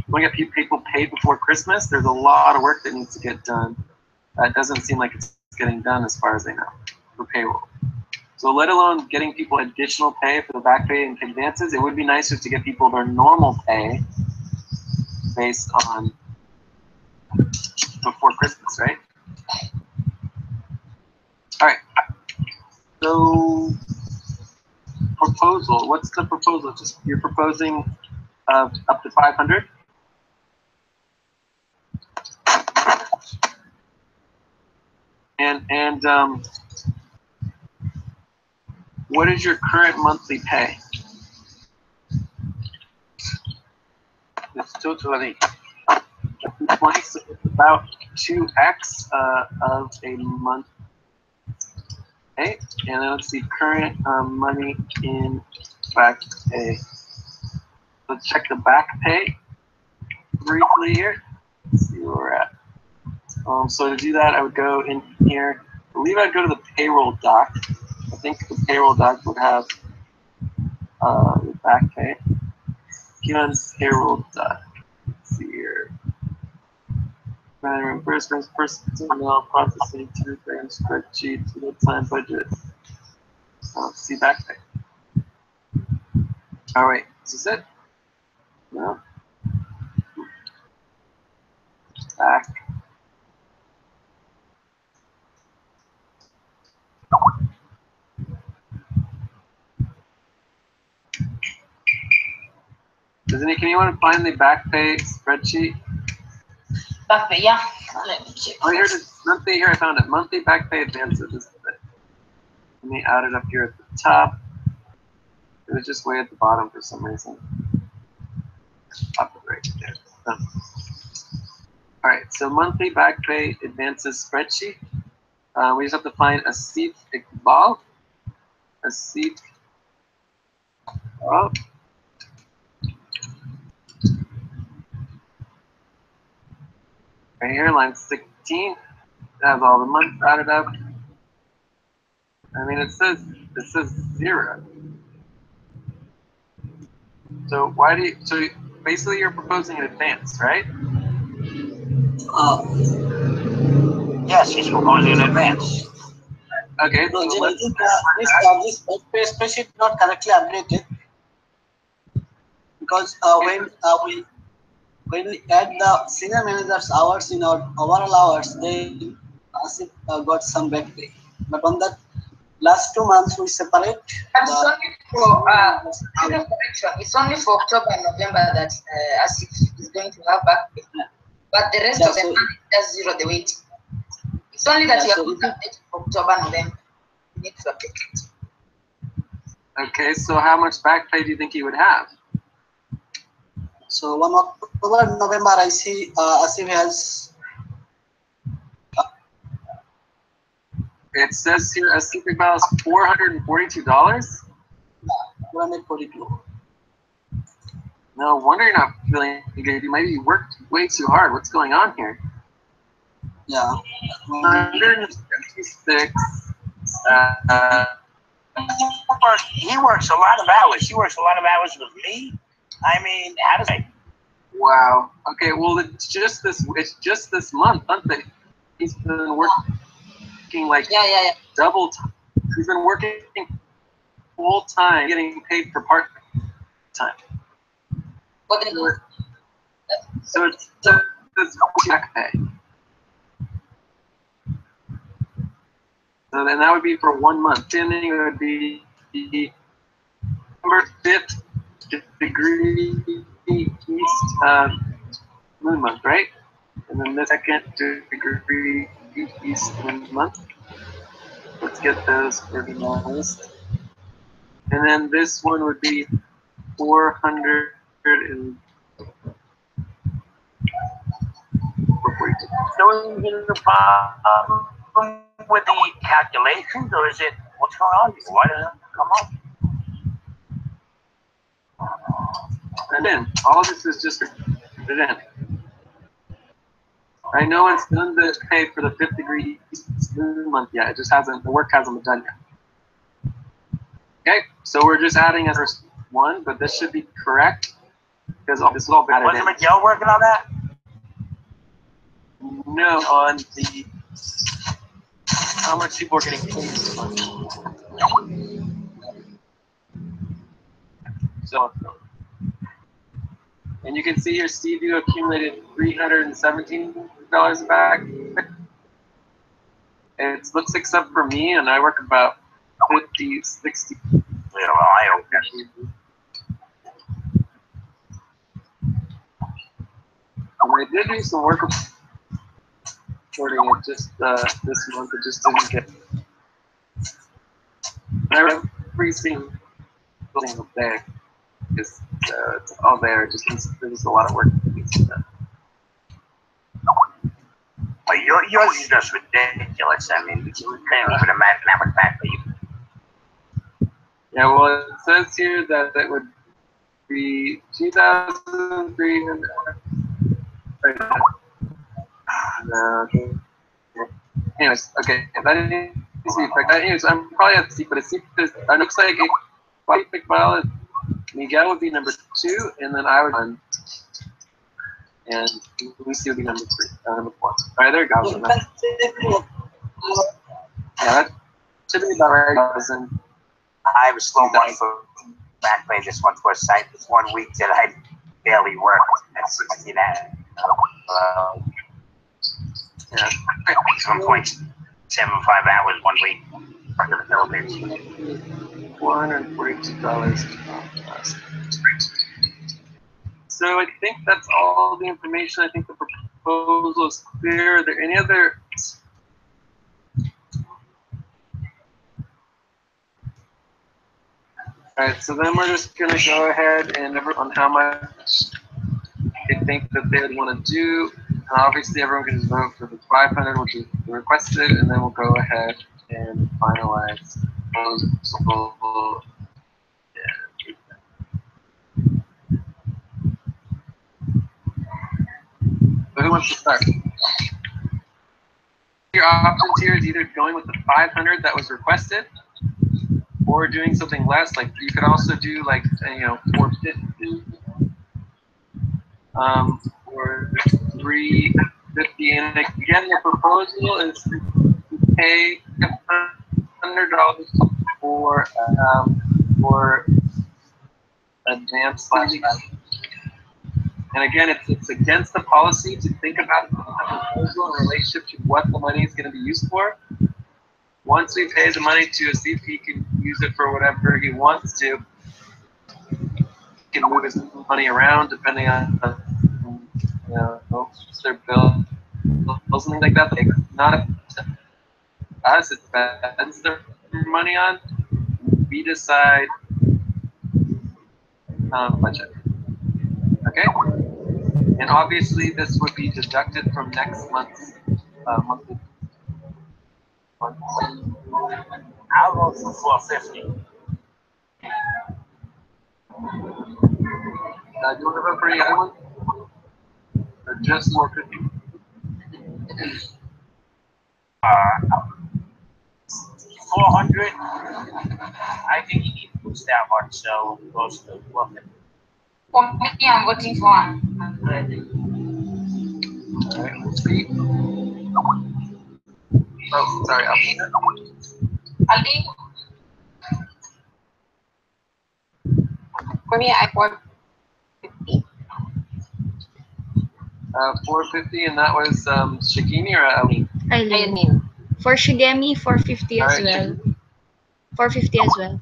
we want to get people paid before Christmas, there's a lot of work that needs to get done. That doesn't seem like it's getting done as far as I know for payroll. So let alone getting people additional pay for the back pay and advances, it would be nicer to get people their normal pay based on before Christmas, right? All right. So proposal. What's the proposal? Just you're proposing up to 500. And what is your current monthly pay? It's 220. 220, so it's about 2x of a month. Okay, and then let's see, current money in back pay. Let's check the back pay briefly here. Let's see where we're at. So to do that, I would go in here. I believe I'd go to the payroll doc. I think the payroll doc would have the back pay. Get on payroll doc. Let's see here. Reimbursements, personnel, processing, 2 grams, spreadsheet, 2 time budget. Let's see back pay. All right, is this it? No. Back. Can anyone find the back pay spreadsheet? Back pay, yeah. Let me check. Oh, here it is. Monthly, here I found it. Monthly back pay advances. This is it. Let me add it up here at the top. It was just way at the bottom for some reason. Pop it right there. Done. All right, so monthly back pay advances spreadsheet. We just have to find Asif Iqbal. Asif. Oh. Right here, line 16. Has all the months added up. I mean, it says 0. So why do you? So basically, you're proposing an advance, right? Yes, he's proposing in advance. Okay. No, So this pay spreadsheet not correctly updated because when we add the senior manager's hours in our overall hours, they got some back pay. But on that last 2 months, we separate. It's only for correction. It's only for October and November that Asif is going to have back pay. But the rest of the month is just 0 the weight. It's only that you have to update for October, November. You need to update it. Okay, so how much back pay do you think he would have? So 1 October, November, I see Asif has. It says here Asif Iqbal is $442. 442. No wonder you're not feeling good. You maybe worked way too hard. What's going on here? Yeah. 156. He works a lot of hours. He works a lot of hours with me. I mean, how does I? Wow. Okay. Well, it's just this month, that he's been working like double time. He's been working full time, getting paid for part time. So it's back pay. So then that would be for 1 month. Then it would be December 5th degree east moon month, right? And then the second degree east moon month. Let's get those organized. And then this one would be 400 and doing the problem with the calculations, or is it what's going on here? Why doesn't it come up? And then all of this is just put it in. I know it's done the pay for the 5th degree moon month yet. It just hasn't, the work hasn't been done yet. Okay, so we're just adding a first one, but this should be correct because this is all added in. Wasn't Miguel working on that? No, on the how much people are getting paid this month. So, and you can see here, Steve, you accumulated $317 back. It looks except for me, and I work about 50, 60. Yeah, well, I hope I did do some work reporting it just this month. It just didn't get. I every single day is it's all there. It just there's a lot of work. Well, yours is just ridiculous. I mean, you can't even imagine how much back for you. Yeah, well, it says here that that would be 2,300. Anyways, okay, that is the effect. Anyways, I'm probably at C, but it looks like a effect file. Miguel would be number 2, and then I would be 1, and Lucy would be number 4. All right, there you go. Yeah, that should be about right. I was slow money for back pay this one for a site. This 1 week that I barely worked at 16 hours. Yeah. 7.75 hours 1 week. Under the Philippines. $442. So I think that's all the information. I think the proposal is clear. Are there any other? All right, so then we're just going to go ahead and on how much they think that they would want to do. Obviously, everyone can just vote for the 500, which is requested, and then we'll go ahead and finalize. So who wants to start? Your options here is either going with the 500 that was requested, or doing something less. Like you could also do like 450, or 350. And again, the proposal is to pay $100 for advanced /. And again, it's against the policy to think about the proposal in relationship to what the money is going to be used for. Once we pay the money to a CP, he can use it for whatever he wants to. He can move his money around depending on their bill, something like that. Like not up to us, it spends their money on. We decide budget. Okay, and obviously this would be deducted from next month's monthly. I'll go for 450. Do you want to vote for any other one? Or just 450? 400. I think you need to push that much, so it goes to 450. For me, I'm voting for 100. All right, let's see. Oh, sorry, Ali? For me, I 450. 450, and that was Shigini or Ali? Eileen. For Shigemi, 450 as well. 450 as well.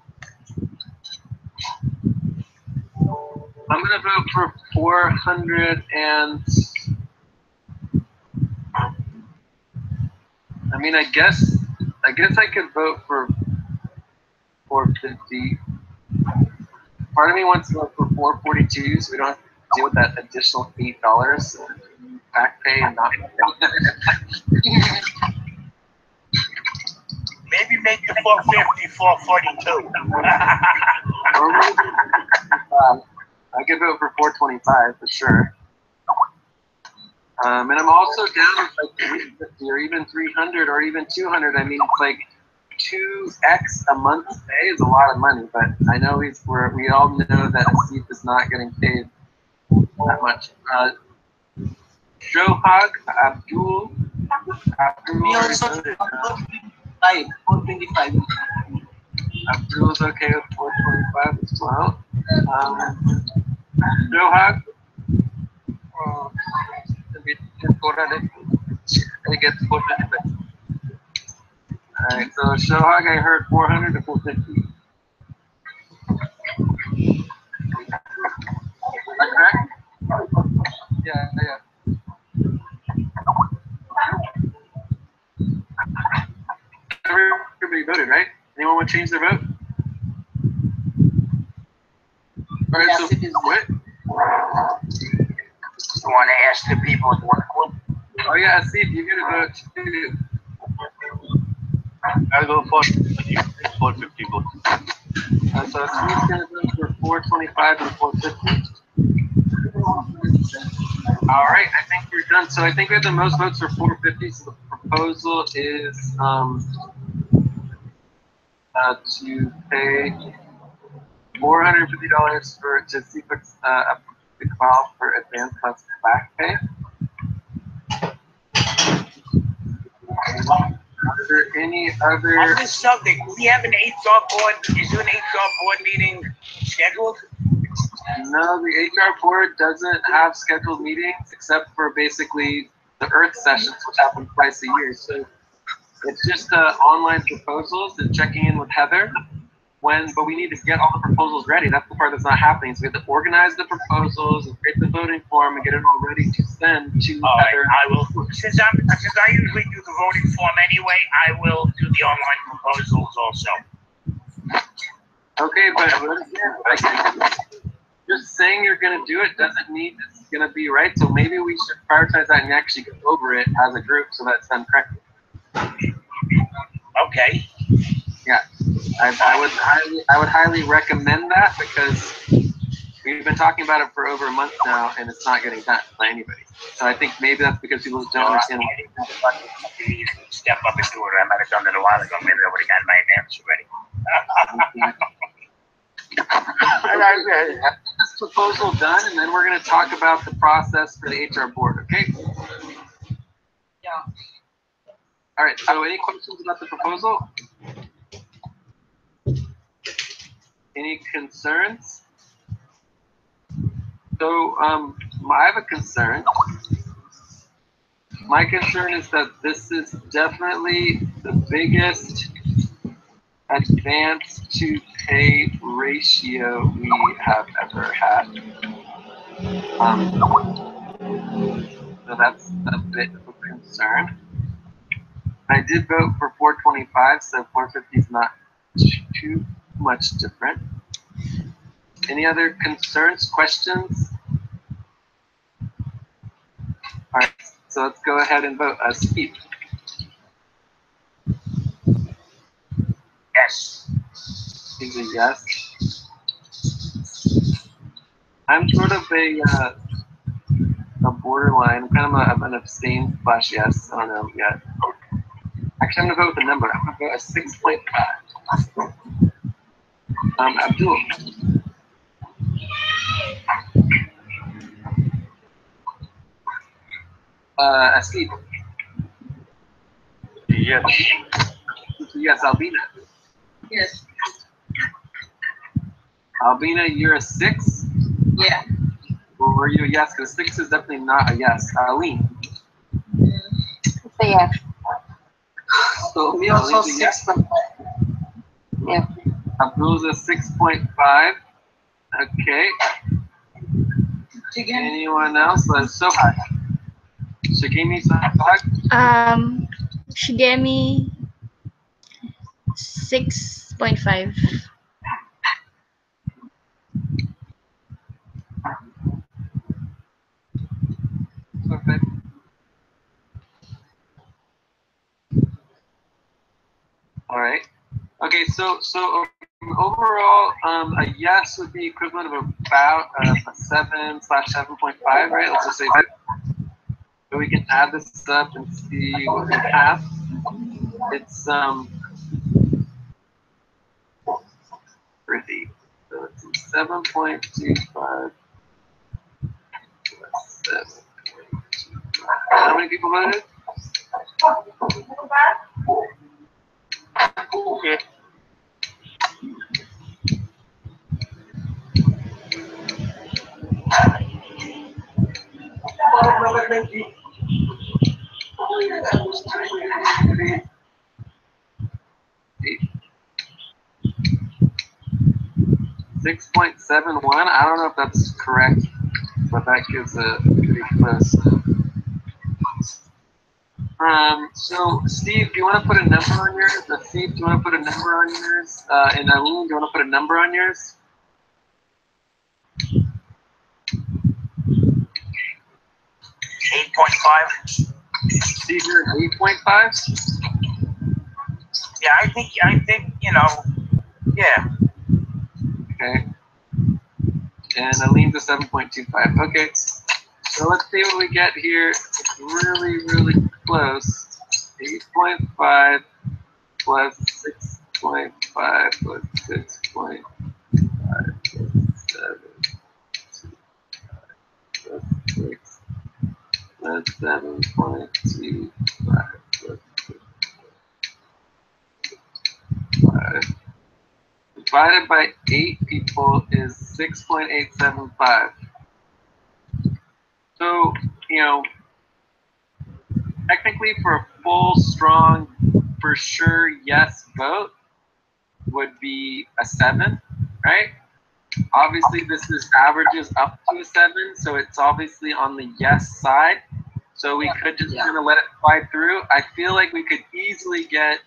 I'm gonna vote for 400 and. I mean, I guess I could vote for 450. Part of me wants to vote for 442, so we don't have to deal with that additional $8. back pay and not. Maybe make the 450 442. I could vote for 425 for sure. And I'm also down with like 350 or even 300 or even 200. I mean, it's like 2x a month pay is a lot of money, but I know we all know that Asif is not getting paid that much. Shohag Abdul. We also 425. Abdul's okay with 425 as well. Shohag. I get 425. Alright, so Shohag, I heard 400 to 450. That correct? Yeah. Everybody voted, right? Anyone want to change their vote? Alright, so what? You want to ask the people at work club? Oh yeah, Asif, you get a vote too. I'll go for 450 votes. So Asif's going to vote for 425 and 450. All right, I think we're done. So I think we have the most votes for 450. So the proposal is to pay $450 to Iqbal for advanced plus back pay. Are there any other? On this subject, we have an HR board. Is there an HR board meeting scheduled? No, the HR board doesn't have scheduled meetings except for basically the Earth sessions, which happen twice a year. So it's just online proposals and checking in with Heather. But we need to get all the proposals ready. That's the part that's not happening. So we have to organize the proposals and create the voting form and get it all ready to send to Heather. I will. Since I usually do the voting form anyway, I will do the online proposals also. Okay, but again, just saying you're going to do it doesn't mean it's going to be right. So maybe we should prioritize that and actually go over it as a group so that's done correctly. Okay. Yeah, I would highly recommend that because we've been talking about it for over a month now and it's not getting done by anybody. So I think maybe that's because people don't understand. Step up and do it. I might have done it a while ago. Maybe I would have gotten my answer ready. Get this proposal done, and then we're going to talk about the process for the HR board. Okay? Yeah. All right. So, any questions about the proposal? Any concerns? So, I have a concern. My concern is that this is definitely the biggest advance to pay ratio we have ever had. So that's a bit of a concern. I did vote for 425, so 450 is not too much different. Any other concerns, questions? All right, so let's go ahead and vote. Steve. Yes. He's a yes. I'm sort of a borderline. I'm kind of an abstain / yes. I don't know yet. Actually, I'm gonna go with the number. I'm gonna go at 6.5. Abdul. Steve. Yes. Yes, Albina. Yes. Albina, you're a 6? Yeah. Or were you a yes? Because 6 is definitely not a yes. Aline. It's a yes. So We also 6.5. Yeah. Abdul's a 6.5. Okay. Again. Anyone else? Sohag. Shigemi Sohag. Shigemi 6.5. Okay. All right. Okay, so overall, a yes would be equivalent of about a 7/7.5, right? Let's just say that. So we can add this up and see what we have. It's pretty. So it's 7.25 plus 7.25. How many people voted? Okay. Eight. 6.71. I don't know if that's correct, but that gives a pretty close. So Steve, do you want to put a number on yours? Steve, do you want to put a number on yours? And Eileen, do you want to put a number on yours? 8.5. Steve, you're at 8.5? Yeah, I think you know. Yeah. Okay. And Eileen's a 7.25. Okay. So let's see what we get here. It's really, really close. 8.5 plus 6.5 plus 6.5 plus 7 plus 6 plus 7.25 plus 6.5 divided by 8 people is 6.875. So, you know, technically for a full, strong, for sure yes vote would be a 7, right? Obviously, this is averages up to a 7, so it's obviously on the yes side. So we could just kind of let it slide through. I feel like we could easily get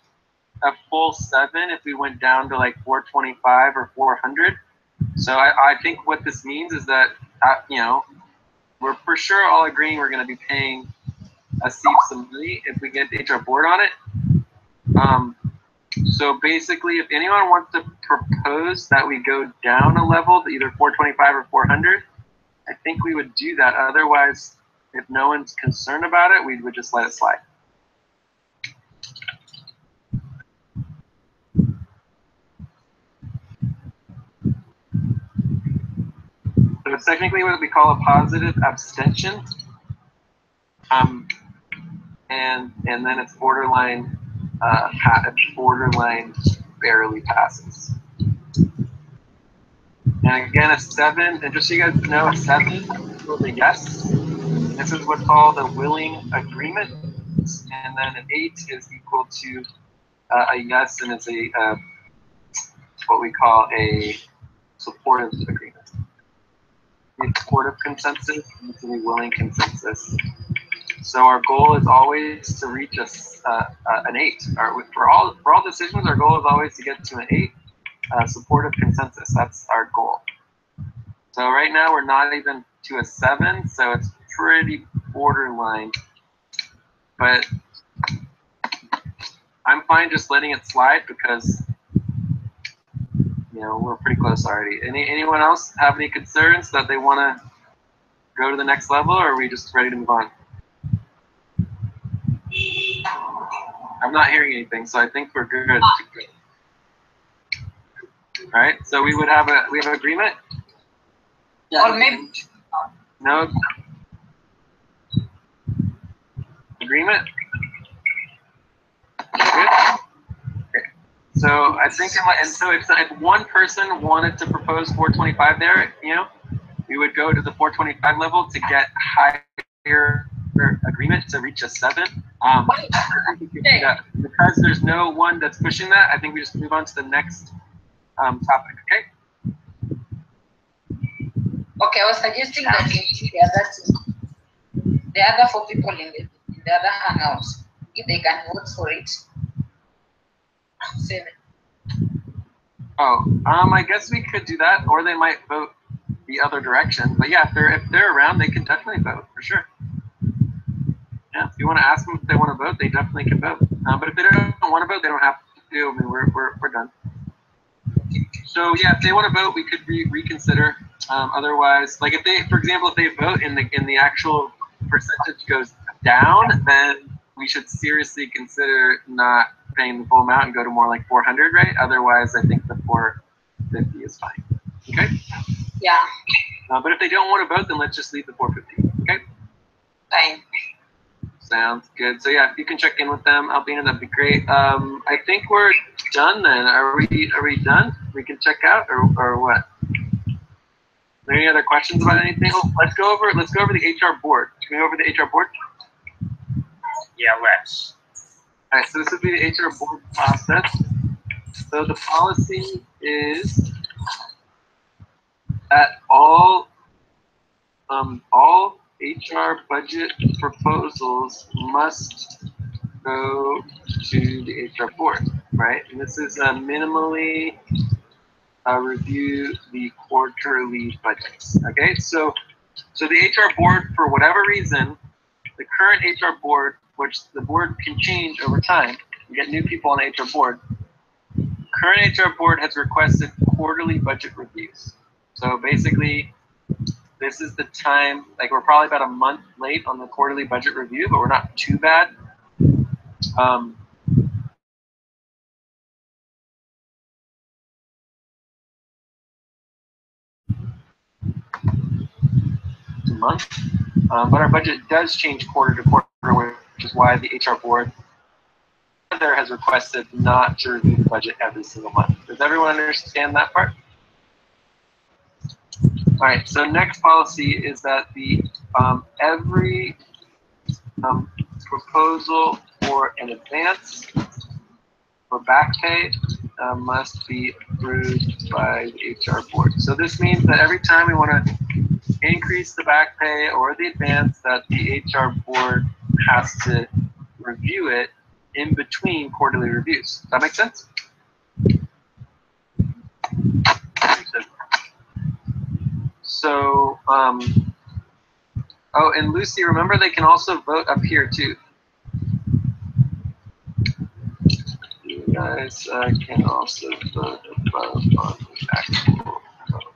a full 7 if we went down to like 425 or 400. So I think what this means is that, you know, we're for sure all agreeing we're going to be paying a Steve some money if we get the HR board on it. So basically, if anyone wants to propose that we go down a level to either 425 or 400, I think we would do that. Otherwise, if no one's concerned about it, we would just let it slide. So it's technically what we call a positive abstention. And then it's borderline, barely passes. And again, a 7, and just so you guys know, a 7 was a yes. This is what's called a willing agreement. And then an 8 is equal to a yes, and it's a what we call a supportive agreement. A supportive consensus and it's a willing consensus. So our goal is always to reach an 8. For all decisions, our goal is always to get to an 8. Supportive consensus. That's our goal. So right now we're not even to a 7, so it's pretty borderline. But I'm fine just letting it slide because, you know, we're pretty close already. Anyone else have any concerns that they want to go to the next level, or are we just ready to move on? I'm not hearing anything, so I think we're good. All right, so we have an agreement. Or maybe No agreement. Good. Okay. So I think, and so if one person wanted to propose 425 there, you know, we would go to the 425 level to get higher agreement to reach a 7. Because there's no one that's pushing that, I think we just move on to the next topic. Okay. okay, I was suggesting that we use the other 4 people in the other hangouts, if they can vote for it. 7. Oh, I guess we could do that, or they might vote the other direction. But yeah, if they're around, they can definitely vote for sure. Yeah, if you want to ask them if they want to vote, they definitely can vote. But if they don't want to vote, they don't have to. do. I mean, we're done. So yeah, if they want to vote, we could reconsider. Otherwise, like if they, for example, if they vote and the actual percentage goes down, then we should seriously consider not paying the full amount and go to more like 400, right? Otherwise, I think the 450 is fine. Okay. Yeah. But if they don't want to vote, then let's just leave the 450. Okay. Fine. Sounds good. So yeah, if you can check in with them, Albina, that'd be great. I think we're done then. Are we done? We can check out or what? Are there any other questions about anything? Oh, let's go over the HR board. Can we go over the HR board? Yeah, let's. All right, so this would be the HR board process. So the policy is that all HR budget proposals must go to the HR board, right? And this is minimally review the quarterly budgets. Okay, so the HR board, for whatever reason, the current HR board, which the board can change over time, you get new people on the HR board. Current HR board has requested quarterly budget reviews. So basically, this is the time, like we're probably about a month late on the quarterly budget review, but we're not too bad. A month, but our budget does change quarter to quarter, which is why the HR board there has requested not to review the budget every single month. Does everyone understand that part? All right, so next policy is that the every proposal for an advance for back pay must be approved by the HR board. So this means that every time we want to increase the back pay or the advance, that the HR board has to review it in between quarterly reviews. Does that make sense? So, oh, and Lucy, remember they can also vote up here too. You guys can also vote above on the actual vote.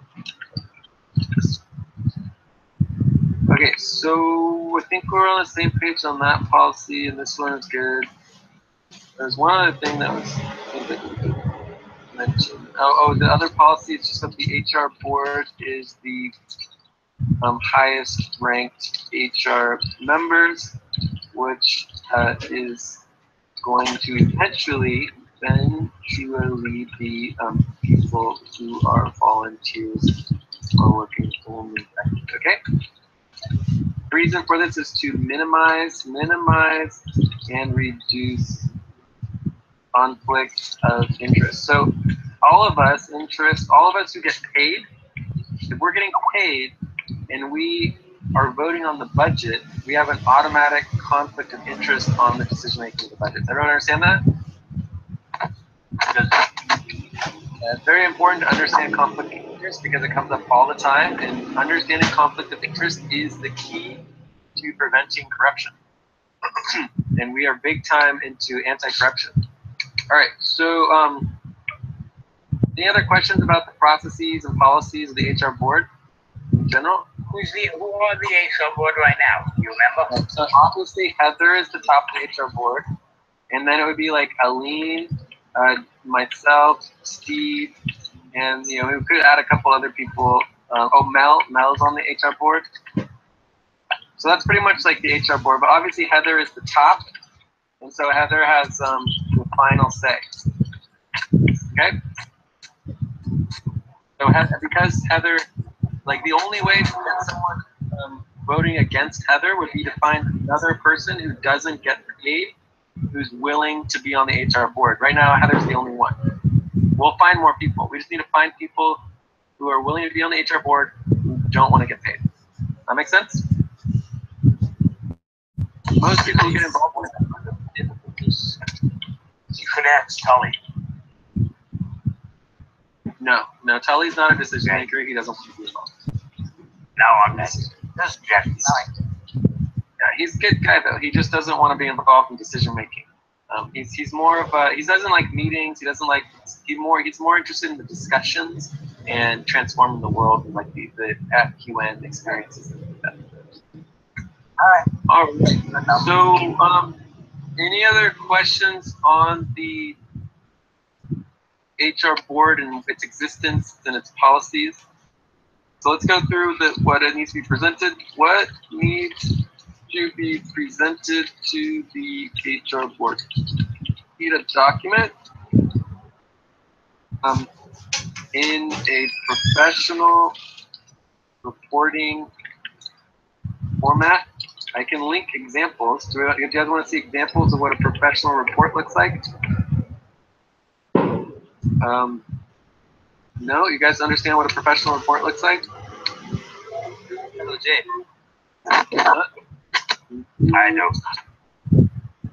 Okay, so I think we're on the same page on that policy, and this one is good. There's one other thing that was mentioned. Oh, the other policy is just that the HR board is the highest ranked HR members, which is going to eventually be people who are volunteers or working only. Okay. The reason for this is to minimize, and reduce conflict of interest. So all of us who get paid, if we're getting paid and we are voting on the budget, we have an automatic conflict of interest on the decision making of the budget. Everyone understand that? It's very important to understand conflict of interest because it comes up all the time, and understanding conflict of interest is the key to preventing corruption. And we are big time into anti-corruption. All right, so any other questions about the processes and policies of the HR board in general? Who on the HR board right now? You remember? So obviously Heather is the top of the HR board, and then it would be like Aline, myself, Steve, and we could add a couple other people. Mel's on the HR board. So that's pretty much like the HR board, but obviously Heather is the top, and so Heather has the final say. Okay. So because Heather, like the only way to get someone voting against Heather would be to find another person who doesn't get paid, who's willing to be on the HR board. Right now, Heather's the only one. We'll find more people. We just need to find people who are willing to be on the HR board who don't want to get paid. That make sense? Most people get involved with it. You could ask Tully. No, Tully's not a decision maker. He doesn't want to be involved. No, I'm not. This is Jeff. Yeah, he's a good guy though. He just doesn't want to be involved in decision making. He's more of a, he doesn't like meetings. He doesn't like, he's more interested in the discussions and transforming the world and like the FQN experiences. All right. So, any other questions on the HR board and its existence and its policies? So let's go through what it needs to be presented. What needs to be presented to the HR board? Need a document in a professional reporting format. I can link examples. Do you guys want to see examples of what a professional report looks like? No, you guys understand what a professional report looks like? Hello, Jay. I know.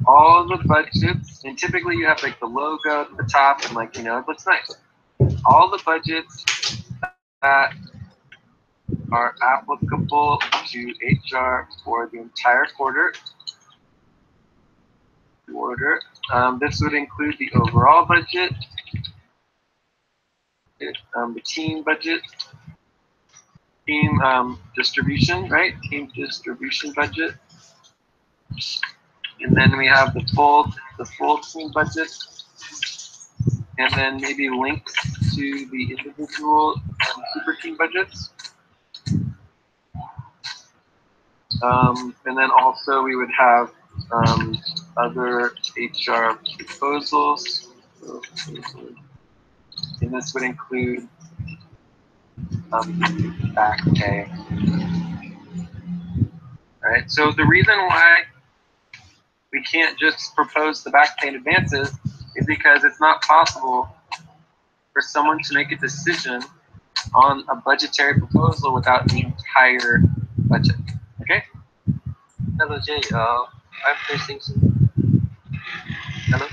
All the budgets, and typically you have like the logo at the top, and like, you know, it looks nice. All the budgets that are applicable to HR for the entire quarter. This would include the overall budget, the team budget, team distribution, right? Team distribution budget. And then we have the full team budget. And then maybe links to the individual super team budgets. And then also we would have other HR proposals. And this would include back pay. All right, so the reason why we can't just propose the back pay in advances is because it's not possible for someone to make a decision on a budgetary proposal without the entire budget. Okay? Hello, Jay. I'm facing some. Hello?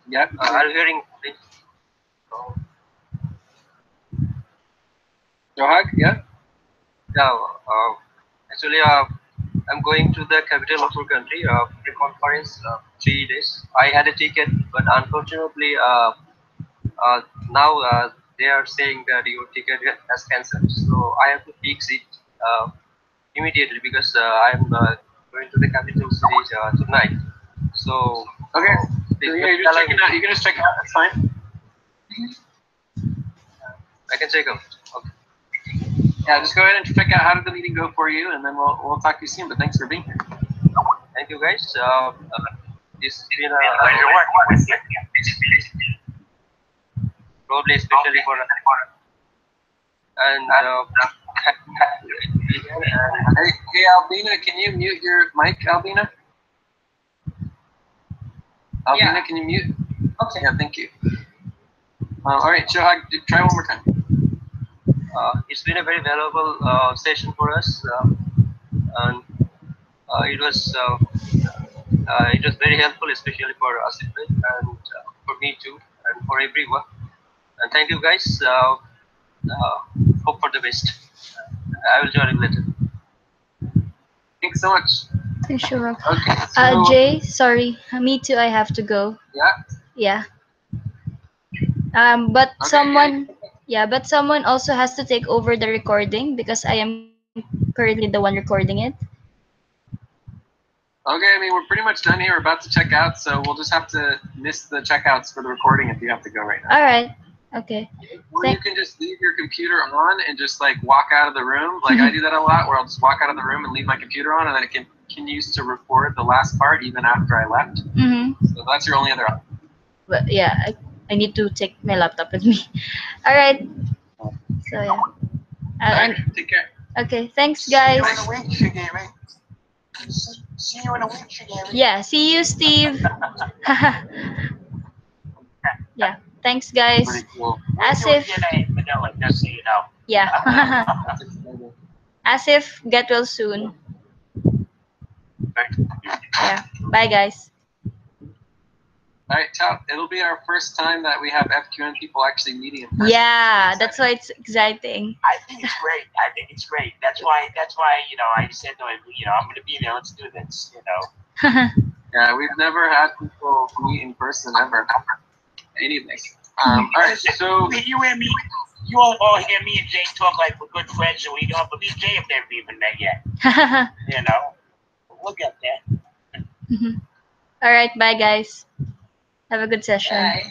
Yeah, are you hearing? Johag, yeah? Yeah, actually, I'm going to the capital of our country for a conference 3 days. I had a ticket, but unfortunately, now they are saying that your ticket has cancelled. So I have to fix it immediately because I'm going to the capital city tonight. So okay, so yeah, you're just checking out. You can just check it out. That's fine. I can check out. Okay. Yeah, just go ahead and check out how did the meeting go for you, and then we'll talk to you soon. But thanks for being here. Thank you, guys. This has been probably especially for and hey, Albina, can you mute your mic, Albina? Albina, yeah. Can you mute? Okay. Yeah, thank you. All right, Johag, try one more time. It's been a very valuable session for us, and it was very helpful, especially for us and for me too, and for everyone. And thank you, guys. Hope for the best. I will join you later. Thanks so much. Sure. Okay. So, Jay, sorry, me too. I have to go. Yeah. Yeah. But okay, someone. Yeah, but someone also has to take over the recording because I am currently the one recording it. Okay, I mean, we're pretty much done here. We're about to check out, so we'll just have to miss the checkouts for the recording if you have to go right now. All right. Okay. Or you can just leave your computer on and just like walk out of the room. Like I do that a lot, where I'll just walk out of the room and leave my computer on, and then it continues to record the last part even after I left. So that's your only other option. But yeah, I need to take my laptop with me. All right. So yeah. Right, take care. Okay. Thanks, guys. See you in a week, Shigemi. See you in a week, Shigemi. Yeah. See you, Steve. Yeah. Thanks, guys. Pretty cool. As if. Manila, just so you know. Yeah. As if get well soon. Yeah. Bye, guys. All right, Tal, it'll be our first time that we have FQN people actually meeting in person. Yeah, that's why it's exciting. I think it's great. That's why, I said to him, I'm going to be there. Let's do this, Yeah, we've never had people meet in person ever. Anything. All right, so you hear me? You all hear me and Jay talk like we're good friends, and we don't believe Jay if they're even there yet. You know, we'll get there. All right, bye guys. Have a good session. Bye.